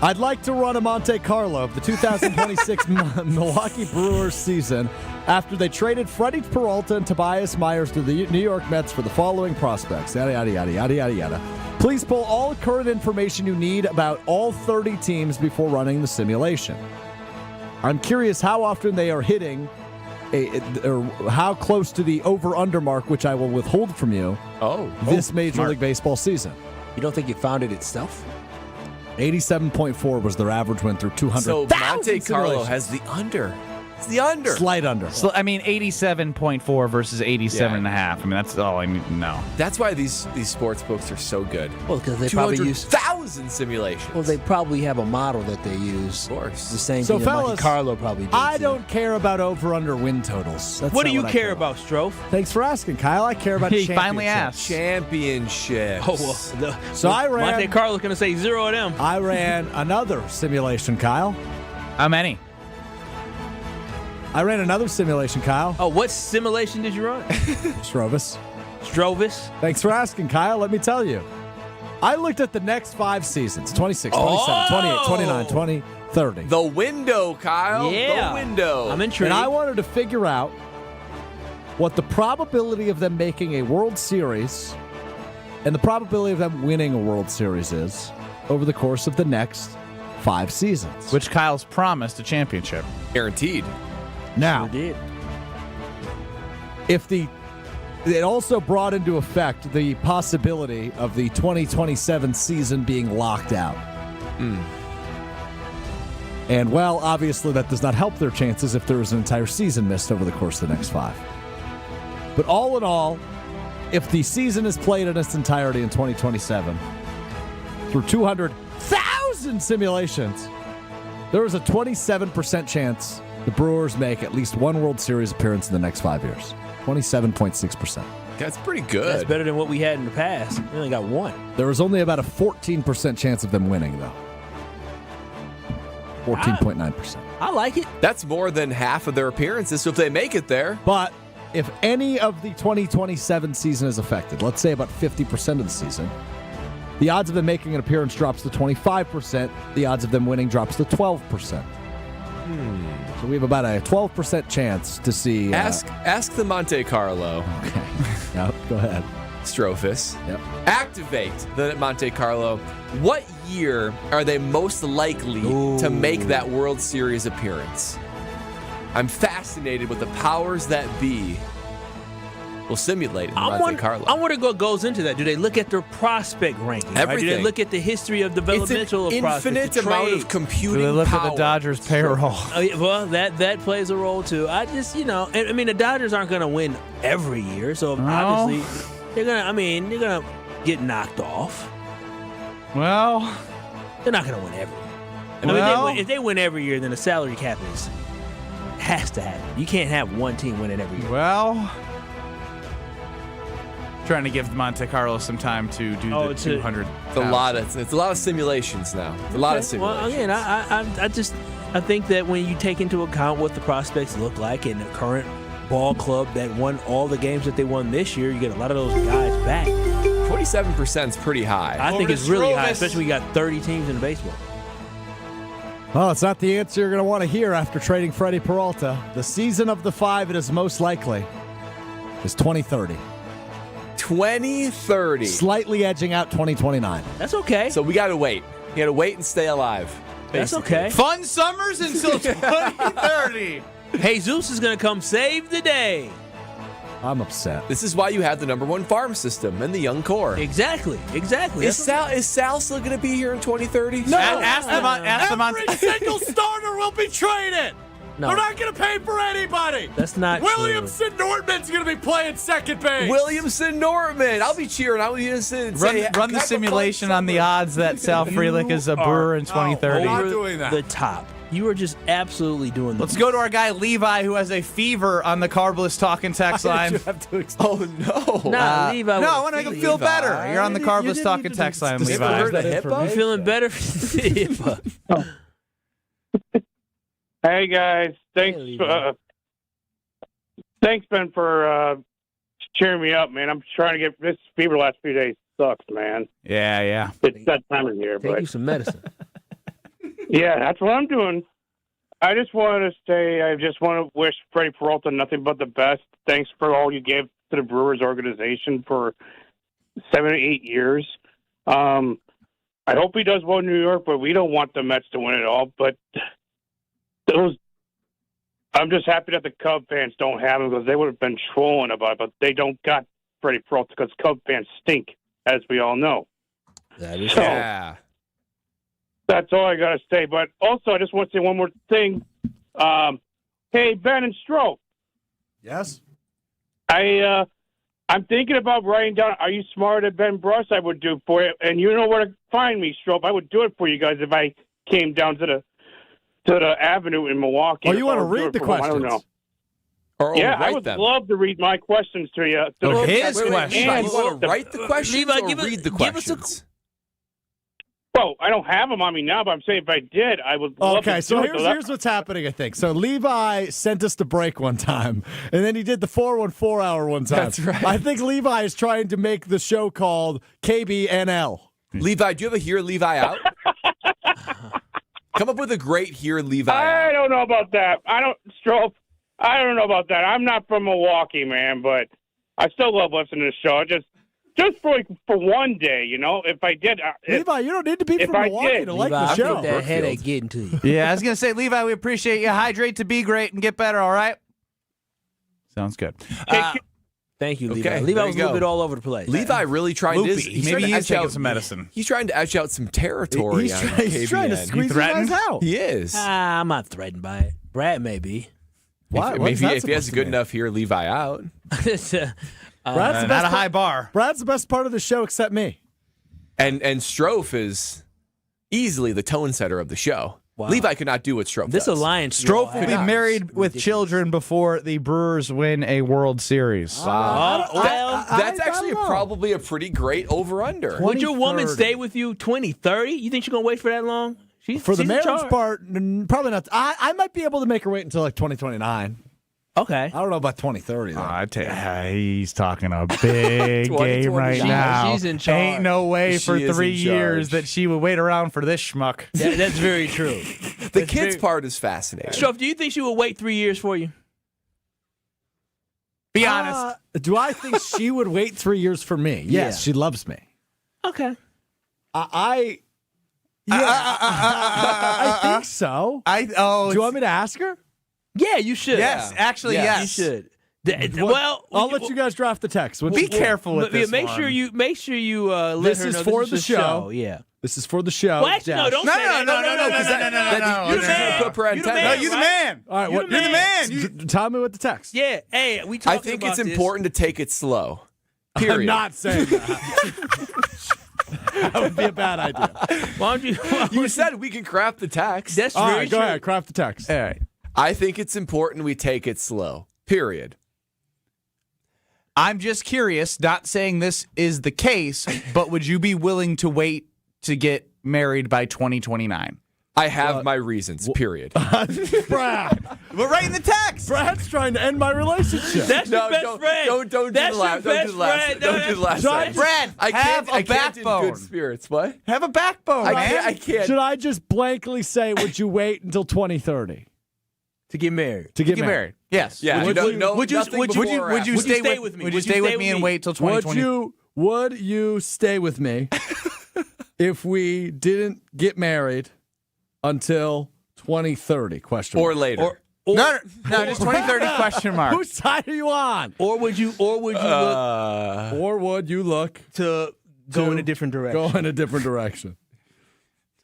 I'd like to run a Monte Carlo of the 2026 Milwaukee Brewers season after they traded Freddy Peralta and Tobias Myers to the New York Mets for the following prospects. Yada, yada, yada, yada, yada, yada. Please pull all current information you need about all 30 teams before running the simulation. I'm curious how often they are hitting or how close to the over-under mark, which I will withhold from you, this Major League Baseball season. You don't think you found it itself? 87.4 was their average win through 200,000 So Monte Carlo has the under. It's the under. Slight under. So, I mean, 87.4 versus 87.5. I mean, that's all I need to know. That's why these sports books are so good. Well, because they probably use 200,000 simulations. Well, they probably have a model that they use. Of course. The same So, thing that fellas, Monte Carlo probably does. I don't care about over-under win totals. That's What do not you I care about, Strofe? Thanks for asking, Kyle. I care about He championships. finally asked. Championships. Oh, well. So I ran. Monte Carlo's going to say 0 of them. I ran another simulation, Kyle. How many? I ran another simulation, Kyle. Oh, what simulation did you run? Strovis. Strovis? Thanks for asking, Kyle. Let me tell you. I looked at the next 5 seasons, 26, 27, 28, 29, 20, 30. The window, Kyle. Yeah. The window. I'm intrigued. And I wanted to figure out what the probability of them making a World Series and the probability of them winning a World Series is over the course of the next 5 seasons. Which Kyle's promised a championship. Guaranteed. Now, did. if it also brought into effect the possibility of the 2027 season being locked out. And, well, obviously that does not help their chances if there is an entire season missed over the course of the next 5. But all in all, if the season is played in its entirety in 2027 through 200,000 simulations, there is a 27% chance the Brewers make at least one World Series appearance in the next 5 years. 27.6%. That's pretty good. That's better than what we had in the past. We only got one. There was only about a 14% chance of them winning, though. 14.9%. I like it. That's more than half of their appearances, so if they make it there. But if any of the 2027 season is affected, let's say about 50% of the season, the odds of them making an appearance drops to 25%. The odds of them winning drops to 12%. So we have about a 12% chance to see. Ask the Monte Carlo. Okay. Yep, go ahead. Strophus. Yep. Activate the Monte Carlo. What year are they most likely to make that World Series appearance? I'm fascinated with the powers that be will simulate in Monte Carlo. I wonder what goes into that. Do they look at their prospect ranking? Everything. Do they look at the history of developmental it's an prospects? infinite amount of computing Do they look power. at the Dodgers payroll? Oh, yeah, well, that plays a role too. I just, I mean, the Dodgers aren't going to win every year, so obviously they're going to get knocked off. Well, they're not going to win every year. If they win every year, then the salary cap has to happen. You can't have one team winning every year. Well, trying to give Monte Carlo some time to do the 200. It's a lot of simulations now. It's a lot of simulations. Well, again, I think that when you take into account what the prospects look like in the current ball club that won all the games that they won this year, you get a lot of those guys back. 27% is pretty high. I think it's really high, especially when you got 30 teams in baseball. Well, it's not the answer you're going to want to hear after trading Freddy Peralta. The season of the 5 it is most likely is 2030. 2030. Slightly edging out 2029. That's okay. So we got to wait. You got to wait and stay alive. Basically. That's okay. Fun summers until 2030. Jesus is going to come save the day. I'm upset. This is why you have the #1 farm system and the young core. Exactly. Is Sal still going to be here in 2030? No. Ask them on. Every single starter will be traded. No. They're not going to pay for anybody. That's not Williamson Nortman's going to be playing second base. Williamson Nortman. I'll be cheering. I'll be Run the simulation on the odds that Sal Frelick is a Brewer in 2030. I'm not doing that. The top. You are just absolutely doing Let's go to our guy Levi, who has a fever on the Carbless talking text line. Oh, no. Nah, Levi. No, I want to feel better. You're on the Carbless talking text line, Levi. You feeling better? Hey guys, thanks Ben for cheering me up, man. I'm trying to get this fever last few days sucks, man. Yeah. It's that time of year, Take you some medicine. Yeah, that's what I'm doing. I just want to wish Freddy Peralta nothing but the best. Thanks for all you gave to the Brewers organization for 7 or 8 years. I hope he does well in New York, but we don't want the Mets to win it all. But I'm just happy that the Cub fans don't have him because they would have been trolling about it, but they don't got Freddy Peralta because Cub fans stink, as we all know. That is Yeah. That's all I got to say. But also, I just want to say one more thing. Hey, Ben and Stroh. Yes? I'm thinking about writing down, are you smarter than Ben Brust? I would do for you. And you know where to find me, Stroh. I would do it for you guys if I came down to the avenue in Milwaukee. Oh, you want to read the questions? I don't know. Or I would love to read my questions to you. His questions. You want to write the questions Levi, or read the questions? Well, I don't have them on me now, but I'm saying if I did, I would love to. Okay, so do it. here's what's happening, I think. So Levi sent us to break one time, and then he did the 414 hour one time. That's right. I think Levi is trying to make the show called KBNL. Levi, do you have a Hear Levi Out? Come up with a great Hear Levi I Out. don't know about that. I don't know about that. I'm not from Milwaukee, man, but I still love listening to the show. Just for one day, you know, if I did. Levi, you don't need to be from Milwaukee to like the Levi, show. I that headache getting to you. Yeah, I was going to say, Levi, we appreciate you. Hydrate to be great and get better, all right? Sounds good. Thank you, Levi. Okay, Levi there was you a little go. bit all over the place. Levi really tried Loopy. he's Maybe trying to he's edge taking out some medicine. He's trying to edge out some territory. He's on trying to KBN. squeeze you guys out. He is. I'm not threatened by it. Brad may be. What? If he has a good enough Hear Levi Out. Brad's the Not best a high bar. Brad's the best part of the show except me. And Strofe is easily the tone setter of the show. Wow. Levi could not do what Strofe This does. alliance. Strofe will be married with children before the Brewers win a World Series. Wow. That's I actually don't know. probably a pretty great over-under. Would your woman 2030. stay with you 2030? You think she's going to wait for that long? For the she's in marriage charge. part, probably not. I might be able to make her wait until like 2029. Okay. I don't know about 2030, though. He's talking a big game right now. She's in charge. Ain't no way for She is 3 in years charge. that she would wait around for this schmuck. That's very true. The kids part is fascinating. Strofe, do you think she will wait 3 years for you? Be honest. Do I think she would wait 3 years for me? Yes, Yeah. she loves me. Okay. I think so. Do you want me to ask her? Yeah, you should. Yes, actually, yes. You should. Well, I'll let you guys draft the text. Be careful with this Make one. sure you let This her is know for this the is a show. Yeah. This is for the show. Well, actually, no, don't say that. No. You the man. You the man. All right, You're the man. Tell me what the text. Yeah. Hey, we I talked think about it's this. important to take it slow. Period. I'm not saying that. That would be a bad idea. Why don't you? You said we can craft the text. That's All very right, go true. ahead. Craft the text. All right. I think it's important we take it slow. Period. I'm just curious, not saying this is the case, but would you be willing to wait to get married by 2029? I have my reasons, period. Brad. We're right in the text. Brad's trying to end my relationship. That's your best friend. Don't do That's the last. your Don't do the best last. friend. Don't do the last. sentence. Brad, I have can't in backbone. good spirits. What? Have a backbone, man. I can't. Should I just blankly say, would you wait until 2030 To get married. to get Get married. Yes. Yeah. Would you, no, would you nothing would you before or would you after. stay with me? Would you stay with me and wait till 2020? Would you stay with me if we didn't get married until 2030? Question Or mark. later. No, just 2030 question mark. Whose side are you on? Or would you look Or would you look to go in a different direction? Go in a different direction.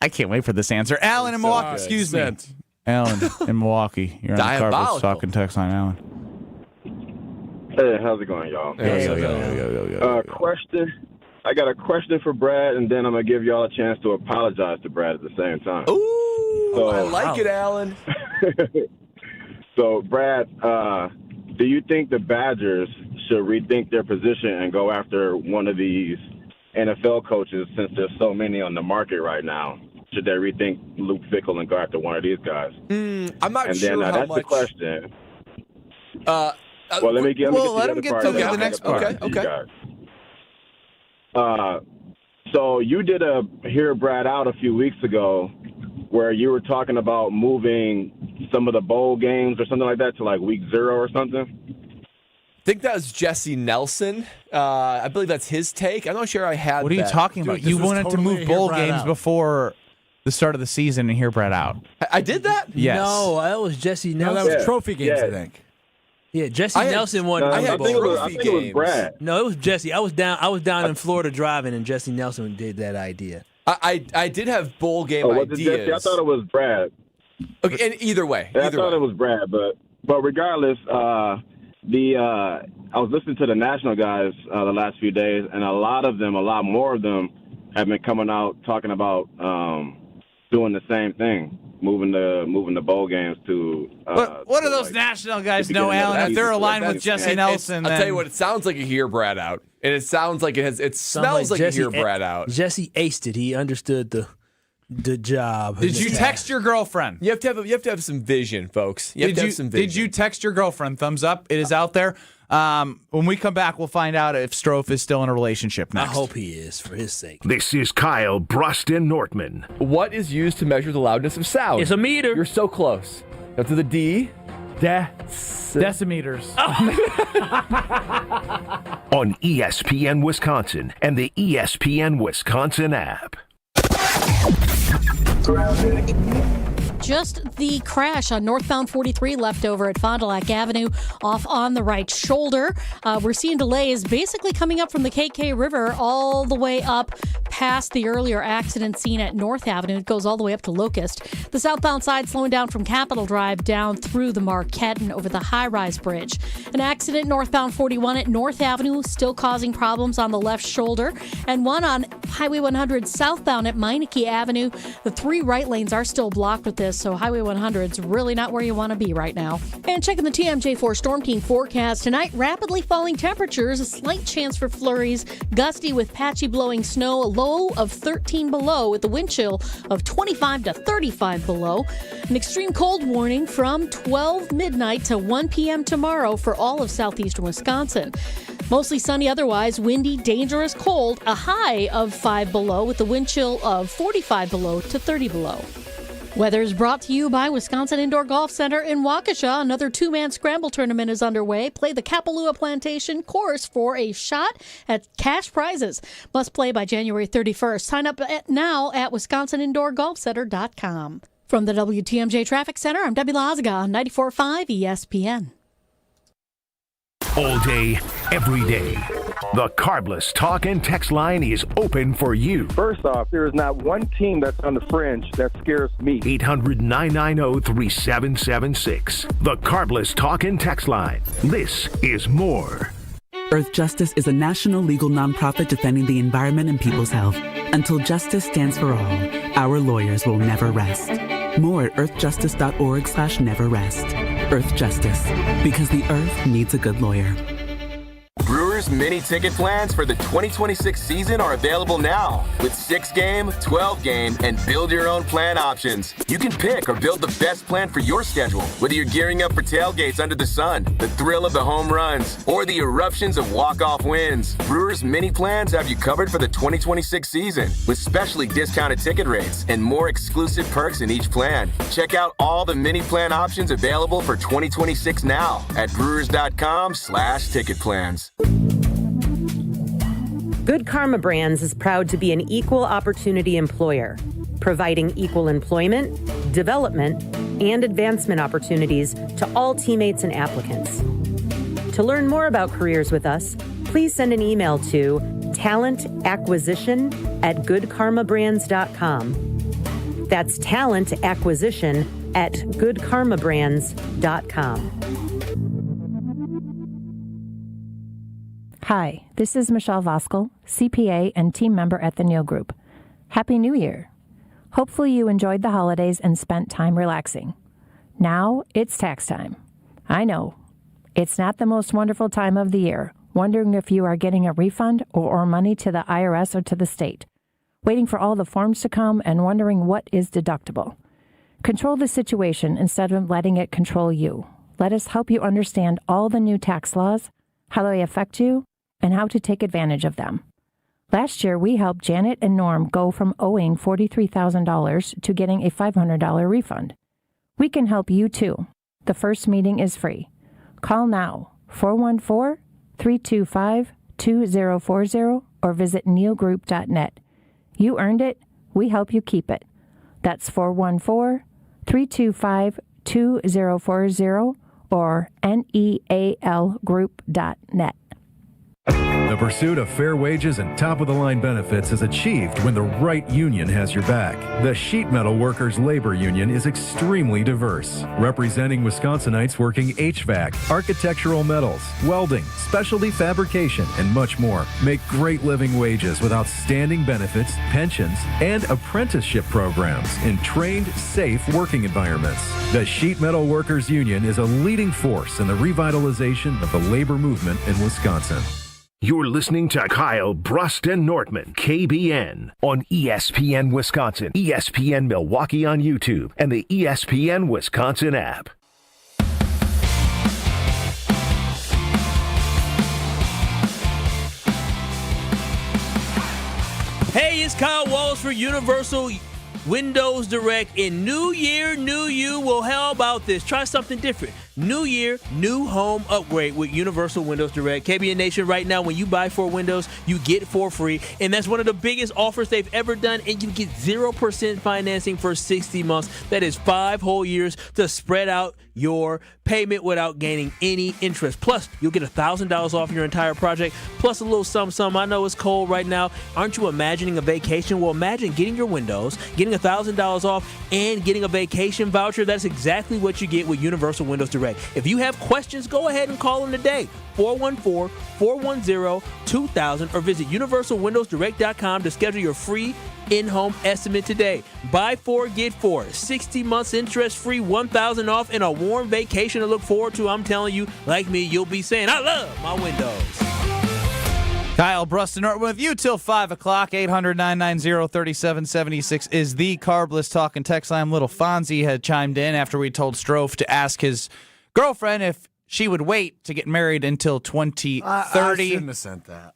I can't wait for this answer. Alan in Milwaukee, excuse me. Alan in Milwaukee. You're on the Carpets Diabolical. talking text line, Alan. Hey, how's it going, y'all? Question. I got a question for Brad, and then I'm going to give y'all a chance to apologize to Brad at the same time. Ooh, I like it, Alan. So, Brad, do you think the Badgers should rethink their position and go after one of these NFL coaches since there's so many on the market right now? Should they rethink Luke Fickell and go after one of these guys? I'm not and sure then, how that's much. the question. Well, let me get let him the get other to part. the next part. Okay. So you did a Hear Brad Out a few weeks ago where you were talking about moving some of the bowl games or something like that to like week 0 or something. I think that was Jesse Nelson. I believe that's his take. I'm not sure I had What are you that. talking about? You wanted to move bowl games before the start of the season and hear Brad out. I did that? Yes. No, that was Jesse Nelson. No, that was trophy games, I think. Yeah, Jesse Nelson won. I had think trophy it was games. Brad. No, it was Jesse. I was down in Florida driving, and Jesse Nelson did that idea. I did have bowl game Was it ideas. Jesse? I thought it was Brad. Okay, and either way. I thought it was Brad, but regardless, I was listening to the national guys the last few days, and a lot more of them, have been coming out talking about doing the same thing, moving the bowl games to. What do those national guys know, Alan? If they're aligned with Jesse Nelson, I'll then tell you what, it sounds like a Hear Brad Out, and it sounds like it smells like a Hear Brad Out. Jesse aced it. He understood the job. Did you text your girlfriend? You have to have some vision, folks. You have to have some vision. Did you text your girlfriend? Thumbs up. It is out there. When we come back, we'll find out if Strofe is still in a relationship next. I hope he is, for his sake. This is Kyle Brust Nortman. What is used to measure the loudness of sound? It's a meter. You're so close. Go to the D. Decimeters. On ESPN Wisconsin and the ESPN Wisconsin app. Just the crash on northbound 43 left over at Fond du Lac Avenue off on the right shoulder. We're seeing delays basically coming up from the KK River all the way up past the earlier accident scene at North Avenue. It goes all the way up to Locust. The southbound side slowing down from Capitol Drive down through the Marquette and over the high-rise bridge. An accident northbound 41 at North Avenue still causing problems on the left shoulder, and one on Highway 100 southbound at Meineke Avenue. The 3 right lanes are still blocked with this, so Highway 100's really not where you want to be right now. And checking the TMJ4 Storm Team forecast tonight, rapidly falling temperatures, a slight chance for flurries, gusty with patchy blowing snow, a low of 13 below with a wind chill of 25 to 35 below. An extreme cold warning from 12 midnight to 1 p.m. tomorrow for all of southeastern Wisconsin. Mostly sunny otherwise, windy, dangerous, cold, a high of 5 below with a wind chill of 45 below to 30 below. Weather is brought to you by Wisconsin Indoor Golf Center in Waukesha. Another 2-man scramble tournament is underway. Play the Kapalua Plantation course for a shot at cash prizes. Must play by January 31st. Sign up now at wisconsinindoorgolfcenter.com. From the WTMJ Traffic Center, I'm Debbie Lazaga on 94.5 ESPN. All day, every day. The Carbless talk and text line is open for you. First off, there is not one team that's on the fringe that scares me. 800-990-3776. The Carbless talk and text line. This is more. Earth Justice is a national legal nonprofit defending the environment and people's health. Until justice stands for all, our lawyers will never rest. More at earthjustice.org/neverrest. Earth Justice, because the earth needs a good lawyer. Brewers mini ticket plans for the 2026 season are available now with 6-game, 12-game, and build-your-own plan options. You can pick or build the best plan for your schedule, whether you're gearing up for tailgates under the sun, the thrill of the home runs, or the eruptions of walk-off wins. Brewers mini plans have you covered for the 2026 season with specially discounted ticket rates and more exclusive perks in each plan. Check out all the mini plan options available for 2026 now at brewers.com/ticket plans. Good Karma Brands is proud to be an equal opportunity employer, providing equal employment, development, and advancement opportunities to all teammates and applicants. To learn more about careers with us, please send an email to talentacquisition@goodkarmabrands.com. That's talentacquisition@goodkarmabrands.com. Hi, this is Michelle Voskel, CPA and team member at the Neal Group. Happy New Year. Hopefully you enjoyed the holidays and spent time relaxing. Now it's tax time. I know, it's not the most wonderful time of the year, wondering if you are getting a refund or money to the IRS or to the state, waiting for all the forms to come and wondering what is deductible. Control the situation instead of letting it control you. Let us help you understand all the new tax laws, how they affect you, and how to take advantage of them. Last year, we helped Janet and Norm go from owing $43,000 to getting a $500 refund. We can help you too. The first meeting is free. Call now, 414-325-2040, or visit nealgroup.net. You earned it. We help you keep it. That's 414-325-2040 or nealgroup.net. The pursuit of fair wages and top-of-the-line benefits is achieved when the right union has your back. The Sheet Metal Workers Labor Union is extremely diverse, representing Wisconsinites working HVAC, architectural metals, welding, specialty fabrication, and much more. Make great living wages with outstanding benefits, pensions, and apprenticeship programs in trained, safe working environments. The Sheet Metal Workers Union is a leading force in the revitalization of the labor movement in Wisconsin. You're listening to Kyle, Brust, and Nortman, KBN, on ESPN Wisconsin, ESPN Milwaukee on YouTube, and the ESPN Wisconsin app. Hey, it's Kyle Wallace for Universal Windows Direct. In New Year, new you. Well, how about this? Try something different. New year, new home upgrade with Universal Windows Direct. KBN Nation, right now, when you buy 4 windows, you get 4 free. And that's one of the biggest offers they've ever done. And you get 0% financing for 60 months. That is 5 whole years to spread out your payment without gaining any interest. Plus, you'll get $1,000 off your entire project, plus a little something. I know it's cold right now. Aren't you imagining a vacation? Well, imagine getting your windows, getting $1,000 off, and getting a vacation voucher. That's exactly what you get with Universal Windows Direct. If you have questions, go ahead and call them today. 414-410-2000 or visit universalwindowsdirect.com to schedule your free in-home estimate today. Buy 4, get 4. 60 months interest-free, $1,000 off, and a warm vacation to look forward to. I'm telling you, like me, you'll be saying, I love my windows. Kyle, Brust, and Nortman with you till 5 o'clock. 800-990-3776 is the Carbless Talking text line. Little Fonzie had chimed in after we told Strofe to ask his girlfriend if she would wait to get married until 2030. I shouldn't have sent that.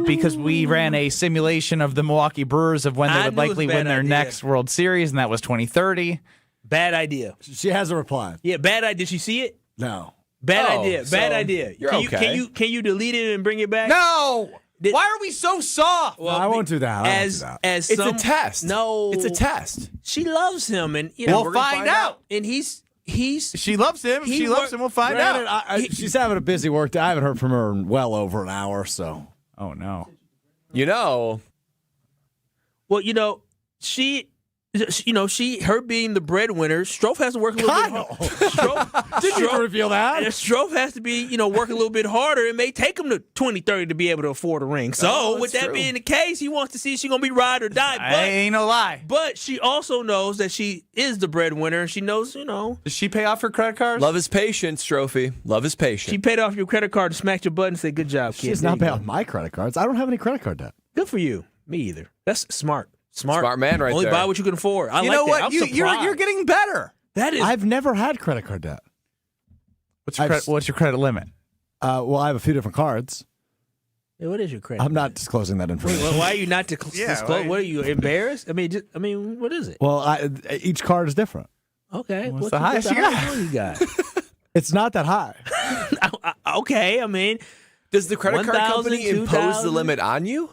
Because we ran a simulation of the Milwaukee Brewers of when they would likely win their next World Series, and that was 2030. Bad idea. She hasn't replied. Yeah, bad idea. Did she see it? No. Bad idea. Bad idea. You're Can you delete it and bring it back? No. Why are we so soft? Well, I won't do that. It's a test. No, it's a test. She loves him, and you know we'll find out. And he's. She loves him. She loves him. We'll find out. She's having a busy work day. I haven't heard from her in well over an hour. So. Oh no. You know. Well, you know, she Her being the breadwinner, Strofe has to work a little bit harder. Did you reveal that? Strofe has to be, work a little bit harder. It may take him to 20, 30 to be able to afford a ring. So, with that being the case, he wants to see if she's going to be ride or die. But, ain't no lie. But she also knows that she is the breadwinner, and she knows, Does she pay off her credit cards? Love is patience, Trophy. Love is patience. She paid off your credit card and smacked your butt and said, good job, kid. She does not pay off my credit cards. I don't have any credit card debt. Good for you. Me either. That's smart. Smart man right Only there. buy what you can afford. I you like know that. what? You're getting better. That is. I've never had credit card debt. What's your credit limit? Well, I have a few different cards. Yeah, what is your credit? I'm not disclosing that information. Wait, why are you not disclose? What are you embarrassed? I mean, what is it? Well, each card is different. Okay, what's the highest you got? It's not that high. Okay, I mean, does the credit card company impose the limit on you?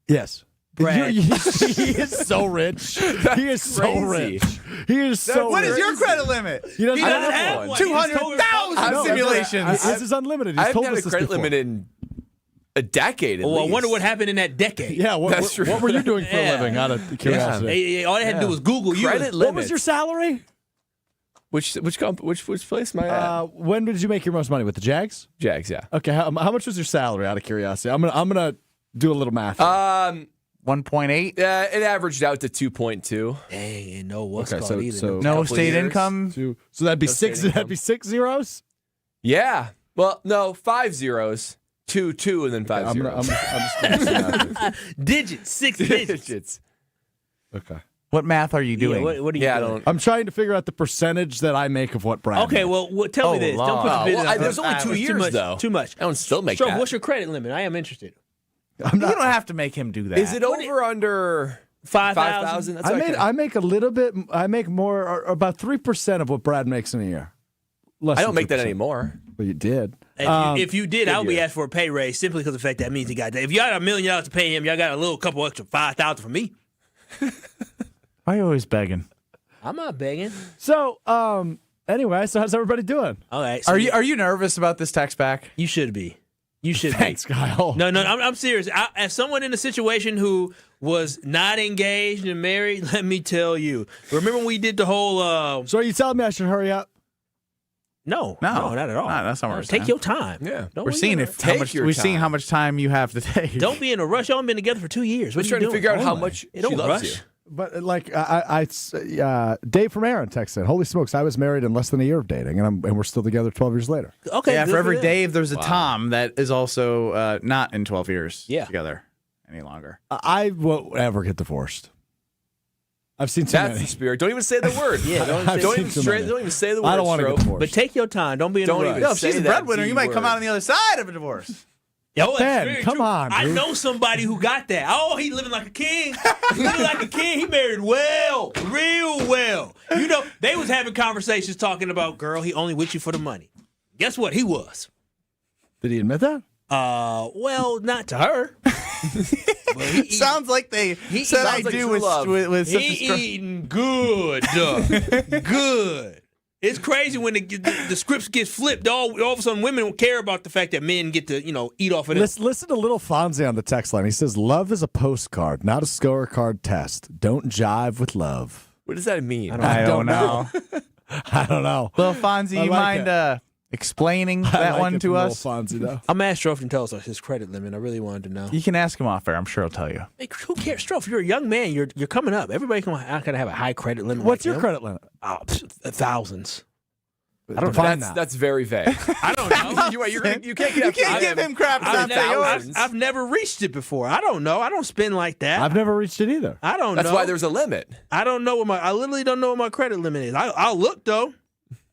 Yes. Brad. He is so rich. He is so rich. He is so What rich. is your credit limit? He doesn't have one. 200,000 simulations. This is unlimited. I He's haven't told had us a this credit before. limit in a decade at Well, I least. wonder what happened in that decade. Yeah, what were you doing for a Yeah. living? Out of curiosity. All they had to do was Google you. Credit What was limits. your salary? Which place am I at? When did you make your most money with the Jags? Jags, yeah. Okay, how much was your salary? Out of curiosity, I'm gonna do a little math. 1.8. Yeah, it averaged out to 2.2. Dang, and no what's Okay, called so either. No state income. So that'd be No six. state That'd be 6 zeros. Yeah. Well, no, 5 zeros. 2, and then 5 I'm zeros. just gonna do math. Digits, 6 digits. Okay. What math are you doing? Yeah, what are you doing? I'm trying to figure out the percentage that I make of what Brad. Okay, makes. well, tell me this. Don't put the business on. there's only 2 Too years, much, though. Too much. I don't still make Stroke, that. what's your credit limit? I am interested. You don't have to make him do that. Is it over under 5,000? That's I make a little bit. I make more, or about 3% of what Brad makes in a year. I don't make that anymore. Well, you did. If you did, I would be asked for a pay raise simply because of the fact that means he got that. If you got $1 million to pay him, y'all got a couple extra 5,000 for me. Why are you always begging? I'm not begging. So, anyway, so how's everybody doing? All right. So Are you nervous about this text back? You should be. You should Thanks, be. Kyle. No, I'm serious. As someone in a situation who was not engaged and married, let me tell you. Remember when we did the whole? So are you telling me I should hurry up? No, not at all. No, that's not what we're Take saying. your time. Yeah. Don't We're be seeing in a- we're seeing how much time you have to take. Don't be in a rush. Y'all been together for 2 years. We're What trying you to doing? figure out how my. much Don't she loves rush. you. But like Dave from Aaron texted, "Holy smokes, I was married in less than a year of dating, and we're still together 12 years later." Okay. Yeah, good for every them. Dave, there's a Tom that is also not in 12 years together any longer. I won't ever get divorced. I've seen too That's many. the spirit. Don't even say the word. Yeah, don't I've don't seen even too many. don't even say the word. I don't want to get Stroke. divorced. But take your time. Don't be in Don't a even rush. Yo, if she's say a that breadwinner, D you might come word. out on the other side of a divorce. Yo, that's Ben, very come true. on, I dude. know somebody who got that. Oh, he living like a king. Living like a king. He married well, real well. You know, they was having conversations talking about, girl, he only with you for the money. Guess what? He was. Did he admit that? Well, not to her. But he Sounds like they said I sounds like do true with, love. with such a He strong... eating good. Good. It's crazy when the scripts get flipped. All of a sudden, women don't care about the fact that men get to, eat off of it. Listen to Little Fonzie on the text line. He says, "Love is a postcard, not a scorecard test. Don't jive with love." What does that mean? I don't know. I don't know. Well, Fonzie, I you like mind explaining that one to us? Little Fonzie, though. I'm asked Strofe to tell us his credit limit. I really wanted to know. You can ask him off air. I'm sure he'll tell you. Hey, who cares, Strofe? You're a young man. You're coming up. Everybody can have a high credit limit. What's like your him. credit limit? Oh, thousands. I don't find That's very vague. I don't know. you can't give him crap. I've never reached it before. I don't know. I don't spend like that. I've never reached it either. I don't know. That's why there's a limit. I don't know I literally don't know what my credit limit is. I'll look though.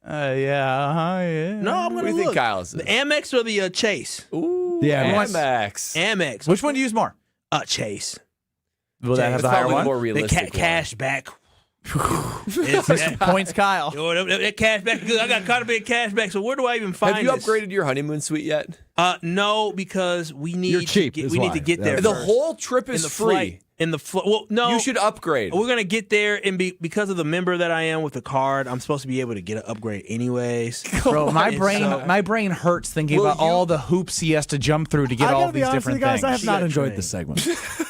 Yeah. No, I'm What gonna do you look. think Kyle's The Amex or the Chase? Ooh, the Amex. Amex. Which one do you use more? Chase. Will that have It's the higher probably one? more The realistic. cash back. Points, Kyle. That cash back good. I got quite a bit of cash back. So where do I even find Have you this? upgraded your honeymoon suite yet? No, because we need You're cheap, to is we need why. to get Yeah. there. The first. whole trip And is the free. flight. In the well, no, you should upgrade. We're gonna get there, and because of the member that I am with the card, I'm supposed to be able to get an upgrade anyways. Bro, my brain hurts thinking about all the hoops he has to jump through to get all these different things. I have not enjoyed this segment.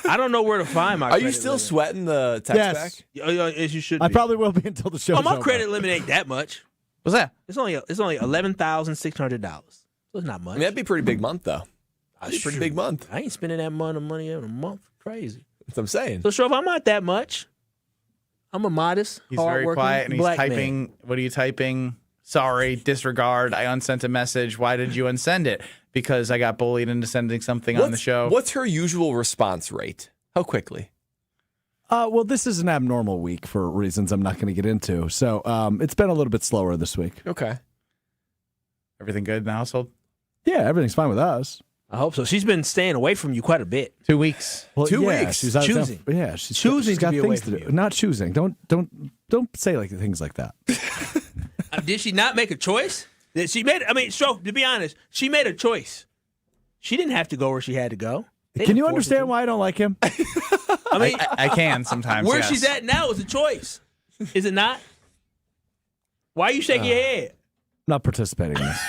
I don't know where to find my. Are you still sweating the text back? As you should. I probably will be until the show. My credit limit ain't that much. What's that? It's only $11,600. So it's not much. I mean, that'd be a pretty big month, though. That's a pretty big month. I ain't spending that money in a month. Crazy. That's what I'm saying. So, Shrove, I'm not that much. I'm a modest, He's very quiet, and he's typing. Man. What are you typing? Sorry, disregard. I unsent a message. Why did you unsend it? Because I got bullied into sending something on the show. What's her usual response rate? How quickly? Well, this is an abnormal week for reasons I'm not going to get into. So it's been a little bit slower this week. Okay. Everything good in the household? Yeah, everything's fine with us. I hope so. She's been staying away from you quite a bit. 2 weeks. Well, 2 yeah, weeks. She's choosing. She's choosing got to be away things from to do. you. Not choosing. Don't say like things like that. Did she not make a choice? Stroke, to be honest, she made a choice. She didn't have to go where she had to go. Can you understand why I don't like him? I mean, I can sometimes. Where yes. she's at now is a choice. Is it not? Why are you shaking your head? I'm not participating in this.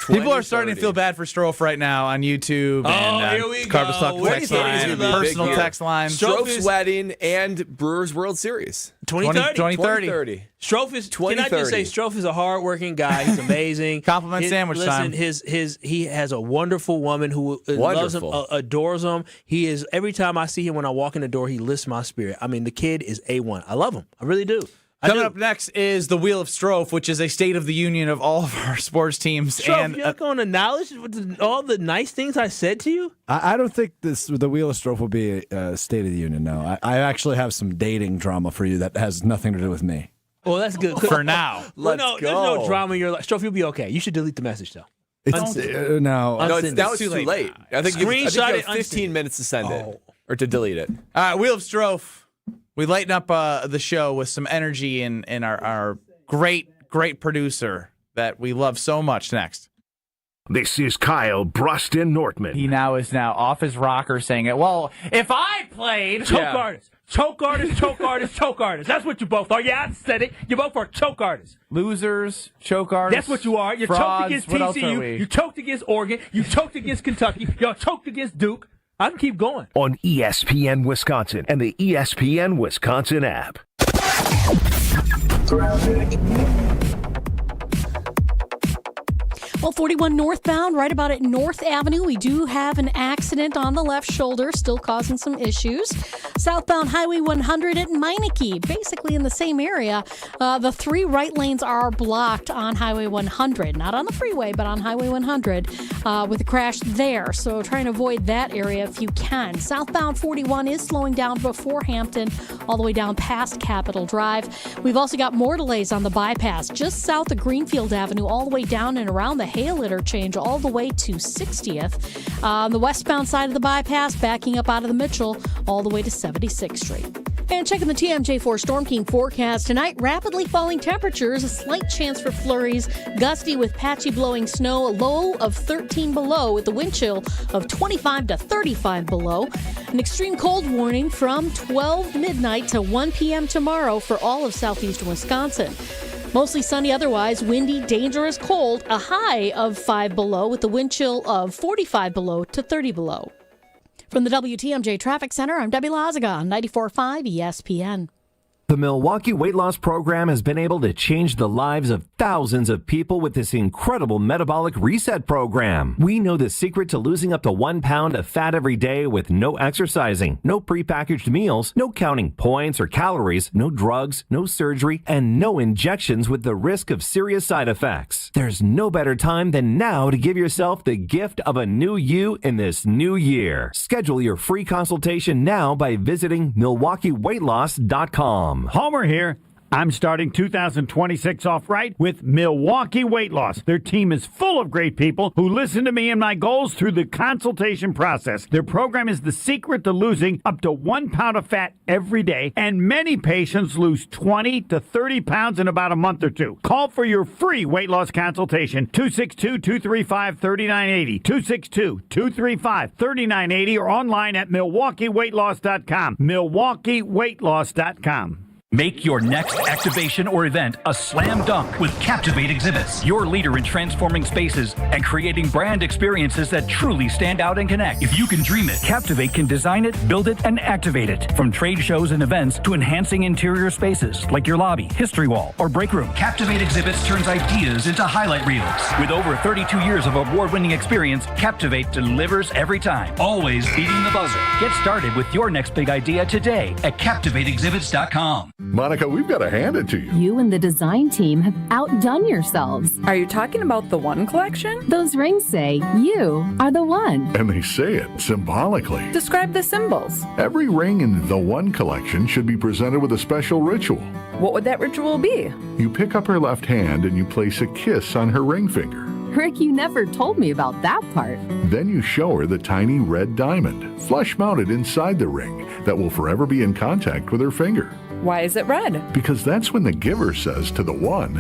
People are starting to feel bad for Strofe right now on YouTube and here we Carbus go. Talk text line, personal text line. Stroke's wedding and Brewers World Series. 2030. Strofe is. Can I just say, Strofe is a hardworking guy. He's amazing. Compliment sandwich time. He has a wonderful woman who loves him, adores him. He is. Every time I see him when I walk in the door, he lifts my spirit. I mean, the kid is A1. I love him. I really do. Coming up next is the Wheel of Strofe, which is a State of the Union of all of our sports teams. Strofe, and you're not going to acknowledge all the nice things I said to you? I don't think the Wheel of Strofe will be a State of the Union, no. I actually have some dating drama for you that has nothing to do with me. Well, that's good. For now. There's no drama in your life. Strofe, you'll be okay. You should delete the message, though. No, it's too late. I think you have 15 minutes to send it or to delete it. All right, Wheel of Strofe. We lighten up the show with some energy and our great producer that we love so much next. This is Kyle Brust Nortman. He is now off his rocker saying it. Well, if I played... Choke artist. Choke artist, choke artist, choke artist. That's what you both are. Yeah, I said it. You both are choke artists. Losers, choke artists. That's what you are. You frauds, choked against TCU. You choked against Oregon. You choked against Kentucky. Y'all choked against Duke. I can keep going. On ESPN Wisconsin and the ESPN Wisconsin app. Well, 41 northbound, right about at North Avenue, we do have an accident on the left shoulder, still causing some issues. Southbound Highway 100 at Meineke, basically in the same area. The 3 right lanes are blocked on Highway 100, not on the freeway, but on Highway 100 with a crash there. So try and avoid that area if you can. Southbound 41 is slowing down before Hampton, all the way down past Capitol Drive. We've also got more delays on the bypass, just south of Greenfield Avenue, all the way down and around the Hale interchange all the way to 60th. On the westbound side of the bypass, backing up out of the Mitchell all the way to 76th Street. And checking the TMJ4 Storm King forecast tonight, rapidly falling temperatures, a slight chance for flurries, gusty with patchy blowing snow, a low of 13 below with the wind chill of 25 to 35 below. An extreme cold warning from 12 midnight to 1 p.m. tomorrow for all of southeastern Wisconsin. Mostly sunny otherwise, windy, dangerous, cold, a high of 5 below with the wind chill of 45 below to 30 below. From the WTMJ Traffic Center, I'm Debbie Lazaga on 94.5 ESPN. The Milwaukee Weight Loss Program has been able to change the lives of thousands of people with this incredible metabolic reset program. We know the secret to losing up to 1 pound of fat every day with no exercising, no prepackaged meals, no counting points or calories, no drugs, no surgery, and no injections with the risk of serious side effects. There's no better time than now to give yourself the gift of a new you in this new year. Schedule your free consultation now by visiting MilwaukeeWeightLoss.com. Homer here. I'm starting 2026 off right with Milwaukee Weight Loss. Their team is full of great people who listen to me and my goals through the consultation process. Their program is the secret to losing up to 1 pound of fat every day, and many patients lose 20 to 30 pounds in about a month or two. Call for your free weight loss consultation, 262-235-3980, 262-235-3980, or online at MilwaukeeWeightLoss.com, MilwaukeeWeightLoss.com. Make your next activation or event a slam dunk with Captivate Exhibits, your leader in transforming spaces and creating brand experiences that truly stand out and connect. If you can dream it, Captivate can design it, build it, and activate it. From trade shows and events to enhancing interior spaces like your lobby, history wall, or break room, Captivate Exhibits turns ideas into highlight reels. With over 32 years of award-winning experience, Captivate delivers every time, always beating the buzzer. Get started with your next big idea today at CaptivateExhibits.com. Monica, we've got to hand it to you. You and the design team have outdone yourselves. Are you talking about the One collection? Those rings say you are the one. And they say it symbolically. Describe the symbols. Every ring in the One collection should be presented with a special ritual. What would that ritual be? You pick up her left hand and you place a kiss on her ring finger. Rick, you never told me about that part. Then you show her the tiny red diamond, flush mounted inside the ring, that will forever be in contact with her finger. Why is it red? Because that's when the giver says to the one,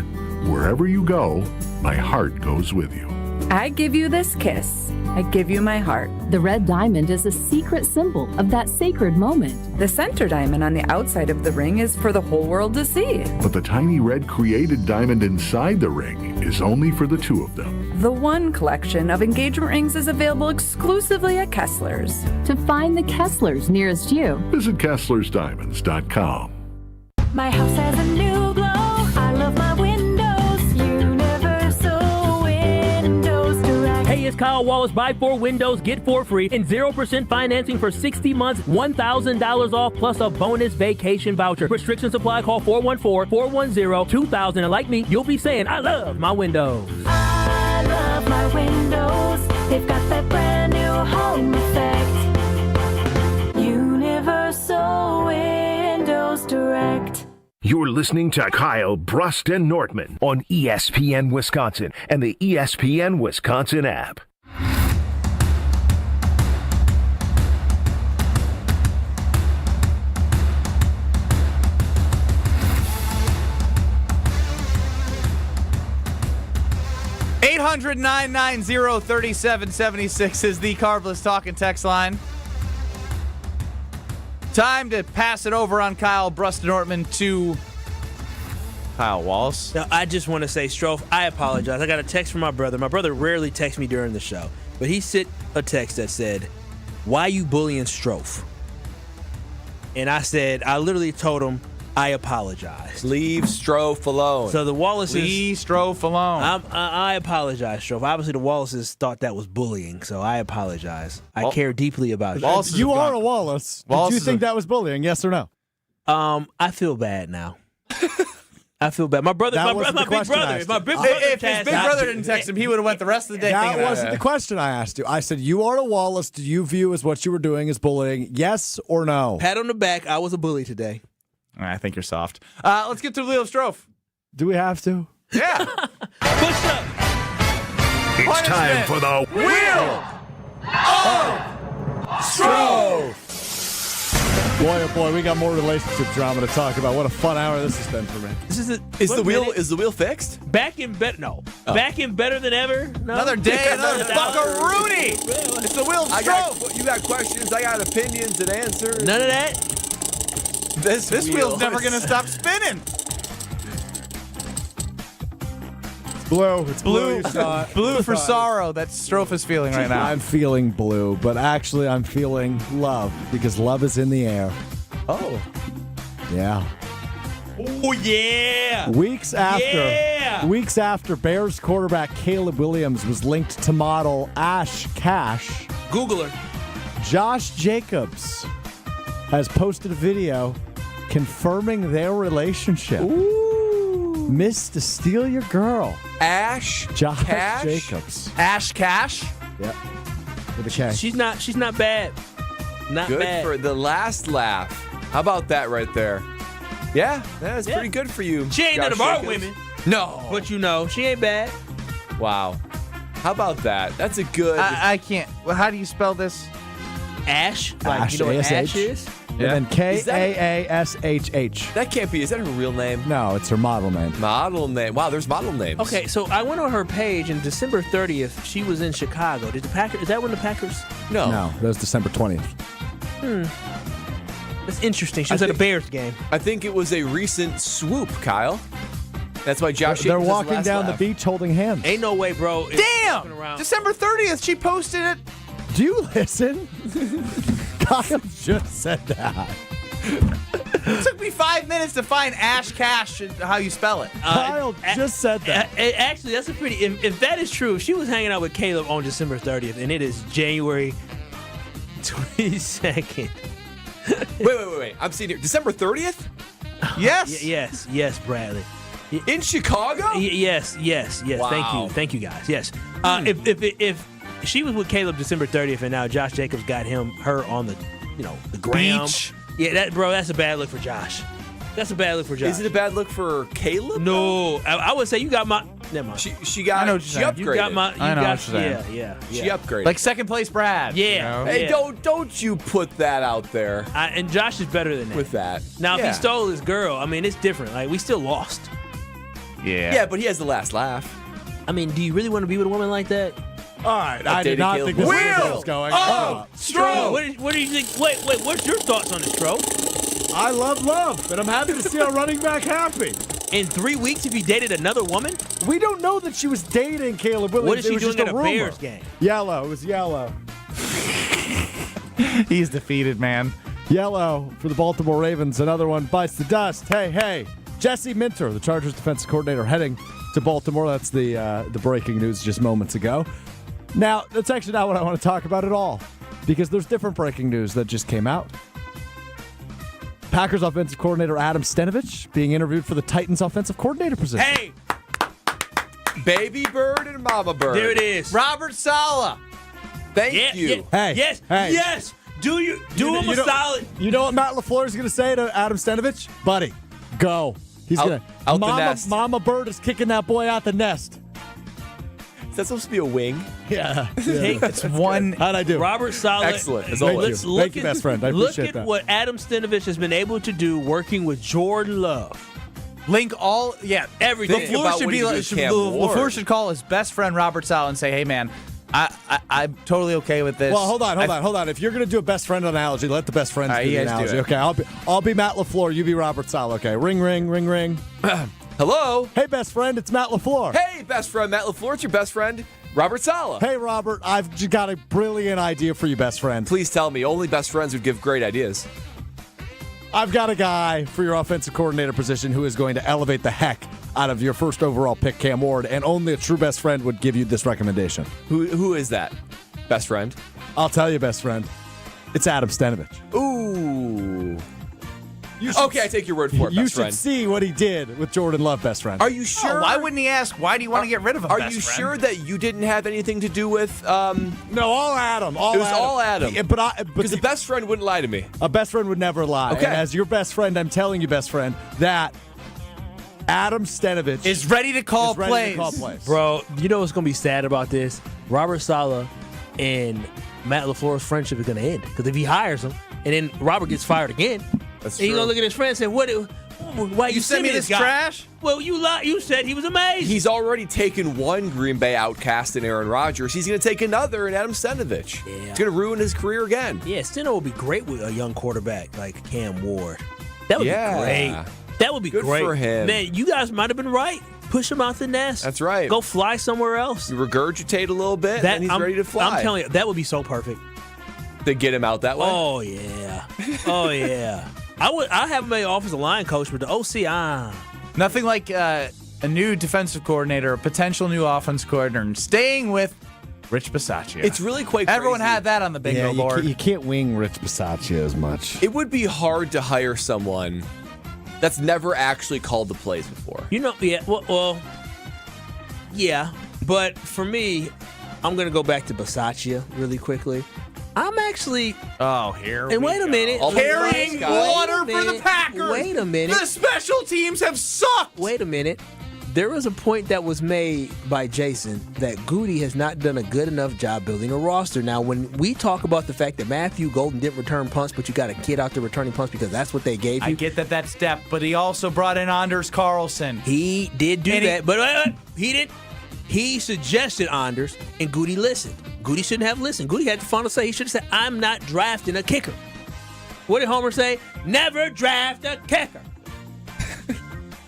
wherever you go, my heart goes with you. I give you this kiss. I give you my heart. The red diamond is a secret symbol of that sacred moment. The center diamond on the outside of the ring is for the whole world to see. But the tiny red created diamond inside the ring is only for the two of them. The One collection of engagement rings is available exclusively at Kessler's. To find the Kessler's nearest you, visit KesslersDiamonds.com. My house has a new glow. I love my windows. Universal Windows Direct. Hey, it's Kyle Wallace. Buy 4 windows, get 4 free, and 0% financing for 60 months, $1,000 off, plus a bonus vacation voucher. Restrictions apply. Call 414-410-2000. And like me, you'll be saying, I love my windows. I love my windows. They've got that brand new home effect. Universal Windows Direct. You're listening to Kyle, Brust, and Nortman on ESPN Wisconsin and the ESPN Wisconsin app. $800-990-3776 is the Carbless Talk and Text line. Time to pass it over on Kyle Brust Nortman to Kyle Wallace. Now, I just want to say, Strofe, I apologize. I got a text from my brother. My brother rarely texts me during the show, but he sent a text that said, "Why you bullying Strofe?" And I literally told him, I apologize. Leave Strofe alone. So the Wallaces... Leave Strofe alone. I apologize, Strofe. Obviously, the Wallaces thought that was bullying, so I apologize. I care deeply about you. You are a Wallace. Did you think that was bullying, yes or no? I feel bad now. I feel bad. My big brother. If his big brother didn't text him, he would have went the rest of the day That thinking wasn't the question I asked you. I said, you are a Wallace. Do you view as what you were doing as bullying, yes or no? Pat on the back. I was a bully today. I think you're soft. Let's get to Leo Strofe. Do we have to? Yeah. Push up. It's time for the Wheel of Strofe. Boy, oh boy, we got more relationship drama to talk about. What a fun hour this has been for me. Is the wheel fixed? Back in better than ever. No. Another day, another buckaroonie. It's the Wheel of Strofe. You got questions. I got opinions and answers. None of that. This wheel's never going to stop spinning. It's blue. It's blue. Blue for sorrow. That's Strofe is feeling right now. I'm feeling blue, but actually I'm feeling love because love is in the air. Oh. Yeah. Oh, yeah. Weeks after Bears quarterback Caleb Williams was linked to model Ash Cash, Google her. Josh Jacobs has posted a video confirming their relationship. Ooh. Missed to steal your girl. Josh Cash? Jacobs. Ash Cash? Yep. With a K. She's not bad. Not Good bad. for the last laugh. How about that right there? Yeah, that's pretty good for you. She ain't none of our women. No. But she ain't bad. Wow. How about that? That's a good. I can't. Well, how do you spell this? Ash? Ash, You know what ASH. Ash is? And then Kaashh. That can't be. Is that her real name? No, it's her model name. Model name. Wow, there's model names. Okay, so I went on her page, and December 30th, she was in Chicago. Did the Packers? Is that when the Packers? No. No, that was December 20th. That's interesting. She was at a Bears game. I think it was a recent swoop, Kyle. That's why Josh. They're Jacobs has walking last down laugh. the beach holding hands. Ain't no way, bro. Damn! December 30th, she posted it. Do you listen? Kyle just said that. It took me 5 minutes to find Ash Cash and how you spell it. Kyle just said that. Actually, that's a pretty. If that is true, she was hanging out with Caleb on December 30th, and it is January 22nd. Wait. I'm seeing here. December 30th? Yes. Yes, Bradley. In Chicago? Yes. Wow. Thank you guys. Yes. If she was with Caleb December 30th, and now Josh Jacobs got her on the gram. Beach. Yeah, that's a bad look for Josh. That's a bad look for Josh. Is it a bad look for Caleb? No, I would say you got my. Never mind. She got. I know what she you're upgraded. You got my. I know what you're saying. Yeah. She upgraded. Like second place Brad. Yeah. Hey, don't you put that out there. And Josh is better than that. With that. Now, if he stole his girl, I mean, it's different. Like, we still lost. Yeah. Yeah, but he has the last laugh. I mean, do you really want to be with a woman like that? All right, I did not think this was going. Stro! What do you think? Wait, what's your thoughts on this, Stro? I love, and I'm happy to see our running back happy. In 3 weeks, if he dated another woman? We don't know that she was dating Caleb Williams. What is she It was doing just at a rumor. Bears game? Yellow. It was yellow. He's defeated, man. Yellow for the Baltimore Ravens. Another one bites the dust. Hey. Jesse Minter, the Chargers defensive coordinator, heading to Baltimore. That's the breaking news just moments ago. Now, that's actually not what I want to talk about at all, because there's different breaking news that just came out. Packers offensive coordinator Adam Stenavich being interviewed for the Titans offensive coordinator position. Hey! Baby bird and mama bird. There it is. Robert Saleh. Thank you. Hey. Yes. Do him a solid. You know what Matt LaFleur is going to say to Adam Stenavich? Buddy, go. He's going to. Out the nest. Mama bird is kicking that boy out the nest. Is that supposed to be a wing? Yeah. It's one. How'd I do? Robert Saleh. Excellent, as Thank always. you. Thank you, best friend. I appreciate Look at that. what Adam Stenavich has been able to do working with Jordan Love. Link all. Yeah. Everything. about what he did with Cam Ward. LaFleur should call his best friend Robert Saleh and say, "Hey, man, I'm totally okay with this." Well, hold on. If you're going to do a best friend analogy, let the best friends do the you guys analogy. do it. Okay, I'll be Matt LaFleur. You be Robert Saleh. Okay, ring, ring, ring, ring. Hello. Hey, best friend, it's Matt LaFleur. Hey, best friend Matt LaFleur. It's your best friend Robert Saleh. Hey, Robert, I've just got a brilliant idea for you, best friend. Please tell me. Only best friends would give great ideas. I've got a guy for your offensive coordinator position who is going to elevate the heck out of your first overall pick, Cam Ward, and only a true best friend would give you this recommendation. Who is that? Best friend? I'll tell you, best friend. It's Adam Stenavich. Ooh. Okay, I take your word for it, You best should friend. see what he did with Jordan Love, best friend. Are you sure? Oh, why wouldn't he ask? Why do you want to get rid of him? Are best you friend? sure that you didn't have anything to do with? No, all Adam. It was all Adam. But Because the best friend wouldn't lie to me. a best friend would never lie. Okay. And as your best friend, I'm telling you, best friend, that Adam Stenavich is ready to call is ready plays. to call plays. Bro, you know what's going to be sad about this? Robert Saleh and Matt LaFleur's friendship is going to end. Because if he hires him and then Robert gets fired again, That's he's true. going to look at his friend and say, why you sent me this guy? trash? Well, you said he was amazing. He's already taken one Green Bay outcast in Aaron Rodgers. He's going to take another in Adam Stenavich. Yeah. It's going to ruin his career again. Yeah, Steno would be great with a young quarterback like Cam Ward. That would be great. That would be Good great. for him. Man, you guys might have been right. Push him out the nest. That's right. Go fly somewhere else. You regurgitate a little bit, and he's ready to fly. I'm telling you, that would be so perfect. To get him out that way? Oh, yeah. Oh, yeah. I have him made offensive line coach, but the OC, Nothing like a new defensive coordinator, a potential new offense coordinator, and staying with Rich Bisaccia. It's really quite Everyone crazy. had that on the bingo board. You can't wing Rich Bisaccia as much. It would be hard to hire someone that's never actually called the plays before. You know, yeah, well, yeah. But for me, I'm going to go back to Bisaccia really quickly. I'm actually. Oh, here. And wait a minute. Carrying water for the Packers. Wait a minute. The special teams have sucked. Wait a minute. There was a point that was made by Jason that Goody has not done a good enough job building a roster. Now, when we talk about the fact that Matthew Golden didn't return punts, but you got a kid out there returning punts because that's what they gave you. I get that's depth, but he also brought in Anders Carlson. He did do that, but he didn't. He suggested Anders, and Goody listened. Goody shouldn't have listened. Goody had the final say. He should have said, I'm not drafting a kicker. What did Homer say? Never draft a kicker.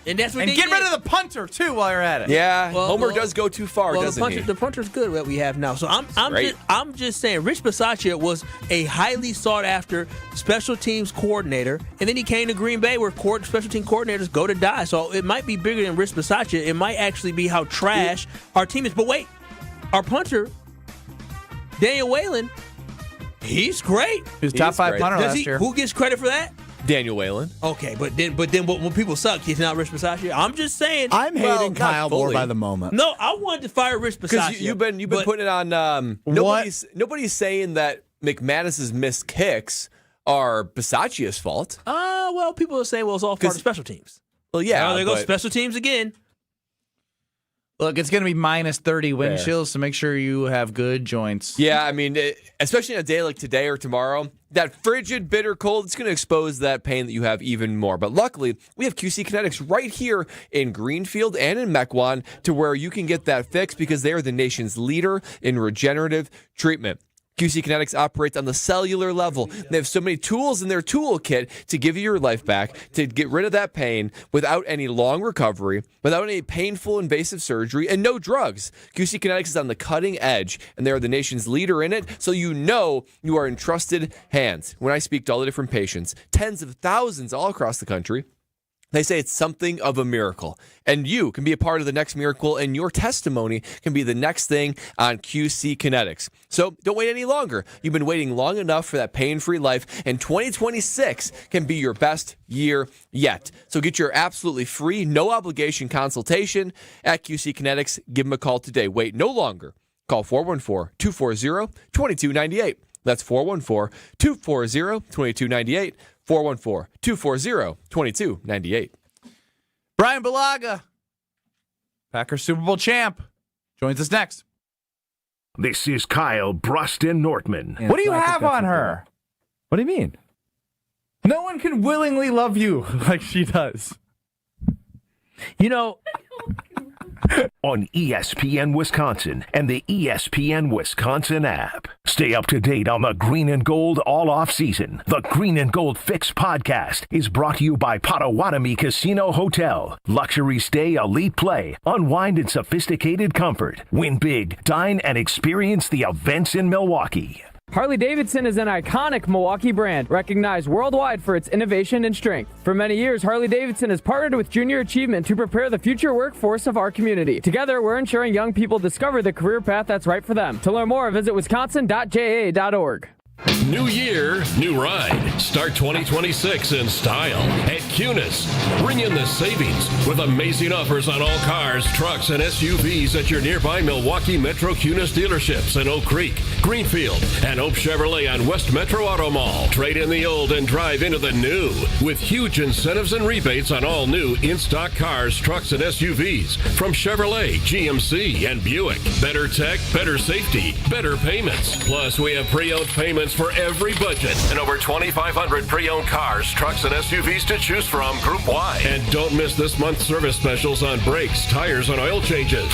And that's what and they get did. rid of the punter, too, while you're at it. Yeah, Homer does go too far, doesn't he? The punter's good that we have now. So I'm just saying, Rich Bisaccia was a highly sought-after special teams coordinator, and then he came to Green Bay where special team coordinators go to die. So it might be bigger than Rich Bisaccia. It might actually be how trash our team is. But wait, our punter, Daniel Whalen, he's great. He was top 5 punter last year. Who gets credit for that? Daniel Whalen. Okay, but then when people suck, he's not Rich Bisaccia. I'm just saying. I'm hating Kyle more by the moment. No, I wanted to fire Rich Bisaccia. Because you've been putting it on. Nobody's saying that McManus's missed kicks are Bisaccia's fault. Well, people are saying, it's all part of special teams. Well, yeah. There goes special teams again. Look, it's going to be minus 30 wind chills, so make sure you have good joints. Yeah, I mean, especially on a day like today or tomorrow, that frigid, bitter cold, it's going to expose that pain that you have even more. But luckily, we have QC Kinetics right here in Greenfield and in Mequon to where you can get that fixed because they are the nation's leader in regenerative treatment. QC Kinetics operates on the cellular level. They have so many tools in their toolkit to give you your life back, to get rid of that pain without any long recovery, without any painful invasive surgery, and no drugs. QC Kinetics is on the cutting edge, and they are the nation's leader in it, so you know you are in trusted hands. When I speak to all the different patients, tens of thousands all across the country, they say it's something of a miracle, and you can be a part of the next miracle, and your testimony can be the next thing on QC Kinetics. So don't wait any longer. You've been waiting long enough for that pain-free life, and 2026 can be your best year yet. So get your absolutely free, no-obligation consultation at QC Kinetics. Give them a call today. Wait no longer. Call 414-240-2298. That's 414-240-2298. 414-240-2298. Bryan Bulaga, Packers Super Bowl champ, joins us next. This is Kyle Brust Nortman. What do you have on her? What do you mean? No one can willingly love you like she does. You know, on ESPN Wisconsin and the ESPN Wisconsin app. Stay up to date on the green and gold all off season. The Green and Gold Fix podcast is brought to you by Potawatomi Casino Hotel. Luxury stay, elite play, unwind in sophisticated comfort. Win big, dine, and experience the events in Milwaukee. Harley-Davidson is an iconic Milwaukee brand, recognized worldwide for its innovation and strength. For many years, Harley-Davidson has partnered with Junior Achievement to prepare the future workforce of our community. Together, we're ensuring young people discover the career path that's right for them. To learn more, visit wisconsin.ja.org. New year, new ride. Start 2026 in style at Cunis. Bring in the savings with amazing offers on all cars, trucks, and SUVs at your nearby Milwaukee Metro Cunis dealerships in Oak Creek, Greenfield, and Oak Chevrolet on West Metro Auto Mall. Trade in the old and drive into the new with huge incentives and rebates on all new in-stock cars, trucks, and SUVs from Chevrolet, GMC, and Buick. Better tech, better safety, better payments. Plus, we have pre-owned payments for every budget and over 2,500 pre-owned cars, trucks, and SUVs to choose from group-wide. And don't miss this month's service specials on brakes, tires, and oil changes.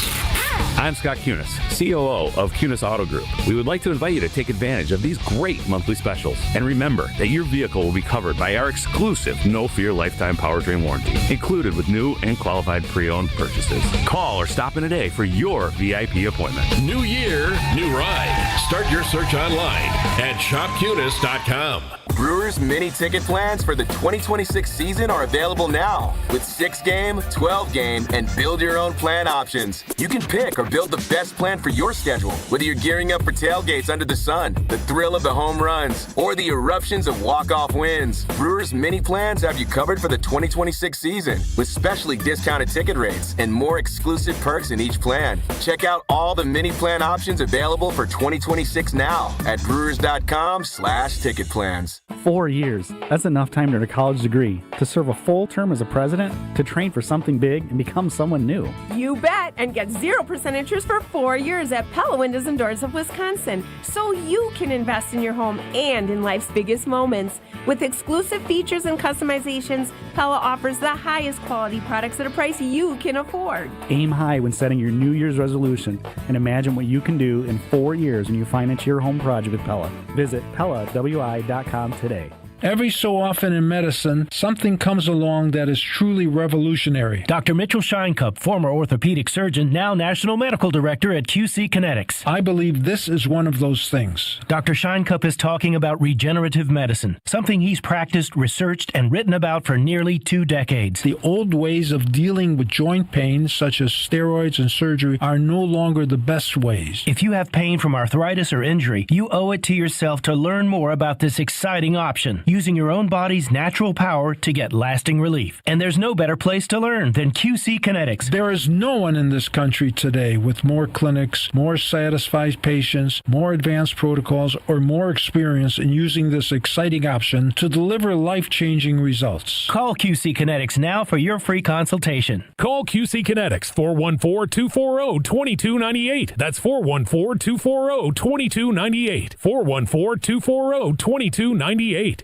I'm Scott Kunis, COO of Kunis Auto Group. We would like to invite you to take advantage of these great monthly specials. And remember that your vehicle will be covered by our exclusive No Fear Lifetime Powertrain Warranty, included with new and qualified pre-owned purchases. Call or stop in today for your VIP appointment. New year, new ride. Start your search online at shopkunis.com. Brewers mini ticket plans for the 2026 season are available now with 6-game, 12-game, and build-your-own-plan options. You can pick or build the best plan for your schedule, whether you're gearing up for tailgates under the sun, the thrill of the home runs, or the eruptions of walk-off wins. Brewers mini plans have you covered for the 2026 season with specially discounted ticket rates and more exclusive perks in each plan. Check out all the mini plan options available for 2026 now at brewers.com/ticket plans. 4 years. That's enough time to earn a college degree, to serve a full term as a president, to train for something big and become someone new. You bet, and get 0% interest for 4 years at Pella Windows and Doors of Wisconsin, so you can invest in your home and in life's biggest moments. With exclusive features and customizations, Pella offers the highest quality products at a price you can afford. Aim high when setting your New Year's resolution and imagine what you can do in 4 years when you finance your home project with Pella. Visit PellaWI.com today. Every so often in medicine, something comes along that is truly revolutionary. Dr. Mitchell Scheinkup, former orthopedic surgeon, now National Medical Director at QC Kinetics. I believe this is one of those things. Dr. Scheinkup is talking about regenerative medicine, something he's practiced, researched, and written about for nearly 2 decades. The old ways of dealing with joint pain, such as steroids and surgery, are no longer the best ways. If you have pain from arthritis or injury, you owe it to yourself to learn more about this exciting option, using your own body's natural power to get lasting relief. And there's no better place to learn than QC Kinetics. There is no one in this country today with more clinics, more satisfied patients, more advanced protocols, or more experience in using this exciting option to deliver life-changing results. Call QC Kinetics now for your free consultation. Call QC Kinetics 414-240-2298. That's 414-240-2298. 414-240-2298.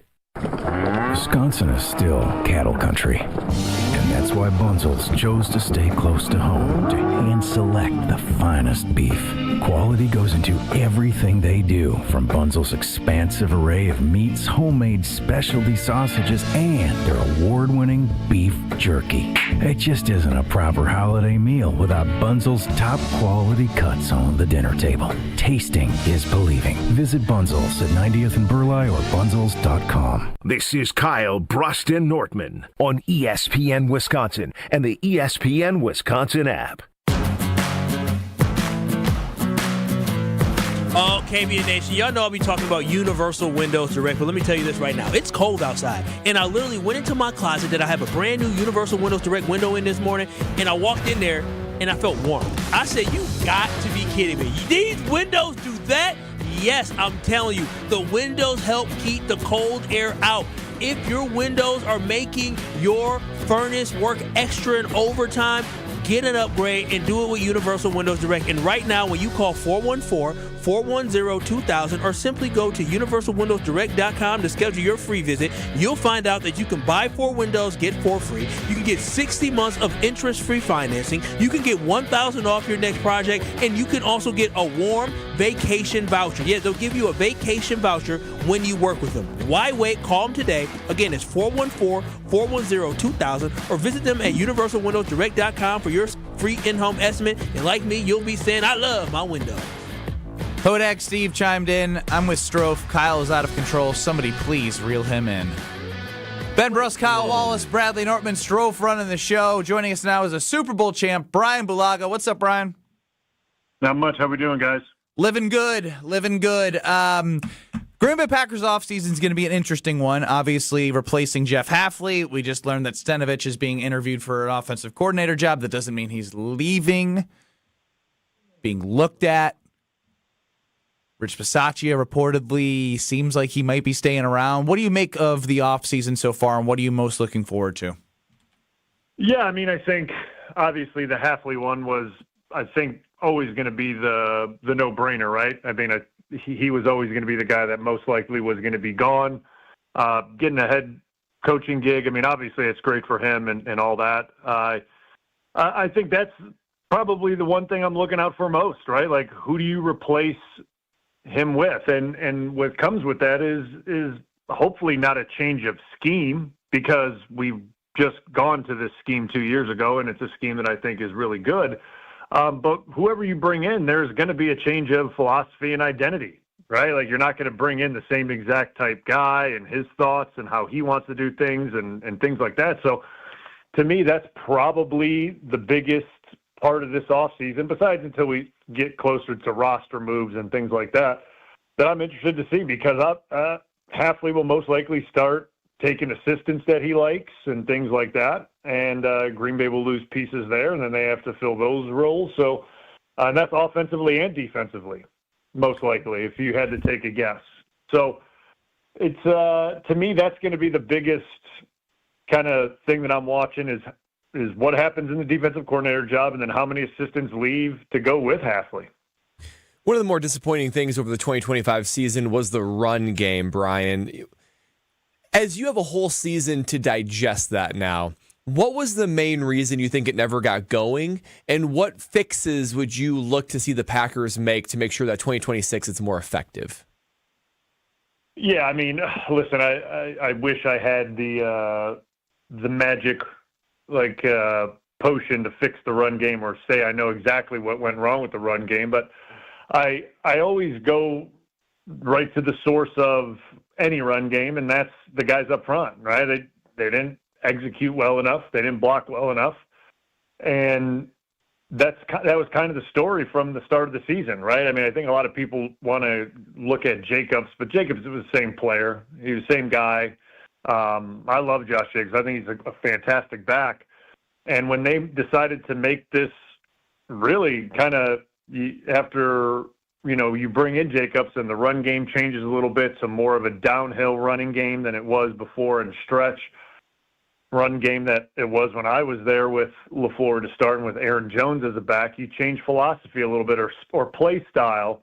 Wisconsin is still cattle country, and that's why Bunzel's chose to stay close to home to hand select the finest beef. Quality goes into everything they do, from Bunzel's expansive array of meats, homemade specialty sausages, and their award-winning beef jerky. It just isn't a proper holiday meal without Bunzel's top-quality cuts on the dinner table. Tasting is believing. Visit Bunzel's at 90th and Burleigh or bunzels.com. This is Kyle Brust Nortman on ESPN Wisconsin and the ESPN Wisconsin app. Oh, KBN Nation, y'all know I'll be talking about Universal Windows Direct, but let me tell you this right now. It's cold outside, and I literally went into my closet that I have a brand new Universal Windows Direct window in this morning, and I walked in there, and I felt warm. I said, you got to be kidding me. These windows do that? Yes, I'm telling you, the windows help keep the cold air out. If your windows are making your furnace work extra and overtime, get an upgrade and do it with Universal Windows Direct. And right now, when you call 414-410-2000 or simply go to universalwindowsdirect.com to schedule your free visit, you'll find out that you can buy 4 windows, get 4 free. You can get 60 months of interest-free financing. You can get $1,000 off your next project, and you can also get a warm vacation voucher. Yeah, they'll give you a vacation voucher when you work with them. Why wait? Call them today. Again, it's 414-410-2000 or visit them at universalwindowsdirect.com for your free in-home estimate. And like me, you'll be saying, I love my window. Hodak Steve chimed in. I'm with Strofe. Kyle is out of control. Somebody please reel him in. Ben Brust, Kyle Wallace, Bradley Nortman, Strofe running the show. Joining us now is a Super Bowl champ, Bryan Bulaga. What's up, Bryan? Not much. How we doing, guys? Living good. Living good. Green Bay Packers offseason is going to be an interesting one. Obviously, replacing Jeff Hafley. We just learned that Stenavich is being interviewed for an offensive coordinator job. That doesn't mean he's leaving. Being looked at. Rich Bisaccia reportedly seems like he might be staying around. What do you make of the offseason so far, and what are you most looking forward to? Yeah, I mean, I think obviously the Hafley one was, I think, always going to be the no-brainer, right? I mean, he was always going to be the guy that most likely was going to be gone. Getting a head coaching gig, I mean, obviously it's great for him and all that. I think that's probably the one thing I'm looking out for most, right? Like, who do you replace him with? And what comes with that is hopefully not a change of scheme, because we've just gone to this scheme 2 years ago, and it's a scheme that I think is really good. But whoever you bring in, there's going to be a change of philosophy and identity. right? Like, you're not going to bring in the same exact type guy and his thoughts and how he wants to do things and things like that. So to me, that's probably the biggest part of this offseason, besides until we get closer to roster moves and things like that I'm interested to see, because Hafley will most likely start taking assistants that he likes and things like that. And Green Bay will lose pieces there, and then they have to fill those roles. So and that's offensively and defensively, most likely, if you had to take a guess. So it's to me, that's going to be the biggest kind of thing that I'm watching is what happens in the defensive coordinator job, and then how many assistants leave to go with Hafley. One of the more disappointing things over the 2025 season was the run game, Bryan. As you have a whole season to digest that now, what was the main reason you think it never got going, and what fixes would you look to see the Packers make to make sure that 2026 it's more effective? Yeah, I mean, listen, I wish I had the magic potion to fix the run game, or say I know exactly what went wrong with the run game, but I always go right to the source of any run game, and that's the guys up front, right? They didn't execute well enough. They didn't block well enough. And that was kind of the story from the start of the season, right? I mean, I think a lot of people want to look at Jacobs, but Jacobs was the same player. He was the same guy. I love Josh Jacobs. I think he's a fantastic back. And when they decided to make this really kind of after, you bring in Jacobs and the run game changes a little bit to more of a downhill running game than it was before, and stretch run game that it was when I was there with LaFleur to start, and with Aaron Jones as a back, you change philosophy a little bit or play style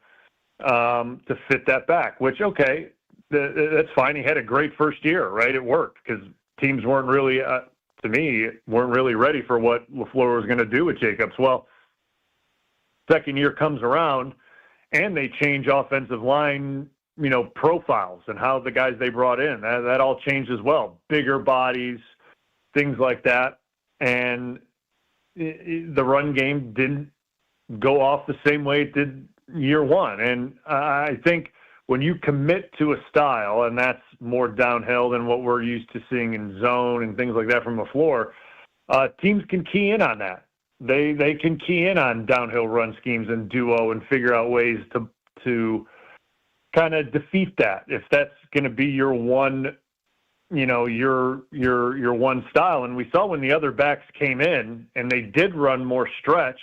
to fit that back, which, okay, that's fine. He had a great first year, right? It worked because teams weren't really, to me, weren't really ready for what LaFleur was going to do with Jacobs. Well, second year comes around and they change offensive line, profiles and how the guys they brought in, that all changed as well. Bigger bodies, things like that. And the run game didn't go off the same way it did year one. And I think when you commit to a style, and that's more downhill than what we're used to seeing in zone and things like that from LaFleur, teams can key in on that. They can key in on downhill run schemes and duo and figure out ways to kind of defeat that. If that's going to be your one, your one style. And we saw when the other backs came in and they did run more stretch,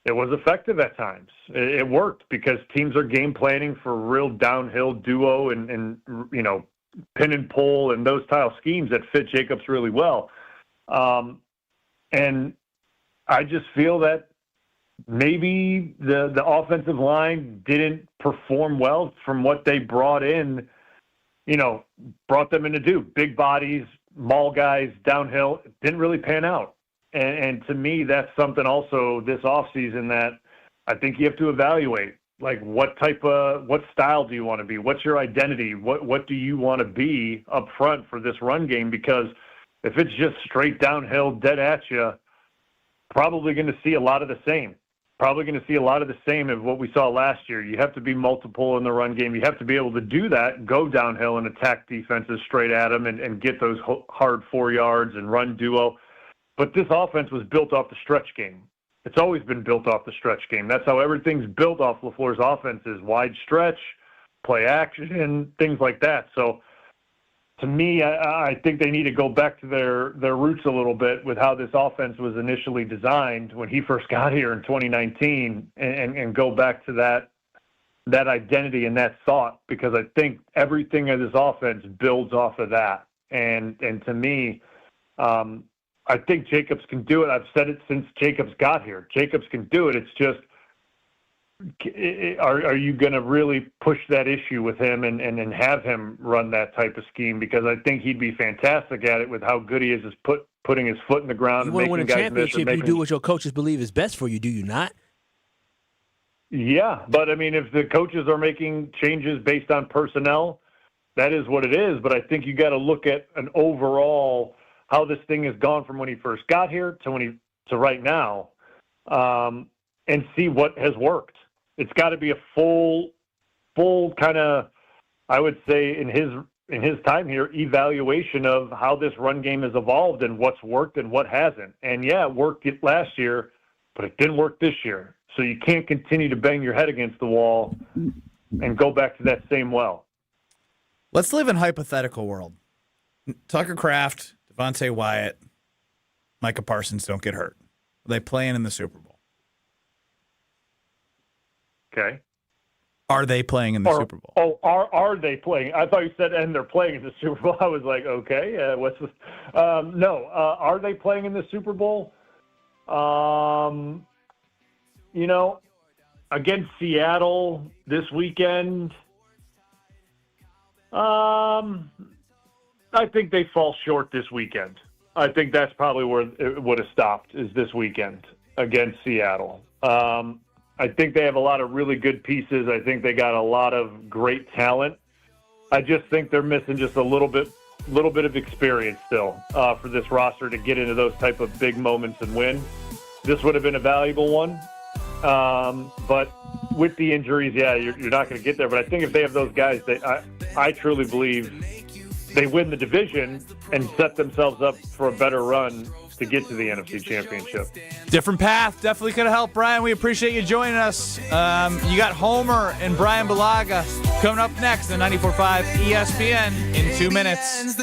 it was effective at times. It worked because teams are game planning for real downhill duo and pin and pull and those style schemes that fit Jacobs really well. And I just feel that maybe the offensive line didn't perform well from what they brought in, brought them in to do. Big bodies, maul guys, downhill, didn't really pan out. And to me, that's something also this offseason that I think you have to evaluate. Like, what style do you want to be? What's your identity? What do you want to be up front for this run game? Because if it's just straight downhill, dead at you, probably going to see a lot of the same. Probably going to see a lot of the same of what we saw last year. You have to be multiple in the run game. You have to be able to do that, go downhill and attack defenses straight at them and get those hard 4 yards and run duo. But this offense was built off the stretch game. It's always been built off the stretch game. That's how everything's built off LaFleur's offense, is wide stretch, play action, things like that. So to me, I think they need to go back to their roots a little bit with how this offense was initially designed when he first got here in 2019 and go back to that identity and that thought, because I think everything in this offense builds off of that. And to me, I think Jacobs can do it. I've said it since Jacobs got here. Jacobs can do it. It's just, are you going to really push that issue with him and have him run that type of scheme? Because I think he'd be fantastic at it with how good he is putting his foot in the ground. You want to win a championship, you do what your coaches believe is best for you, do you not? Yeah, but I mean, if the coaches are making changes based on personnel, that is what it is. But I think you got to look at an overall how this thing has gone from when he first got here to right now, and see what has worked. It's got to be a full full kind of, I would say, in his time here, evaluation of how this run game has evolved and what's worked and what hasn't. And yeah, it worked last year, but it didn't work this year. So you can't continue to bang your head against the wall and go back to that same well. Let's live in hypothetical world. Tucker Kraft, Devontae Wyatt, Micah Parsons don't get hurt. Are they playing in the Super Bowl? Okay. Are they playing in the Super Bowl? Oh, are they playing? I thought you said, and they're playing in the Super Bowl. I was like, okay, what's this? No. Are they playing in the Super Bowl? Against Seattle this weekend, I think they fall short this weekend. I think that's probably where it would have stopped, is this weekend against Seattle. I think they have a lot of really good pieces. I think they got a lot of great talent. I just think they're missing just a little bit of experience still for this roster to get into those type of big moments and win. This would have been a valuable one. But with the injuries, yeah, you're not going to get there. But I think if they have those guys, I truly believe they win the division and set themselves up for a better run to get to the NFC Championship. Different path. Definitely could have helped, Brian. We appreciate you joining us. You got Homer and Brian Bulaga coming up next on 94.5 ESPN in 2 minutes.